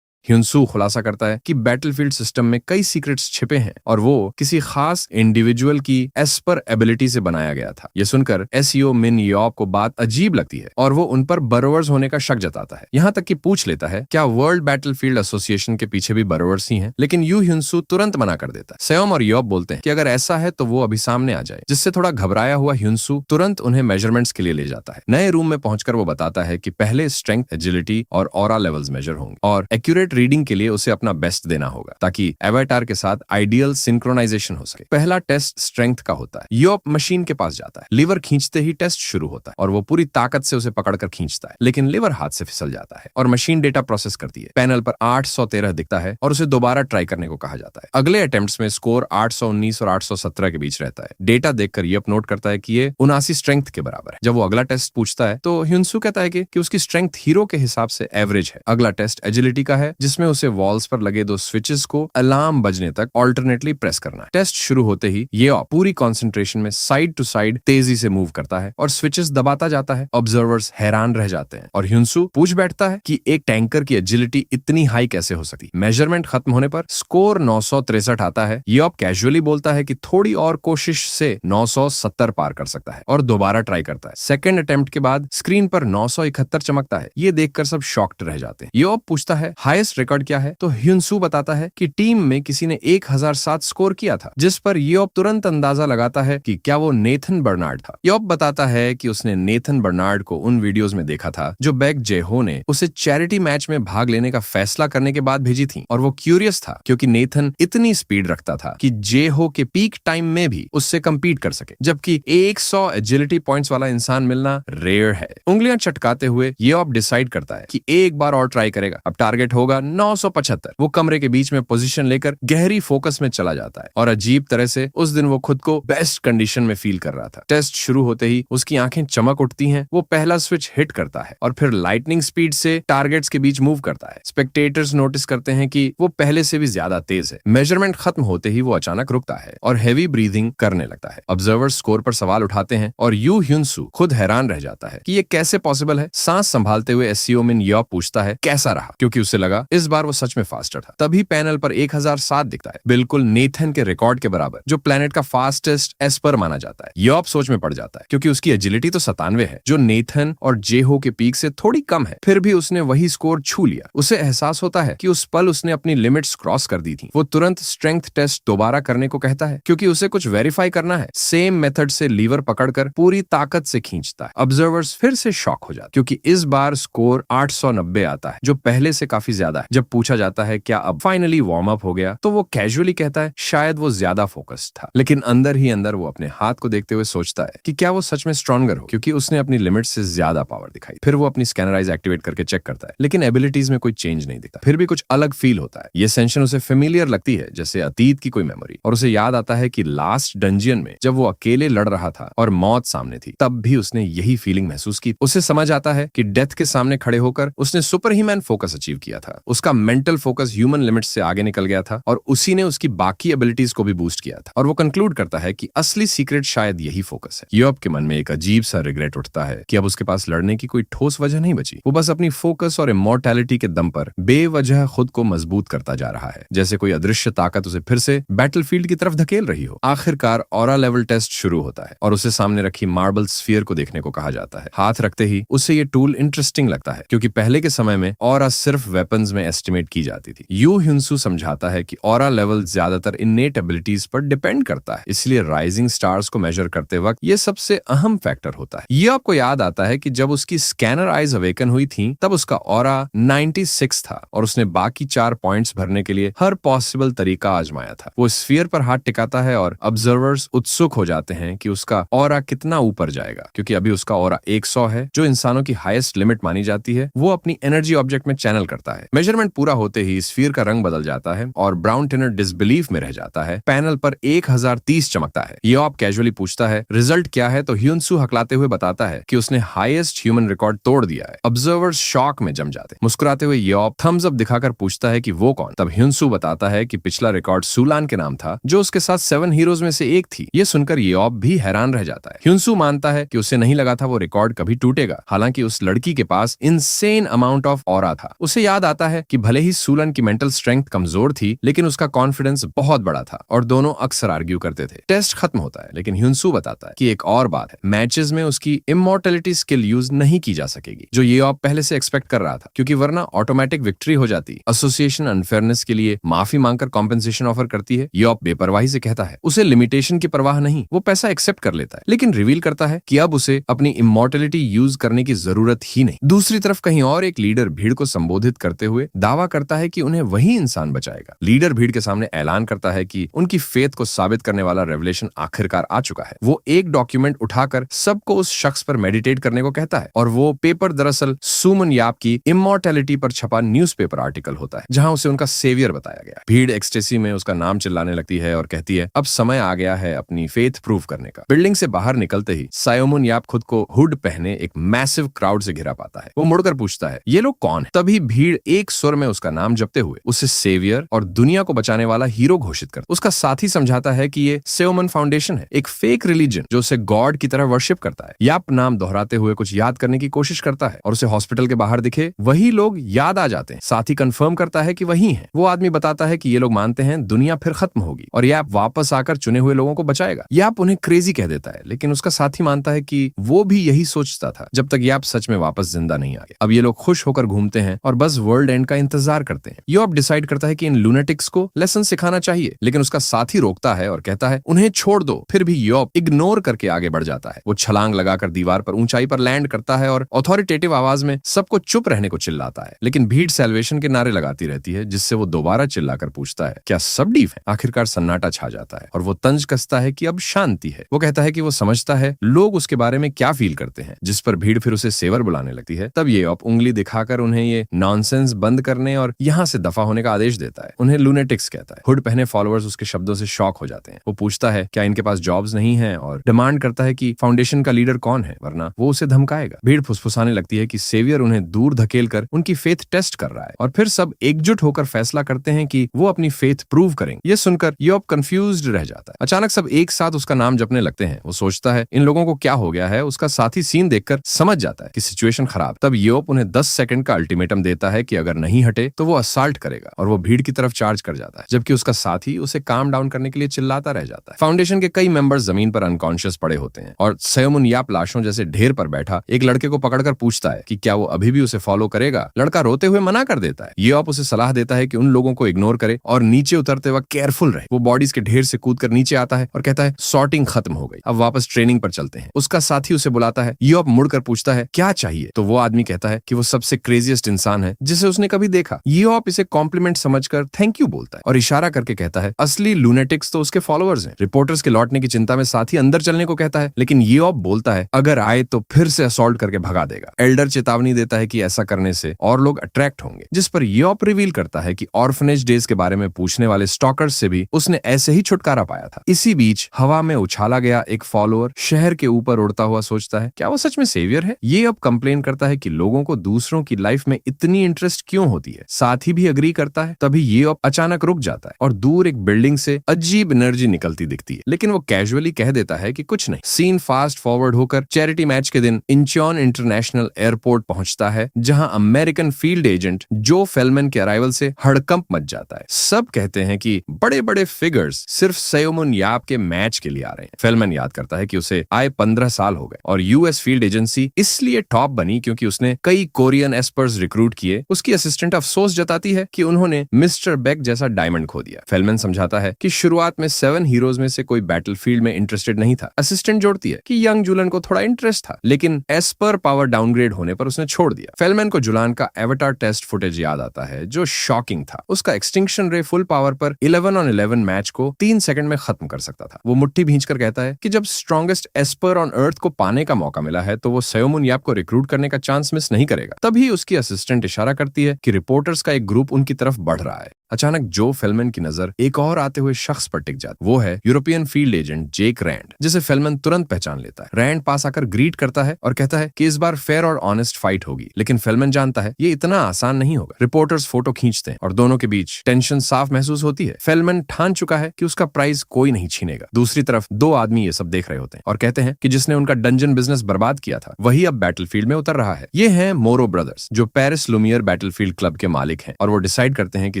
ह्युन सू खुलासा करता है कि बैटलफील्ड सिस्टम में कई सीक्रेट्स छिपे हैं और वो किसी खास इंडिविजुअल की एस्पर एबिलिटी से बनाया गया था। ये सुनकर एसईओ मिन यॉप को बात अजीब लगती है और वो उन पर बरोवर्स होने का शक जताता है। यहाँ तक कि पूछ लेता है क्या वर्ल्ड बैटलफील्ड एसोसिएशन के पीछे भी बरोवर्स ही हैं, लेकिन यू ह्युन सू तुरंत मना कर देता है। सेओम और यॉप बोलते हैं कि अगर ऐसा है तो वो अभी सामने आ जाए, जिससे थोड़ा घबराया हुआ ह्युन सू तुरंत उन्हें मेजरमेंट्स के लिए ले जाता है। नए रूम में पहुंचकर वो बताता है कि पहले स्ट्रेंथ, एजिलिटी और ऑरा लेवल्स मेजर होंगे और एक्यूरेट रीडिंग के लिए उसे अपना बेस्ट देना होगा, ताकि एवाटार के साथ आइडियल सिंक्रोनाइजेशन हो सके। पहला टेस्ट स्ट्रेंथ का होता है। यॉप मशीन के पास जाता है, लीवर खींचते ही टेस्ट शुरू होता है और वो पूरी ताकत से उसे पकड़कर खींचता है, लेकिन लीवर हाथ से फिसल जाता है और मशीन डेटा प्रोसेस करती है। पैनल पर 813 दिखता है और उसे दोबारा ट्राई करने को कहा जाता है। अगले अटेम्प्ट्स में स्कोर 819 और 817 के बीच रहता है। डेटा देखकर यॉप नोट करता है कि ये 79 स्ट्रेंथ के बराबर है। जब वो अगला टेस्ट पूछता है तो ह्युन सू कहता है कि उसकी स्ट्रेंथ हीरो के हिसाब से एवरेज है। अगला टेस्ट एजिलिटी का है, जिसमें उसे वॉल्स पर लगे 2 स्विचेस को अलार्म बजने तक ऑल्टरनेटली प्रेस करना है। टेस्ट शुरू होते ही ये पूरी कंसंट्रेशन में साइड टू साइड तेजी से मूव करता है और स्विचेस दबाता जाता है। ऑब्जर्वर्स हैरान रह जाते हैं और ह्युन सू पूछ बैठता है कि एक टैंकर की एजिलिटी इतनी हाई कैसे हो सकती। मेजरमेंट खत्म होने पर स्कोर 963 आता है। यॉप कैजुअली बोलता है कि थोड़ी और कोशिश से 970 पार कर सकता है और दोबारा ट्राई करता है। सेकंड अटेम्प्ट के बाद स्क्रीन पर 971 चमकता है। ये देखकर सब शॉक्ड रह जाते हैं। यॉप पूछता है हाईएस्ट रिकॉर्ड क्या है, तो ह्युन सू बताता है कि टीम में किसी ने 1007 स्कोर किया था, जिस पर यॉप तुरंत अंदाजा लगाता है कि क्या वो नेथन बर्नार्ड था। यॉप बताता है कि उसने नेथन बर्नार्ड को उन वीडियोस में देखा था जो बेक जे हो ने उसे चैरिटी मैच में भाग लेने का फैसला करने के बाद भेजी थी, और वो क्यूरियस था क्योंकि नेथन इतनी स्पीड रखता था कि जे हो के पीक टाइम में भी उससे कम्पीट कर सके, जबकि 100 एजिलिटी पॉइंट्स वाला इंसान मिलना रेयर है। उंगलियां चटकाते हुए यॉप डिसाइड करता है कि एक बार और ट्राई करेगा। अब टारगेट होगा 975। वो कमरे के बीच में पोजीशन लेकर गहरी फोकस में चला जाता है और अजीब तरह से उस दिन वो खुद को बेस्ट कंडीशन में फील कर रहा था। टेस्ट शुरू होते ही उसकी आंखें चमक उठती हैं। वो पहला स्विच हिट करता है और फिर लाइटनिंग स्पीड से टारगेट्स के बीच मूव करता है। स्पेक्टेटर्स नोटिस करते हैं कि वो पहले से भी ज्यादा तेज है। मेजरमेंट खत्म होते ही वो अचानक रुकता है और हैवी ब्रीदिंग करने लगता है। ऑब्जर्वर्स स्कोर पर सवाल उठाते हैं और यू ह्युन सू खुद हैरान रह जाता है कि ये कैसे पॉसिबल है। सांस संभालते हुए एसईओ मिन यॉप पूछता है कैसा रहा, क्योंकि उसे लगा इस बार वो सच में फास्टर था। तभी पैनल पर 1007 दिखता है, बिल्कुल नेथन के रिकॉर्ड के बराबर, जो प्लेनेट का फास्टेस्ट एस्पर माना जाता है। यॉप सोच में पड़ जाता है क्योंकि उसकी एजिलिटी तो 97 है, जो नेथन और जेहो के पीक से थोड़ी कम है। फिर भी उसने वही स्कोर छू लिया। उसे एहसास होता है कि उस पल उसने अपनी लिमिट्स क्रॉस कर दी थी। वो तुरंत स्ट्रेंथ टेस्ट दोबारा करने को कहता है क्योंकि उसे कुछ वेरीफाई करना है। सेम मेथड से लीवर पकड़कर पूरी ताकत से खींचता है। ऑब्जर्वर्स फिर से शॉक हो जाते क्योंकि इस बार स्कोर 890 आता है, जो पहले से काफी ज्यादा ज्यादा है। जब पूछा जाता है क्या अब फाइनली वार्म अप हो गया, तो वो कैजुअली कहता है शायद वो ज्यादा फोकस्ड था, लेकिन अंदर ही अंदर वो अपने हाथ को देखते हुए सोचता है कि क्या वो सच में स्ट्रॉन्गर हो, क्योंकि उसने अपनी लिमिट से ज्यादा पावर दिखाई। फिर वो अपनी स्कैनर आइज एक्टिवेट करके चेक करता है, लेकिन एबिलिटीज में कोई चेंज नहीं दिखता। फिर भी कुछ अलग फील होता है। ये सेंशन उसे फेमिलियर लगती है, जैसे अतीत की कोई मेमोरी, और उसे याद आता है कि लास्ट डंजियन में जब वो अकेले लड़ रहा था और मौत सामने थी, तब भी उसने यही फीलिंग महसूस की। उसे समझ आता है कि डेथ के सामने खड़े होकर उसने सुपर ह्यूमन फोकस अचीव किया था। उसका मेंटल फोकस ह्यूमन लिमिट्स से आगे निकल गया था और उसी ने उसकी बाकी एबिलिटीज को भी बूस्ट किया था। और वो कंक्लूड करता है कि असली सीक्रेट शायद यही फोकस है। योब के मन में एक अजीब सा रिग्रेट उठता है कि अब उसके पास लड़ने की कोई ठोस वजह नहीं बची। वो बस अपनी फोकस और इमॉर्टैलिटी के दम पर बेवजह खुद को मजबूत करता जा रहा है, जैसे कोई अदृश्य ताकत उसे फिर से बैटलफील्ड की तरफ धकेल रही हो। आखिरकार ऑरा लेवल टेस्ट शुरू होता है और उसे सामने रखी मार्बल स्फीयर को देखने को कहा जाता है। हाथ रखते ही उसे ये टूल इंटरेस्टिंग लगता है, क्योंकि पहले के समय में ऑरा सिर्फ वेपन्स में एस्टिमेट की जाती थी। यू ह्युनसू समझाता है कि ऑरा लेवल ज्यादातर इन्नेट एबिलिटीज पर डिपेंड करता है, इसलिए राइजिंग स्टार्स को मेजर करते वक्त ये सबसे अहम फैक्टर होता है। ये आपको याद आता है कि जब उसकी स्कैनर आइज अवेकन हुई थी, तब उसका ऑरा 96 था और उसने बाकी 4 पॉइंट्स भरने के लिए हर पॉसिबल तरीका आजमाया था। वो स्फीयर पर हाथ टिकाता है और ऑब्जर्वर्स उत्सुक हो जाते हैं कि उसका ऑरा कितना ऊपर जाएगा, क्योंकि अभी उसका ऑरा 100 है, जो इंसानों की हाईएस्ट लिमिट मानी जाती है। वो अपनी एनर्जी ऑब्जेक्ट में चैनल करता है। मेजरमेंट पूरा होते ही स्फीयर का रंग बदल जाता है और ब्राउन टिनर डिसबिलीफ में रह जाता है। पैनल पर 1030 चमकता है। योब कैजुअली पूछता है रिजल्ट क्या है, तो ह्युनसू हकलाते हुए बताता है कि उसने हाईएस्ट ह्यूमन रिकॉर्ड तोड़ दिया है। ऑब्जर्वर्स शॉक में जम जाते। मुस्कुराते हुए योब थम्स अप दिखाकर पूछता है कि वो कौन। तब ह्युनसू बताता है कि पिछला रिकॉर्ड सुलान के नाम था, जो उसके साथ 7 हीरोज में से एक थी। ये सुनकर योब भी हैरान रह जाता है। ह्युनसू मानता है कि उसे नहीं लगा था वो रिकॉर्ड कभी टूटेगा, हालांकि उस लड़की के पास इनसेन अमाउंट ऑफ ऑरा था। उसे याद आता है कि भले ही सुलन की मेंटल स्ट्रेंथ कमजोर थी, लेकिन उसका कॉन्फिडेंस बहुत बड़ा था और दोनों अक्सर आर्ग्यू करते थे। टेस्ट खत्म होता है, लेकिन ह्युनसू बताता है कि एक और बात है, मैचेस में उसकी इमॉर्टैलिटी स्किल यूज नहीं की जा सकेगी, जो योब पहले से एक्सपेक्ट कर रहा था, क्योंकि वरना ऑटोमेटिक विक्ट्री हो जाती। एसोसिएशन अनफेयरनेस के लिए माफी मांगकर कॉम्पेंसेशन ऑफर करती है। योब बेपरवाही से कहता है उसे लिमिटेशन की परवाह नहीं, वो पैसा एक्सेप्ट कर लेता है, लेकिन रिवील करता है कि अब उसे अपनी इमॉर्टैलिटी यूज करने की जरूरत ही नहीं। दूसरी तरफ कहीं और एक लीडर भीड़ को संबोधित करते हुए दावा करता है कि उन्हें वही इंसान बचाएगा। लीडर भीड़ के सामने ऐलान करता है कि उनकी फेथ को साबित करने वाला रेवलेशन आखिरकार आ चुका है। वो एक डॉक्यूमेंट उठाकर सबको उस शख्स पर मेडिटेट करने को कहता है, और वो पेपर दरअसल सुमन याप की इमॉर्टैलिटी पर छपा न्यूज़पेपर आर्टिकल होता है, जहां उसे उनका सेवियर बताया गया। भीड़ एक्सटेसी में उसका नाम चिल्लाने लगती है और कहती है अब समय आ गया है अपनी फेथ प्रूव करने का। बिल्डिंग से बाहर निकलते ही सायोमुन याप खुद को हुड पहने एक मैसिव क्राउड से घिरा पाता है। वो मुड़कर पूछता है ये लोग कौन है। तभी भीड़ एक सुर में उसका नाम जपते हुए उसे सेवियर और दुनिया को बचाने वाला हीरो घोषित करता है। उसका साथी समझाता है कि ये सेओमन फाउंडेशन है, एक फेक रिलीजन जो उसे गॉड की तरह वर्शिप करता है। याप नाम दोहराते हुए कुछ याद करने की कोशिश करता है और उसे हॉस्पिटल के बाहर दिखे वही लोग याद आ जाते हैं। साथी कंफर्म करता है कि वही है। वो आदमी बताता है कि ये लोग मानते हैं दुनिया फिर खत्म होगी और याप वापस आकर चुने हुए लोगों को बचाएगा। याप उन्हें क्रेजी कह देता है, लेकिन उसका साथी मानता है कि वो भी यही सोचता था जब तक याप सच में वापस जिंदा नहीं आ गया। अब ये लोग खुश होकर घूमते हैं और बस वर्ल्ड एंड का इंतजार करते हैं। योब डिसाइड करता है कि इन लूनेटिक्स को लेसन सिखाना चाहिए, लेकिन उसका साथी रोकता है और कहता है उन्हें छोड़ दो। फिर भी योब इग्नोर करके आगे बढ़ जाता है। वो छलांग लगाकर दीवार पर ऊंचाई पर लैंड करता है और अथॉरिटेटिव आवाज में सबको चुप रहने को चिल्लाता है, लेकिन भीड़ सैल्वेशन के नारे लगाती रहती है, जिससे वो दोबारा चिल्लाकर पूछता है क्या सब डीफ है। आखिरकार सन्नाटा छा जाता है और वो तंज कसता है कि अब शांति है। वो कहता है कि वो समझता है लोग उसके बारे में क्या फील करते हैं, जिस पर भीड़ फिर उसे सेवर बुलाने लगती है। तब ये उंगली दिखाकर उन्हें ये नॉनसेंस बंद करने और यहाँ से दफा होने का आदेश देता है। उन्हें लूनेटिक्स कहता है। हुड पहने फॉलोअर्स उसके शब्दों से शॉक हो जाते हैं। वो पूछता है क्या इनके पास जॉब्स नहीं है और डिमांड करता है कि फाउंडेशन का लीडर कौन है, वरना वो उसे धमकाएगा। भीड़ फुसफुसाने लगती है कि सेवियर उन्हें दूर धकेलकर उनकी फेथ टेस्ट कर रहा है और फिर सब एकजुट होकर फैसला करते हैं कि वो अपनी फेथ प्रूव करेंगे। ये सुनकर योब कंफ्यूज्ड रह जाता है। अचानक सब एक साथ उसका नाम जपने लगते हैं। वो सोचता है इन लोगों को क्या हो गया है। उसका साथी सीन देखकर समझ जाता है कि सिचुएशन खराब। तब योब उन्हें 10 सेकंड का अल्टीमेटम देता है कि अगर नहीं हटे तो वो असाल्ट करेगा, और वो भीड़ की तरफ चार्ज कर जाता है, जबकि उसका साथी उसे काम डाउन करने के लिए चिल्लाता रह जाता है। फाउंडेशन के कई मेंबर्स जमीन पर अनकॉन्शियस पड़े होते हैं और सेओमुन याप लाशों जैसे ढेर पर बैठा एक लड़के को पकड़कर पूछता है कि क्या वो अभी भी उसे फॉलो करेगा। लड़का रोते हुए मना कर देता है। योब उसे सलाह देता है कि उन लोगों को इग्नोर करे और नीचे उतरते वक्त केयरफुल रहे। वो बॉडीज के ढेर से कूदकर नीचे आता है और कहता है सॉर्टिंग खत्म हो गई, अब वापस ट्रेनिंग पर चलते हैं। उसका साथी उसे बुलाता है। योब मुड़कर पूछता है क्या चाहिए, तो वो आदमी कहता है कि वो सबसे क्रेजीएस्ट इंसान है जिसे उसने उसने कभी देखा। यीऑप इसे कॉम्प्लीमेंट समझकर थैंक यू बोलता है और इशारा करके कहता है असली लूनेटिक्स तो उसके फॉलोअर्स हैं। रिपोर्टर्स के लौटने की चिंता में साथी अंदर चलने को कहता है, लेकिन यीऑप बोलता है अगर आए तो फिर से असॉल्ट करके भगा देगा। एल्डर चेतावनी देता है कि ऐसा करने से और लोग अट्रैक्ट होंगे, जिस पर यीऑप रिवील करता है कि ऑर्फनेज डेज के बारे में पूछने वाले स्टॉकर्स से भी उसने ऐसे ही छुटकारा पाया था। इसी बीच हवा में उछाला गया एक फॉलोअर शहर के ऊपर उड़ता हुआ सोचता है क्या वो सच में सेवियर है। ये अब कंप्लेन करता है कि लोगों को दूसरों की लाइफ में इतनी इंटरेस्ट क्यों होती है। साथी भी अग्री करता है। तभी ये अब अचानक रुक जाता है और दूर एक बिल्डिंग से अजीब एनर्जी निकलती दिखती है, लेकिन वो कैजुअली कह देता है कि कुछ नहीं। सीन फास्ट फॉरवर्ड होकर चैरिटी मैच के दिन इंचियोन इंटरनेशनल एयरपोर्ट पहुंचता है, जहां अमेरिकन फील्ड एजेंट जो फेलमैन के अराइवल से हड़कंप मच जाता है। सब कहते हैं कि बड़े बड़े फिगर्स सिर्फ सेयोमुन याप के मैच के लिए आ रहे हैं। फेलमैन याद करता है कि उसे आए 15 साल हो गए और यूएस फील्ड एजेंसी इसलिए टॉप बनी क्योंकि उसने कई कोरियन एस्पर्स रिक्रूट किए। उसकी असिस्टेंट अफसोस जताती है कि उन्होंने मिस्टर बेक जैसा डायमंड खो दिया। फेलमैन समझाता है कि शुरुआत में 7 हीरोज में से कोई बैटलफील्ड में इंटरेस्टेड नहीं था। असिस्टेंट जोड़ती है कि यंग जुलान को थोड़ा इंटरेस्ट था, लेकिन एस्पर पावर डाउनग्रेड होने पर उसने छोड़ दिया। फेलमैन को जुलान का एवाटार टेस्ट फुटेज याद आता है जो शॉकिंग था। उसका एक्सटिंक्शन रे फुल पावर पर 11-on-11 मैच को 3 सेकंड में खत्म कर सकता था। वो मुट्ठी भींचकर कहता है कि जब स्ट्रॉन्गेस्ट एस्पर ऑन अर्थ को पाने का मौका मिला है तो वो सेयोमुन याप को रिक्रूट करने का चांस मिस नहीं करेगा। तभी उसकी असिस्टेंट इशारा करती है कि रिपोर्टर्स का एक ग्रुप उनकी तरफ बढ़ रहा है। अचानक जो फेलमैन की नजर एक और आते हुए शख्स पर टिक जाती, वो है यूरोपियन फील्ड एजेंट जेक रैंड, जिसे फेलमैन तुरंत पहचान लेता है। रैंड पास आकर ग्रीट करता है और कहता है कि इस बार फेयर और ऑनेस्ट फाइट होगी, लेकिन फेलमैन जानता है ये इतना आसान नहीं होगा। रिपोर्टर्स फोटो खींचते हैं और दोनों के बीच टेंशन साफ महसूस होती है। फेलमैन ठान चुका है कि उसका प्राइज कोई नहीं छीनेगा। दूसरी तरफ 2 आदमी ये सब देख रहे होते हैं और कहते हैं कि जिसने उनका डंजन बिजनेस बर्बाद किया था वही अब बैटलफील्ड में उतर रहा है। ये हैं मोरो ब्रदर्स, जो पेरिस लुमियर बैटलफील्ड क्लब के मालिक हैं, और वो डिसाइड करते हैं कि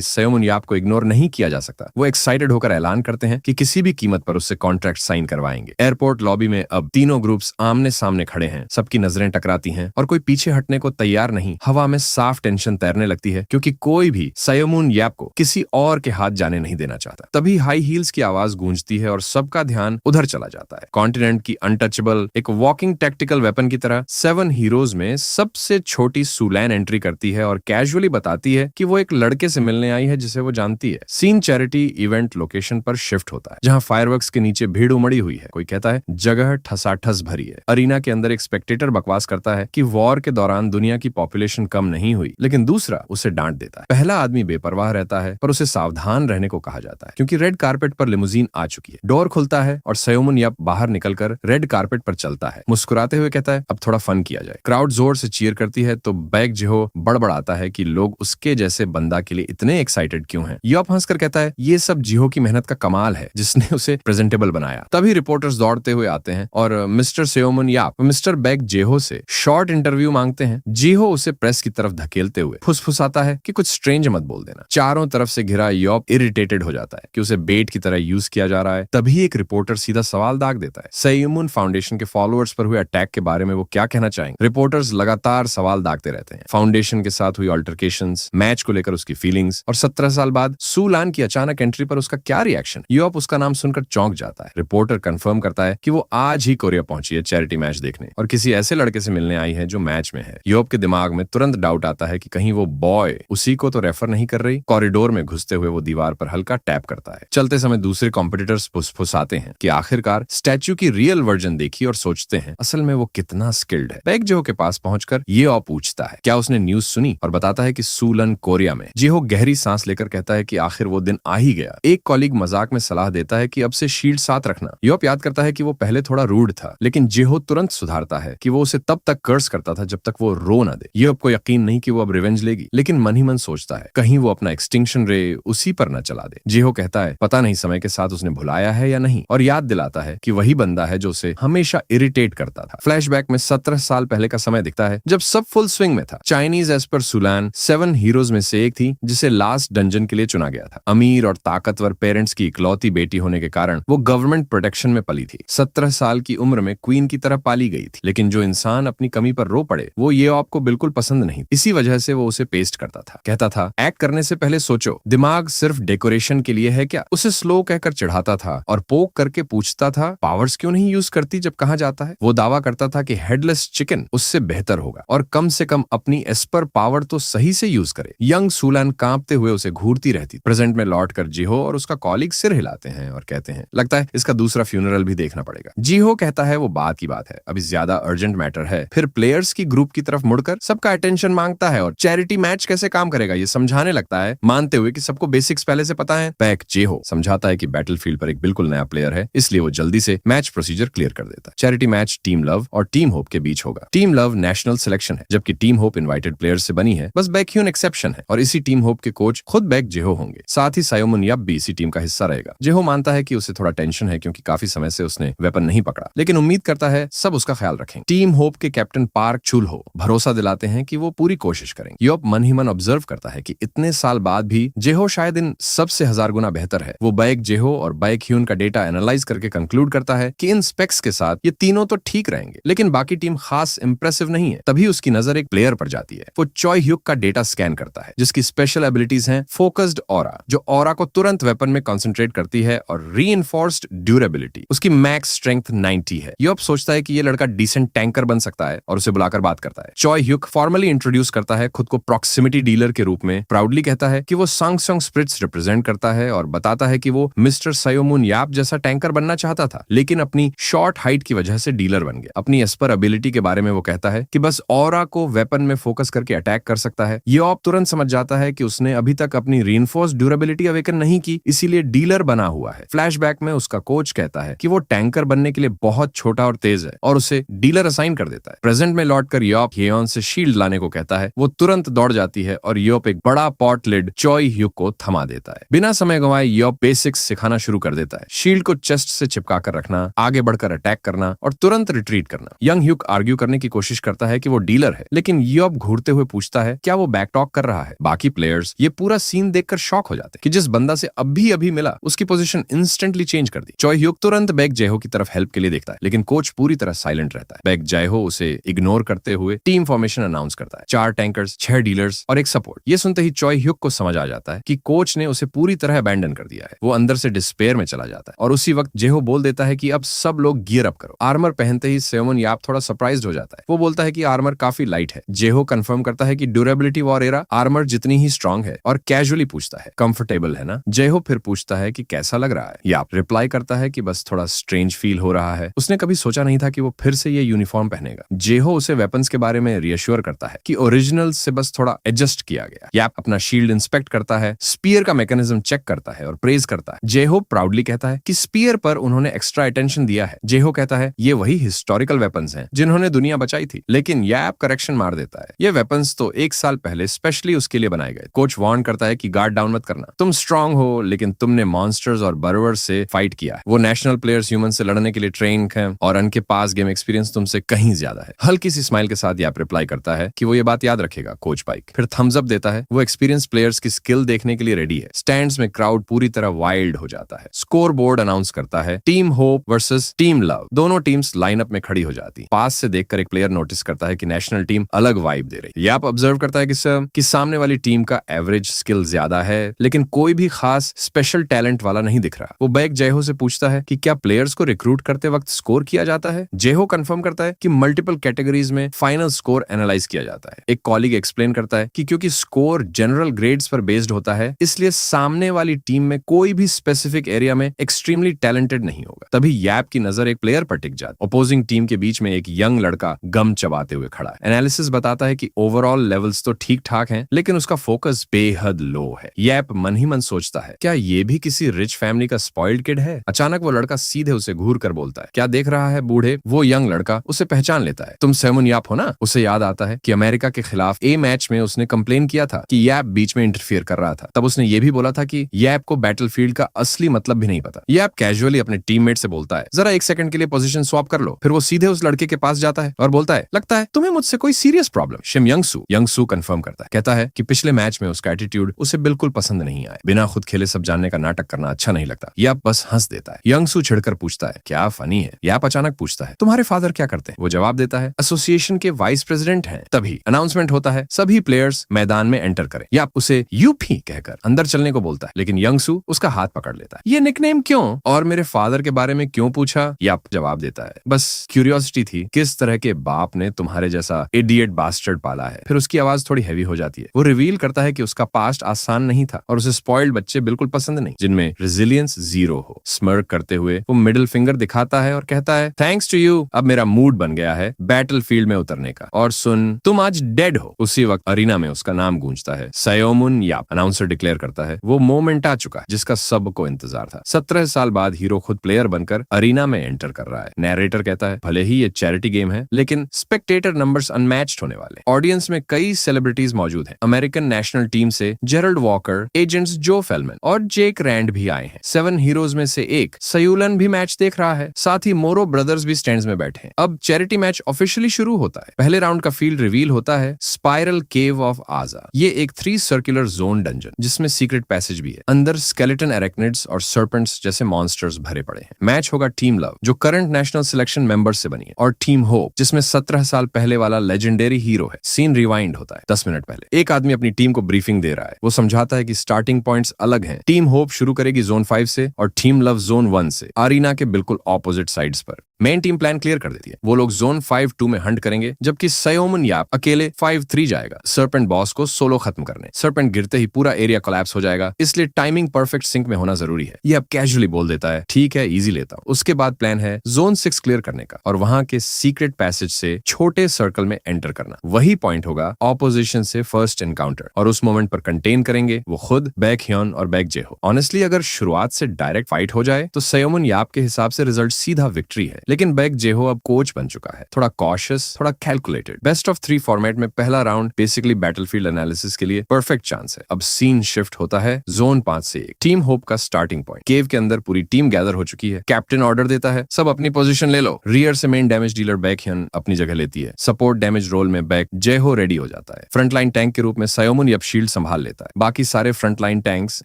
सेयोमुन याप को इग्नोर नहीं किया जा सकता। वो एक्साइटेड होकर ऐलान करते हैं कि किसी भी कीमत पर उससे कॉन्ट्रैक्ट साइन करवाएंगे। एयरपोर्ट लॉबी में अब तीनों ग्रुप्स आमने सामने खड़े हैं। सबकी नजरें टकराती हैं और कोई पीछे हटने को तैयार नहीं। हवा में साफ टेंशन तैरने लगती है क्योंकि कोई भी सेयोमुन याप को किसी और के हाथ जाने नहीं देना चाहता। तभी हाई हील्स की आवाज गूंजती है और सबका ध्यान उधर चला जाता है। कॉन्टिनेंट की अनटचेबल एक वॉकिंग टैक्टिकल वेपन की तरह 7 हीरोज में सबसे छोटी सुलैन एंट्री करती है और कैजुअली बताती है कि वो एक लड़के से मिलने आई है जिसे वो जानती है। सीन चैरिटी इवेंट लोकेशन पर शिफ्ट होता है, जहां फायरवर्क्स के नीचे भीड़ उमड़ी हुई है। कोई कहता है जगह ठसाठस भरी है। अरीना के अंदर एक स्पेक्टेटर बकवास करता है कि वॉर के दौरान दुनिया की पॉपुलेशन कम नहीं हुई, लेकिन दूसरा उसे डांट देता है। पहला आदमी बेपरवाह रहता है पर उसे सावधान रहने को कहा जाता है क्योंकि रेड कारपेट पर लिमुजीन आ चुकी है। डोर खुलता है और सेयोमुन याप बाहर निकलकर रेड कारपेट पर चलता है। मुस्कुराते हुए कहता है अब थोड़ा फन किया जाए। क्राउड जोर से चीयर करती है तो बैक जेहो बड़बड़ाता है कि लोग उसके जैसे बंदा के लिए इतने एक्साइटेड क्यों हैं। याप हंसकर कहता है ये सब जिहो की मेहनत का कमाल है जिसने उसे प्रेजेंटेबल बनाया। तभी रिपोर्टर्स दौड़ते हुए आते हैं और मिस्टर सेयोमुन याप मिस्टर बैक जेहो से शॉर्ट इंटरव्यू मांगते हैं। जेहो उसे प्रेस की तरफ धकेलते हुए फुसफुसाता है कि कुछ स्ट्रेंज मत बोल देना। चारों तरफ से घिरा याप इरिटेटेड हो जाता है कि उसे बेट की तरह यूज किया जा रहा है। तभी एक रिपोर्टर सीधा सवाल दाग देता है, सेयोमुन फाउंडेशन के फॉलोअर्स पर हुए अटैक के बारे में वो क्या कहना चाहेंगे। रिपोर्टर्स लगातार सवाल दागते रहते हैं, फाउंडेशन के साथ हुई अल्टरकेशंस, मैच को लेकर उसकी फीलिंग्स और 17 साल बाद सुलान की अचानक एंट्री पर उसका क्या रिएक्शन। याप उसका नाम सुनकर चौंक जाता है। रिपोर्टर कंफर्म करता है कि वो आज ही कोरिया पहुंची है चैरिटी मैच देखने और किसी ऐसे लड़के से मिलने आई है जो मैच में है। याप के दिमाग में तुरंत डाउट आता है कि कहीं वो बॉय उसी को तो रेफर नहीं कर रही। कॉरिडोर में घुसते हुए वो दीवार पर हल्का टैप करता है। चलते समय दूसरे कॉम्पिटिटर्स फुसफुसाते हैं कि आखिरकार स्टैच्यू की रियल वर्जन देखी और सोचते हैं असल में वो कितना स्किल्ड है। बैक जेहो के पास पहुंचकर ये पूछता है क्या उसने न्यूज सुनी और बताता है कि सुलन कोरिया में। जेहो गहरी सांस लेकर कहता है कि आखिर वो दिन आ ही गया। एक कॉलीग मजाक में सलाह देता है कि अब से शील्ड साथ रखना। याप याद करता है कि वो पहले थोड़ा रूड था, लेकिन जेहो तुरंत सुधारता है कि वो उसे तब तक कर्स करता था जब तक वो रो न दे। याप को यकीन नहीं कि वो अब रिवेंज लेगी, लेकिन मन ही मन सोचता है कहीं वो अपना एक्सटिंक्शन रे उसी पर न चला दे। जेहो कहता है पता नहीं समय के साथ उसने भुलाया है या नहीं, और याद दिलाता है कि वही बंदा है जो उसे हमेशा इरिटेट करता था। फ्लैशबैक में 17 साल पहले का समय दिखता है जब सब फुल स्विंग में था। चाइनीज एस्पर सुलान 7 हीरोज में से एक थी जिसे लास्ट मनोरंजन के लिए चुना गया था। अमीर और ताकतवर पेरेंट्स की इकलौती बेटी होने के कारण वो गवर्नमेंट प्रोटेक्शन में पली थी। 17 साल की उम्र में क्वीन की तरह पाली गई थी, लेकिन जो इंसान अपनी कमी पर रो पड़े वो ये आपको बिल्कुल पसंद नहीं। इसी वजह से वो उसे पेस्ट करता था। कहता था, एक्ट करने से पहले सोचो, दिमाग सिर्फ डेकोरेशन के लिए है क्या? उसे स्लो कहकर चढ़ाता था और पोक करके पूछता था, पावर्स क्यों नहीं यूज करती जब कहा जाता है? वो दावा करता था कि हेडलेस चिकन उससे बेहतर होगा और कम से कम अपनी एस्पर पावर तो सही से यूज करे। यंग सूलान कांपते हुए उसे घूरती रहती। प्रेजेंट में लौट कर जीहो और उसका कॉलीग सिर हिलाते हैं और कहते हैं, लगता है इसका दूसरा फ्यूनरल भी देखना पड़ेगा। जीहो कहता है वो बात की बात है, अभी ज्यादा अर्जेंट मैटर है। फिर प्लेयर्स की ग्रुप की तरफ मुड़कर सबका अटेंशन मांगता है और चैरिटी मैच कैसे काम करेगा ये समझाने लगता है, मानते हुए कि सबको बेसिक्स पहले से पता है। पैक जेहो समझाता है कि बैटलफील्ड पर एक बिल्कुल नया प्लेयर है, इसलिए वो जल्दी से मैच प्रोसीजर क्लियर कर देता है। चैरिटी मैच टीम लव और टीम होप के बीच होगा। टीम लव नेशनल सिलेक्शन है, जबकि टीम होप इनवाइटेड प्लेयर्स से बनी है। बस बैकह्यून एक्सेप्शन है और इसी टीम होप के कोच खुद बैक जेहो होंगे। साथ ही सायोमुन याप भी इसी टीम का हिस्सा रहेगा। जेहो मानता है कि उसे थोड़ा टेंशन है क्योंकि काफी समय से उसने वेपन नहीं पकड़ा, लेकिन उम्मीद करता है सब उसका ख्याल रखेंगे। टीम होप के कैप्टन पार्क चुलहो भरोसा दिलाते हैं कि वो पूरी कोशिश करेंगे। योप मन ही मन ऑब्जर्व करता है कि इतने साल बाद भी जेहो शायद इन सबसे 1000 गुना बेहतर है। वो बैक जेहो और बैक ह्यून का डेटा एनालाइज करके कंक्लूड करता है कि इन स्पेक्स के साथ ये तीनों तो ठीक रहेंगे, लेकिन बाकी टीम खास इंप्रेसिव नहीं है। तभी उसकी नजर एक प्लेयर पर जाती है। वो चॉय ह्यूक का डेटा स्कैन करता है, जिसकी स्पेशल एबिलिटीज हैं फोकस्ड ऑरा, जो ऑरा को तुरंत वेपन में कंसंट्रेट करती है, और रीइंफोर्स्ड ड्यूरेबिलिटी। उसकी मैक्स स्ट्रेंथ 90 है। योप सोचता है कि ये लड़का डिसेंट टैंकर बन सकता है और उसे बुलाकर बात करता है। चॉय ह्यूक फॉर्मली इंट्रोड्यूस करता है खुद को प्रॉक्सिमिटी डीलर के रूप में। प्राउडली कहता है कि वो सांगसोंग स्प्रिट्स रिप्रेजेंट करता है और बताता है कि वो मिस्टर सायोमुन याप जैसा टैंकर बनना चाहता था, लेकिन अपनी शॉर्ट हाइट की वजह से डीलर बन गया। अपनी एस्पर एबिलिटी के बारे में वो कहता है कि बस ऑरा को वेपन में फोकस करके अटैक कर सकता है। योप तुरंत समझ जाता है कि उसने अभी तक अपनी रीइंफोर्स्ड ड्यूरेबिलिटी अवेकन नहीं की, इसीलिए डीलर बना हुआ है। फ्लैशबैक में उसका कोच कहता है कि वो टैंकर बनने के लिए बहुत छोटा और तेज है और उसे डीलर असाइन कर देता है। प्रेजेंट में लौटकर योप हेयॉन से शील्ड लाने को कहता है। वो तुरंत दौड़ जाती है और योप एक बड़ा पॉट लिड चॉय ह्यूक को थमा देता है। बिना समय गंवाए योप बेसिक्स सिखाना शुरू कर देता है। शील्ड को चेस्ट से चिपका कर रखना, आगे बढ़कर अटैक करना और तुरंत रिट्रीट करना। यंग ह्यूक आर्ग्यू करने की कोशिश करता है कि वो डीलर है, लेकिन योप घूरते हुए पूछता है क्या वो बैक टॉक कर रहा है। बाकी प्लेयर्स ये पूरा सीन देखकर शॉक हो जाते हैं कि जिस बंदा से अभी अभी मिला उसकी पोजीशन इंस्टेंटली चेंज कर दी। चॉय ह्यूक तुरंत बैक जेहो की तरफ हेल्प के लिए देखता है, लेकिन कोच पूरी तरह साइलेंट रहता है। बैक जेहो उसे इग्नोर करते हुए टीम फॉर्मेशन अनाउंस करता है। 4 टैंकर्स, 6 डीलर्स और एक सपोर्ट। ये सुनते ही चॉय ह्यूक को समझ आ जाता है कि कोच ने उसे पूरी तरह अबैंडन कर दिया है। वो अंदर से डिस्पेयर में चला जाता है और उसी वक्त जेहो बोल देता है कि अब सब लोग गियर अप करो। आर्मर पहनते ही सायोमुन याप थोड़ा सरप्राइज्ड हो जाता है। वो बोलता है कि आर्मर काफी लाइट है। जेहो कंफर्म करता है कि ड्यूरेबिलिटी वॉर एरा आर्मर जितनी ही स्ट्रांग है और कैजुअली पूछता है कंफर्टेबल है ना। जेहो फिर पूछता है कि कैसा लग रहा है। याप रिप्लाई करता है कि बस थोड़ा स्ट्रेंज फील हो रहा है। उसने कभी सोचा नहीं था कि वो फिर से ये यूनिफॉर्म पहनेगा। जेहो उसे वेपन्स के बारे में रियश्योर करता है कि ओरिजिनल से बस थोड़ा एडजस्ट किया गया। याप अपना शील्ड इंस्पेक्ट करता है, स्पीयर का मैकेनिज्म चेक करता है और प्रेज करता है। जेहो प्राउडली कहता है कि स्पीयर पर उन्होंने एक्स्ट्रा अटेंशन दिया है। जेहो कहता है ये वही हिस्टोरिकल वेपन्स हैं जिन्होंने दुनिया बचाई थी, लेकिन याप करेक्शन मार देता है। ये वेपन्स तो 1 साल पहले स्पेशली उसके लिए बनाए गए। कोच वार्न करता है कि गार्ड डाउन मत करना, तुम स्ट्रांग हो, लेकिन तुमने मॉन्स्टर्स और बर्वर्स से फाइट किया है। वो नेशनल प्लेयर्स ह्यूमन से लड़ने के लिए ट्रेन हैं और उनके पास गेम एक्सपीरियंस तुमसे कहीं ज्यादा है। हल्की सी स्माइल के साथ याप रिप्लाई करता है कि वो ये बात याद रखेगा कोच पाइक। फिर थम्स अप देता है। वो एक्सपीरियंस प्लेयर्स की स्किल देखने के लिए रेडी है। स्टैंड्स में क्राउड पूरी तरह वाइल्ड हो जाता है। स्कोर बोर्ड अनाउंस करता है team hope versus team love. दोनों टीम्स लाइनअप में खड़ी हो जाती। पास से देखकर एक प्लेयर नोटिस करता है कि नेशनल टीम अलग वाइब दे रही है। याप ऑब्जर्व करता है कि सामने वाली टीम का एवरेज स्किल ज्यादा है, लेकिन कोई भी खास स्पेशल टैलेंट वाला नहीं दिख रहा। वो बैक जेहो से पूछता है कि क्या प्लेयर्स को रिक्रूट करते वक्त स्कोर किया जाता है। जेहो कंफर्म करता है कि मल्टीपल कैटेगरीज में फाइनल स्कोर एनालाइज किया जाता है। एक कॉलीग एक्सप्लेन करता है कि क्योंकि स्कोर जनरल ग्रेड्स पर बेस्ड होता है, इसलिए सामने वाली टीम में कोई भी स्पेसिफिक एरिया में एक्सट्रीमली टैलेंटेड नहीं होगा। तभी याप की नजर एक प्लेयर पर टिक जाती। अपोजिंग टीम के बीच में एक यंग लड़का गम चबाते हुए खड़ा है। एनालिसिस बताता है कि ओवरऑल लेवल्स तो ठीक ठाक हैं, लेकिन उसका फोकस बेहद लो है। याप मन ही मन सोचता है क्या ये भी किसी रिच फैमिली का स्पॉइल्ड किड है। अचानक वो लड़का सीधे उसे घूर कर बोलता है क्या देख रहा है बूढ़े। वो यंग लड़का उसे पहचान लेता है। तुम सायोमुन याप हो ना। उसे याद आता है कि अमेरिका के खिलाफ ए मैच में उसने कंप्लेन किया था कि याप बीच में इंटरफियर कर रहा था। तब उसने ये भी बोला था कि याप को बैटलफील्ड का असली मतलब भी नहीं पता। याप कैजुअली अपने टीममेट से बोलता है जरा 1 सेकंड के लिए पोजीशन स्वैप कर लो। फिर वो सीधे उस लड़के के पास जाता है और बोलता है लगता है तुम्हें मुझसे कोई सीरियस प्रॉब्लम। शिम यंगसू कंफर्म करता है, कहता है कि पिछले मैच में उसका एटीट्यूड एटीट्यूड उसे बिल्कुल पसंद नहीं आए। बिना खुद खेले सब जानने का नाटक करना अच्छा नहीं लगता। याप बस हंस देता है। यंगसू छिड़कर पूछता है, क्या फनी है? याप अचानक पूछता है, तुम्हारे फादर क्या करते हैं? वो जवाब देता है, एसोसिएशन के वाइस प्रेसिडेंट हैं। तभी अनाउंसमेंट होता है, सभी प्लेयर्स मैदान में एंटर करें। याप उसे यूपी कहकर अंदर चलने को बोलता है, लेकिन यंगसू उसका हाथ पकड़ लेता है। ये निकनेम क्यों और मेरे फादर के बारे में क्यों पूछा? याप जवाब देता है, बस क्यूरियोसिटी थी, किस तरह के बाप ने तुम्हारे जैसा इडियट बास्टर्ड पाला है। फिर उसकी आवाज थोड़ी हैवी हो जाती है। वो रिवील करता है कि उसका पास्ट आसान नहीं था और उसे स्पॉइल्ड बच्चे बिल्कुल पसंद नहीं, जिनमें रेजिलियंस जीरो हो। स्मर्क करते हुए वो मिडिल फिंगर दिखाता है और कहता है, थैंक्स टू यू, अब मेरा मूड बन गया है बैटलफील्ड में उतरने का। और सुन, तुम आज डेड हो। उसी वक्त अरीना में उसका नाम गूंजता है, सयोमुन याप। अनाउंसर डिक्लेयर करता है, वो मोमेंट आ चुका है जिसका सबको इंतजार था। 17 साल बाद हीरो खुद प्लेयर बनकर अरीना में एंटर कर रहा है। नैरेटर कहता है, भले ही ये चैरिटी गेम है, लेकिन स्पेक्टेटर नंबर्स अनमैच्ड होने वाले। ऑडियंस में कई सेलिब्रिटीज मौजूद हैं। अमेरिकन नेशनल टीम से जेरल्ड वॉकर, एजेंट्स जो फेलमैन और जेक रैंड भी आए हैं। 7 हीरोज में से एक सयूलन भी मैच देख रहा है। साथ ही मोरो ब्रदर्स भी स्टैंड्स में बैठे हैं। अब चैरिटी मैच ऑफिशियली शुरू होता है। पहले राउंड का फील्ड रिवील होता है, स्पाइरल केव ऑफ आजा। ये एक 3 सर्कुलर जोन डंजन जिसमें सीक्रेट पैसेज भी है। अंदर स्केलेटन एरेक्निड्स और सर्पेंट्स जैसे मॉन्स्टर्स भरे पड़े हैं। मैच होगा टीम लव, जो करंट नेशनल सिलेक्शन मेंबर्स से बनी है, और टीम होप, जिसमें 17 साल पहले वाला लेजेंडरी हीरो है। सीन रिवाइंड होता है 10 मिनट पहले। एक आदमी अपनी टीम को ब्रीफिंग दे रहा है। वो समझाता है कि स्टार्टिंग पॉइंट्स अलग हैं। टीम होप शुरू करेगी जोन 5 से और टीम लव जोन 1 से, अरीना के बिल्कुल ऑपोजिट साइड्स पर। मेन टीम प्लान क्लियर कर देती है। वो लोग जोन 5-2 में हंट करेंगे, जबकि सयोमुन याप अकेले 5-3 जाएगा सर्पेंट बॉस को सोलो खत्म करने। सर्पेंट गिरते ही पूरा एरिया कोलैप्स हो जाएगा, इसलिए टाइमिंग परफेक्ट सिंक में होना जरूरी है। ये अब कैजुअली बोल देता है, ठीक है, इजी लेता हूं। उसके बाद प्लान है जोन 6 क्लियर करने का और वहां के सीक्रेट पैसेज से छोटे सर्कल में एंटर करना। वही पॉइंट होगा ऑपोजिशन से फर्स्ट एनकाउंटर, और उस मोमेंट पर कंटेन करेंगे वो खुद, बैक ह्योन और बैक जेहो। ऑनेस्टली अगर शुरुआत से डायरेक्ट फाइट हो जाए तो सयोमुन याप के हिसाब से रिजल्ट सीधा विक्ट्री है, लेकिन बैक जेहो अब कोच बन चुका है, थोड़ा कॉशियस, थोड़ा कैलकुलेटेड। बेस्ट ऑफ 3 फॉर्मेट में पहला राउंड बेसिकली बैटलफील्ड एनालिसिस के लिए परफेक्ट चांस है। अब सीन शिफ्ट होता है जोन 5 से 1, टीम होप का स्टार्टिंग पॉइंट। केव के अंदर पूरी टीम गैदर हो चुकी है। कैप्टन ऑर्डर देता है, सब अपनी पोजीशन ले लो। रियर से main damage dealer back Hyeon अपनी जगह लेती है। सपोर्ट डैमेज रोल में बैक जेहो रेडी हो जाता है। फ्रंटलाइन टैंक के रूप में सयोमुन याप शील्ड संभाल लेता है। बाकी सारे फ्रंटलाइन टैंक्स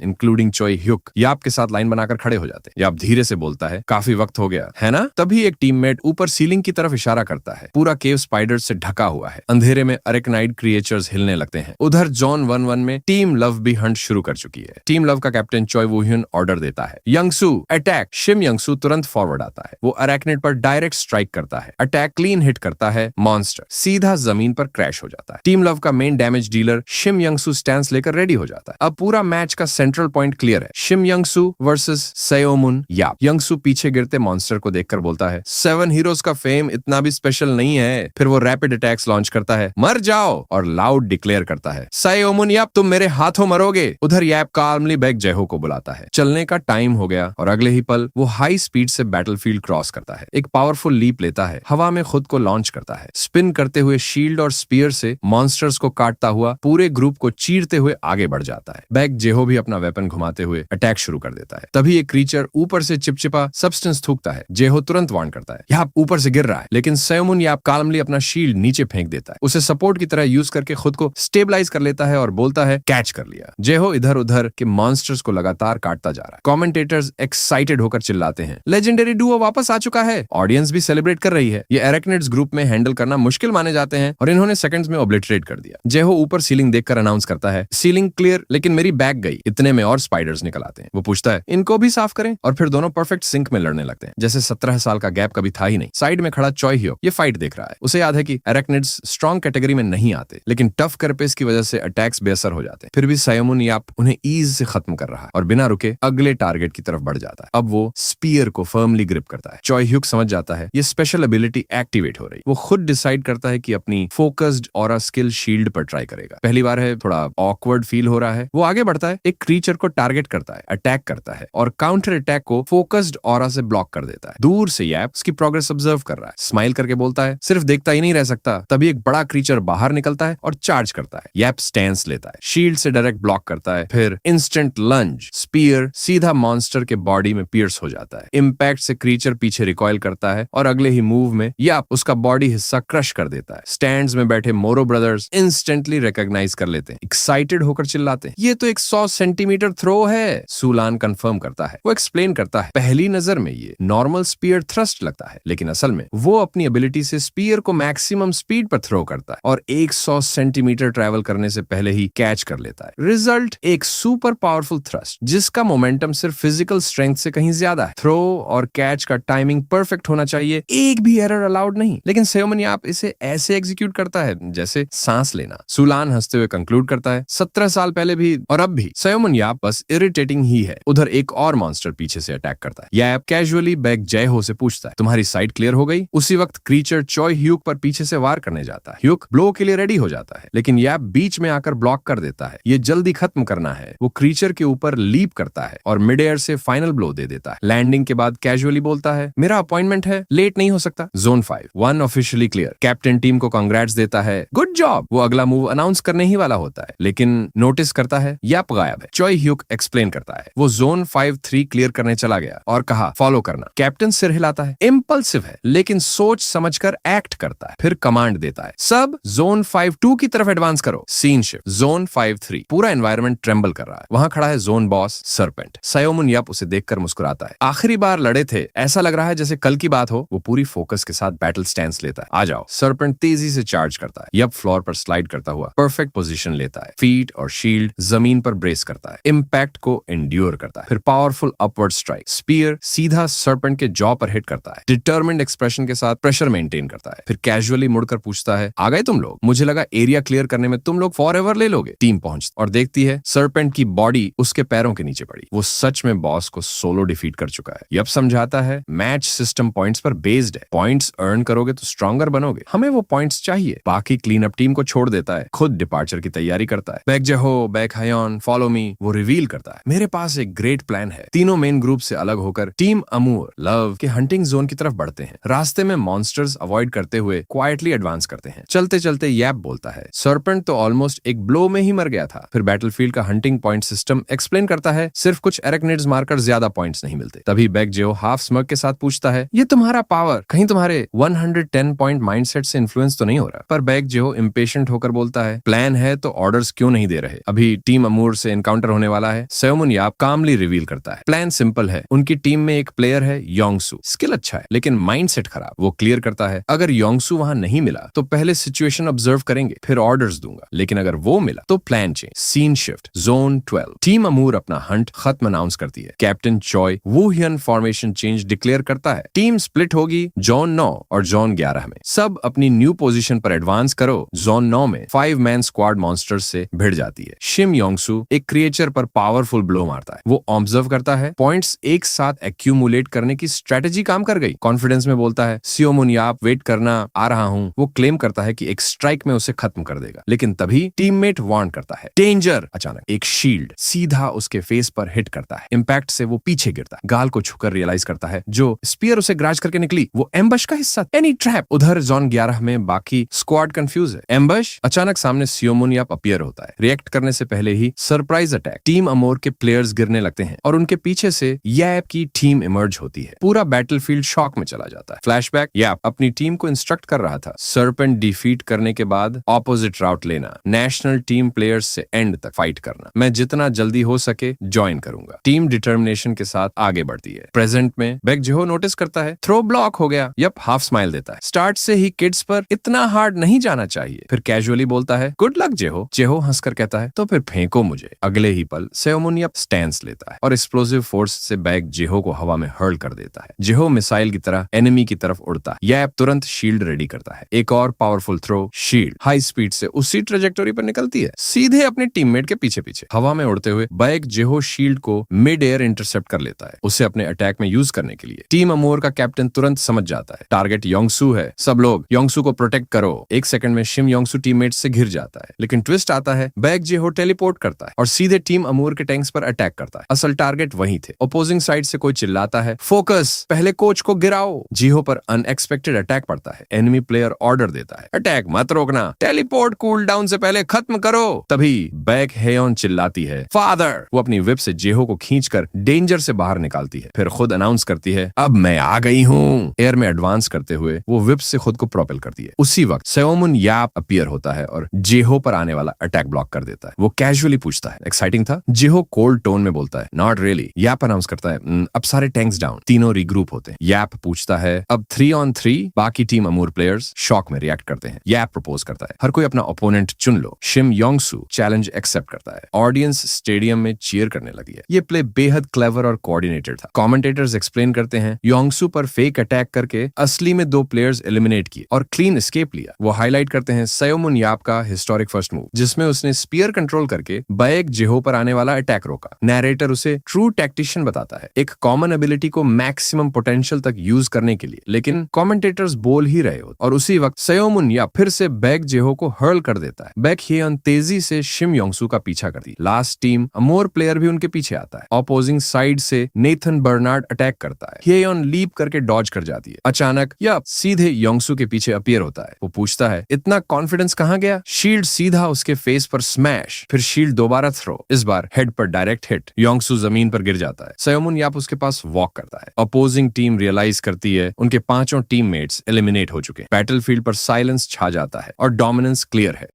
इंक्लूडिंग चोई ह्युक याप के साथ लाइन बनाकर खड़े हो जाते हैं। याप धीरे से बोलता है, काफी वक्त हो गया है ना? तभी एक टीममेट ऊपर सीलिंग की तरफ इशारा करता है। पूरा केव स्पाइडर से ढका हुआ है। अंधेरे में अरेकनाइड क्रिएचर्स हिलने लगते हैं। उधर जोन 1-1 में टीम लव भी हंट शुरू कर चुकी है। टीम लव का कैप्टन चोई वूह्युन ऑर्डर देता है, यंगसू अटैक। शिम यंगसू तुरंत फॉरवर्ड आता है। वो अरेकनाइड पर डायरेक्ट स्ट्राइक करता है। अटैक क्लीन हिट करता है, मॉन्स्टर सीधा जमीन पर क्रैश हो जाता है। टीम लव का मेन डैमेज डीलर शिम यंगसू स्टैंस लेकर रेडी हो जाता है। अब पूरा मैच का सेंट्रल पॉइंट क्लियर है, शिम यंगसू वर्सेस सयोमुन याप। यंगसू पीछे गिरते मॉन्स्टर को देखकर बोलता है, 7 हीरोज का फेम इतना भी स्पेशल नहीं है। फिर वो रैपिड अटैक्स लॉन्च करता है, मर जाओ, और लाउड डिक्लेयर करता है, सयोमुन याप तुम मेरे हाथों मरोगे। उधर याप काल्मली बैक जेहो को बुलाता है। चलने का टाइम हो गया और अगले ही पल वो हाई स्पीड से बैटलफील्ड क्रॉस करता है। एक पावरफुल लीप लेता है, हवा में खुद को लॉन्च करता है। स्पिन करते हुए शील्ड और स्पीयर से मॉन्स्टर्स को काटता हुआ पूरे ग्रुप को चीरते हुए आगे बढ़ जाता है। बैक जेहो भी अपना वेपन घुमाते हुए अटैक शुरू कर देता है। तभी एक क्रीचर ऊपर से चिपचिपा सब्सटेंस थूकता है। जेहो तुरंत वार्न करता है, याप ऊपर से गिर रहा है, लेकिन सयोमुन याप काल्मली अपना शील्ड नीचे फेंक देता है। उसे सपोर्ट की तरह यूज करके खुद को स्टेबलाइज कर लेता है और बोलता है, कैच कर लिया। जेहो इधर उधर के मॉन्स्टर्स को लगातार काटता जा रहा है। कमेंटेटर्स एक्साइटेड होकर चिल्लाते हैं, लेजेंडरी डुओ वापस आ चुका है। ऑडियंस भी सेलिब्रेट कर रही है। ये अरेकनिड्स ग्रुप में हैंडल करना मुश्किल माने जाते हैं और इन्होंने सेकंड्स में ऑब्लिटरेट कर दिया। जेहो ऊपर सीलिंग देखकर अनाउंस करता है, सीलिंग क्लियर, लेकिन मेरी बैक गई। इतने में और स्पाइडर्स निकल आते हैं। वो पूछता है, इनको भी साफ करें, और फिर दोनों परफेक्ट सिंक में लड़ने लगते हैं, जैसे 17 साल का गैप कभी था ही नहीं। साइड में खड़ा चॉय ह्यो ये फाइट देख रहा है। उसे याद है कि अरेकनिड्स स्ट्रॉन्ग कैटेगरी में नहीं आते, लेकिन टफ करपेस की वजह से अटैक्स बेअसर हो जाते हैं। फिर भी सयोमुन याप उन्हें ईज से खत्म कर रहा है और बिना रुके अगले टारगेट की तरफ बढ़ जाता है। अब वो स्पीयर को फर्मली ग्रिप करता है। चॉय ह्यूक समझ जाता है ये स्पेशल एबिलिटी एक्टिवेट हो रही। वो खुद डिसाइड करता है कि अपनी फोकस्ड ऑरा स्किल शील्ड पर ट्राई करेगा। पहली बार है, थोड़ा ऑकवर्ड फील हो रहा है। वो आगे बढ़ता है, एक क्रीचर को टारगेट करता है, अटैक करता है और काउंटर अटैक को फोकस्ड ऑरा से ब्लॉक कर देता है। दूर से याप उसकी प्रोग्रेस ऑब्जर्व कर रहा है। स्माइल करके बोलता है, सिर्फ देखता ही नहीं रह सकता। तभी एक बड़ा क्रीचर बाहर निकलता है और चार्ज करता है। याप स्टैंस लेता है, शील्ड से डायरेक्ट ब्लॉक करता है, फिर इंस्टेंट लंज, स्पीयर सीधा मॉन्स्टर के बॉडी में पियर्स हो जाता है। इम्पैक्ट से क्रीचर पीछे रिकॉइल करता है और अगले ही मूव में याप उसका बॉडी हिस्सा क्रश कर देता है। स्टैंड्स में बैठे मोरो ब्रदर्स इंस्टेंटली रिकॉग्नाइज कर लेते हैं। एक्साइटेड होकर चिल्लाते हैं, ये तो एक 100 सेंटीमीटर थ्रो है। सूलान कंफर्म करता है। वो एक्सप्लेन करता है, पहली नजर में ये नॉर्मल स्पीयर थ्रस्ट लगता है, लेकिन असल में वो अपनी एबिलिटी से स्पीयर को मैक्सिमम स्पीड पर थ्रो करता है और 100 सेंटीमीटर ट्रैवल करने से पहले ही कैच कर लेता है। रिजल्ट एक सुपर पावरफुल थ्रस्ट जिसका मोमेंटम सिर्फ फिजिकल स्ट्रेंथ से कहीं ज्यादा है। थ्रो और कैच का टाइमिंग परफेक्ट होना चाहिए, एक भी एरर अलाउड नहीं। लेकिन सेओमन याप इसे ऐसे एग्जीक्यूट करता है जैसे सांस लेना। सूलान हंसते हुए कंक्लूड करता है, 17 साल पहले भी और अब भी सेओमन याप बस इरिटेटिंग ही है। उधर एक और मॉन्स्टर पीछे से अटैक करता है। याप कैजुअली बैक जयहो से पूछता है, तुम्हारी साइट क्लियर हो गई? उसी वक्त क्रीचर चॉय ह्यूक पर पीछे से वार करने जाता है। ह्यूक ब्लो के लिए रेडी हो जाता है, लेकिन याप बीच में आकर ब्लॉक कर देता है। ये जल्दी खत्म करना है। वो क्रीचर के ऊपर लीप करता है और मिड एयर से फाइनल ब्लो दे देता है। लैंडिंग के बाद कैजुअली बोलता है, मेरा अपॉइंटमेंट है, लेट नहीं हो सकता। Zone 5 1 officially clear. Captain team को कांग्रेट्स देता है, गुड जॉब। वो अगला मूव अनाउंस करने ही वाला होता है, लेकिन नोटिस करता है याप गायब है। चॉय ह्यूक एक्सप्लेन करता है, वो जोन 5-3 क्लियर करने चला गया और कहा फॉलो करना। कैप्टन सिर हिलाता है, इम्पल्सिव है लेकिन सोच समझकर एक्ट करता है। फिर कमांड देता है, सब जोन 5-2 की तरफ एडवांस करो। Scene shift zone 5-3। पूरा एनवायरनमेंट ट्रेम्बल कर रहा है। वहां खड़ा है जोन बॉस सरपेंट। सेओमन याप उसे देखकर मुस्कुराता है। आखिरी बार लड़े थे, ऐसा लग रहा है जैसे कल की बात हो। वो पूरी फोकस के साथ बैटल स्टैंस लेता है। आ जाओ। सरपेंट तेजी से चार्ज करता है। यप फ्लोर पर स्लाइड करता हुआ परफेक्ट पोजीशन लेता है। फीट और शील्ड जमीन पर ब्रेस करता है। इम्पैक्ट को एंड्योर करता है। फिर पावरफुल अपवर्ड स्ट्राइक स्पीयर सीधा सरपेंट के जॉ पर हिट करता है। डिटर्मिन्ड एक्सप्रेशन के साथ प्रेशर मेंटेन करता है। फिर कैजुअली मुड़कर पूछता है, आ गए तुम लोग? मुझे लगा एरिया क्लियर करने में तुम लोग फॉरएवर ले लोगे। टीम पहुंचती और देखती है सरपेंट की बॉडी उसके पैरों के नीचे पड़ी। वो सच में बॉस को सोलो डिफीट कर चुका है। यप समझाता है, मैच सिस्टम पॉइंट्स पर बेस्ड है। पॉइंट्स अर्न करोगे तो स्ट्रॉन्गर बनोगे। हमें वो पॉइंट्स चाहिए। बाकी क्लीन अप टीम को छोड़ देता है, खुद डिपार्चर की तैयारी करता है। बैक जहो, बैक हायोन, फॉलो मी। वो रिवील करता है, मेरे पास एक ग्रेट प्लान है। तीनों मेन ग्रुप से अलग होकर टीम अमूर लव के हंटिंग जोन की तरफ बढ़ते हैं। रास्ते में मॉन्स्टर्स अवॉइड करते हुए क्वाइटली एडवांस करते हैं। चलते चलते यैप बोलता है, सरपेंट तो ऑलमोस्ट एक ब्लो में ही मर गया था। फिर बैटलफील्ड का हंटिंग पॉइंट सिस्टम एक्सप्लेन करता है, सिर्फ कुछ एरेक्निड्स मारकर ज्यादा पॉइंट्स नहीं मिलते। तभी बैक जेओ हाफ स्मग के साथ पूछता है, ये तुम्हारा पावर कहीं तुम्हारे 110 पॉइंट माइंडसेट से इन्फ्लुएंस तो नहीं हो रहा? पर बैक जेओ इम्पेशेंट होकर बोलता है, प्लान है तो ऑर्डर्स क्यों नहीं दे रहे? अभी टीम अमूर से एनकाउंटर होने वाला है। सेओमन याप कामली रिवील करता है, प्लान सिंपल है। उनकी टीम में एक प्लेयर है योंगसू, स्किल अच्छा है लेकिन माइंडसेट खराब। वो क्लियर करता है, अगर योंगसू वहां नहीं मिला तो पहले सिचुएशन ऑब्जर्व करेंगे, फिर ऑर्डर्स दूंगा, लेकिन अगर वो मिला तो plan change. Scene shift zone 12। Team Amur अपना हंट खत्म अनाउंस करती है। कैप्टन चॉय वुहियन फॉर्मेशन चेंज डिक्लेयर करता है। टीम स्प्लिट होगी जोन 9 और जोन 11 में। सब अपनी न्यू पोजीशन पर एडवांस करो। जोन 9 में 5 मैन स्क्वाड मॉन्स्टर्स से भिड़ जाती है। शिम योंगसू एक क्रिएचर पर पावरफुल ब्लो मारता है। वो ऑब्जर्व करता है, पॉइंट्स एक साथ एक्यूमुलेट करने की स्ट्रेटेजी काम कर गई। कॉन्फिडेंस में बोलता है, सेओमन याप वेट करना, आ रहा हूं। वो क्लेम करता है कि एक स्ट्राइक में उसे खत्म कर देगा, लेकिन तभी टीममेट वार्न करता है, डेंजर। अचानक एक शील्ड सीधा उसके फेस पर हिट करता है। इम्पैक्ट से वो पीछे गिरता है। गाल को छूकर रियलाइज करता है जो स्पीयर उसे ग्राज करके निकली वो एम्बश का हिस्सा, एनी ट्रैप। उधर जोन 11 में बाकी स्क्वाड कंफ्यूज है। एम्बश। अचानक सामने सेओमन याप अपीयर होता है। रिएक्ट करने से पहले ही सरप्राइज अटैक। टीम अमोर के प्लेयर्स गिरने लगते हैं और उनके पीछे से याप की टीम इमर्ज होती है। पूरा बैटलफील्ड शॉक में चला जाता है। फ्लैशबैक, याप अपनी टीम को इंस्ट्रक्ट कर रहा था, सरपेंट डिफीट करने के बाद ऑपोजिट राउट लेना, नेशनल टीम प्लेयर्स से एंड तक फाइट करना। मैं जितना जल्दी हो सके ज्वाइन करूंगा। टीम डिटर्मिनेशन के साथ आगे बढ़ती है। प्रेजेंट में बैक जेहो नोटिस करता है, थ्रो ब्लॉक हो गया। यप हाफ स्माइल देता है। स्टार्ट से ही किड्स पर इतना हार्ड नहीं जाना चाहिए। फिर कैजुअली बोलता है, गुड लक जेहो। जेहो हंसकर कहता है, तो फिर फेंको मुझे। अगले ही पल सेओमन याप स्टैंस लेता है और एक्सप्लोसिव फोर्स से बैक जेहो को हवा में हर्ल कर देता है। जेहो मिसाइल की तरह एनिमी की तरफ उड़ता है। याप तुरंत शील्ड रेडी करता है। एक और powerful throw, shield high speed से उसी ट्रेजेक्टोरी पर निकलती है, सीधे अपने टीममेट के पीछे पीछे। हवा में उड़ते हुए बैक जेहो शील्ड को मिड एयर इंटरसेप्ट कर लेता है, उसे अपने अटैक में यूज करने के लिए। टीम अमोर का कैप्टन तुरंत समझ जाता है, टारगेट योंगसू है। सब लोग योंगसू को प्रोटेक्ट करो। एक सेकंड में शिम योंगसू टीममेट से घिर जाता है, लेकिन ट्विस्ट आता है, बैक जेहो टेलीपोर्ट करता है और सीधे टीम अमोर के टैंक्स पर अटैक करता है। असल टारगेट वही थे। अपोजिंग साइड से कोई चिल्लाता है, फोकस, पहले कोच को गिराओ। जेहो पर अनएक्सपेक्टेड अटैक पड़ता है। एनिमी प्लेयर ऑर्डर देता है, अटैक मत रोकना, टेलीपोर्ट कूल डाउन से पहले खत्म करो। तभी बैक हेयोन चिल्लाती है, फादर। वो अपनी विप से जेहो को खींचकर डेंजर से बाहर निकालती है, फिर खुद अनाउंस करती है, अब मैं आ गई हूँ। एयर में एडवांस करते हुए वो विप से खुद को प्रोपेल करती है। उसी वक्त सेओमन याप अपीयर होता है और जेहो पर आने वाला अटैक ब्लॉक कर कर देता है। वो कैजुअली पूछता है, एक्साइटिंग था? जिहो कोल्ड टोन में बोलता है, नॉट रियली। याप अनाउंस करता है, अब सारे टैंक्स डाउन। तीनों रीग्रुप होते हैं। याप पूछता है, अब 3 on 3? बाकी टीम अमूर प्लेयर्स शॉक में रिएक्ट करते हैं। याप प्रपोज करता है, हर कोई अपना ओपोनेंट चुन लो। शिम योंगसू चैलेंज एक्सेप्ट करता है। ऑडियंस स्टेडियम में चीयर करने लगी है। ये प्ले बेहद क्लेवर और कोऑर्डिनेटेड था। कमेंटेटर्स एक्सप्लेन करते हैं, योंगसू पर फेक अटैक करके असली में 2 प्लेयर्स एलिमिनेट किए और क्लीन एस्केप लिया। वो हाईलाइट करते हैं सेओमुन याप का हिस्टोरिक फर्स्ट मूव, जिसमें उसने स्पीयर कंट्रोल करके बैक जिहो पर आने वाला अटैक रोका। नैरेटर उसे ट्रू टैक्टिशियन बताता है, एक कॉमन एबिलिटी को मैक्सिमम पोटेंशियल तक यूज करने के लिए। लेकिन कमेंटेटर्स बोल ही रहे होते और उसी वक्त सेओमुन याप फिर से बैक जिहो को हर्ल कर देता है। बैक हियन तेजी से शिम योंगसू का पीछा करती। लास्ट टीम अमोर प्लेयर भी उनके पीछे आता है। ऑपोजिंग साइड से नेथन बर्नार्ड अटैक करता है। हियन लीप करके डॉज कर जाती है। अचानक या सीधे योंगसू के पीछे अपीयर होता है। वो पूछता है, इतना कॉन्फिडेंस कहाँ गया? शील्ड सीधा उसके फेस पर स्मैश, फिर शील्ड दोबारा थ्रो, इस बार हेड पर डायरेक्ट हिट। योंगसू जमीन पर गिर जाता है। सेओमुन याप उसके पास वॉक करता है। अपोजिंग टीम रियलाइज करती है उनके 5 टीममेट्स एलिमिनेट हो चुके। बैटलफील्ड पर साइलेंस छा जाता है और डोमिनेंस क्लियर है।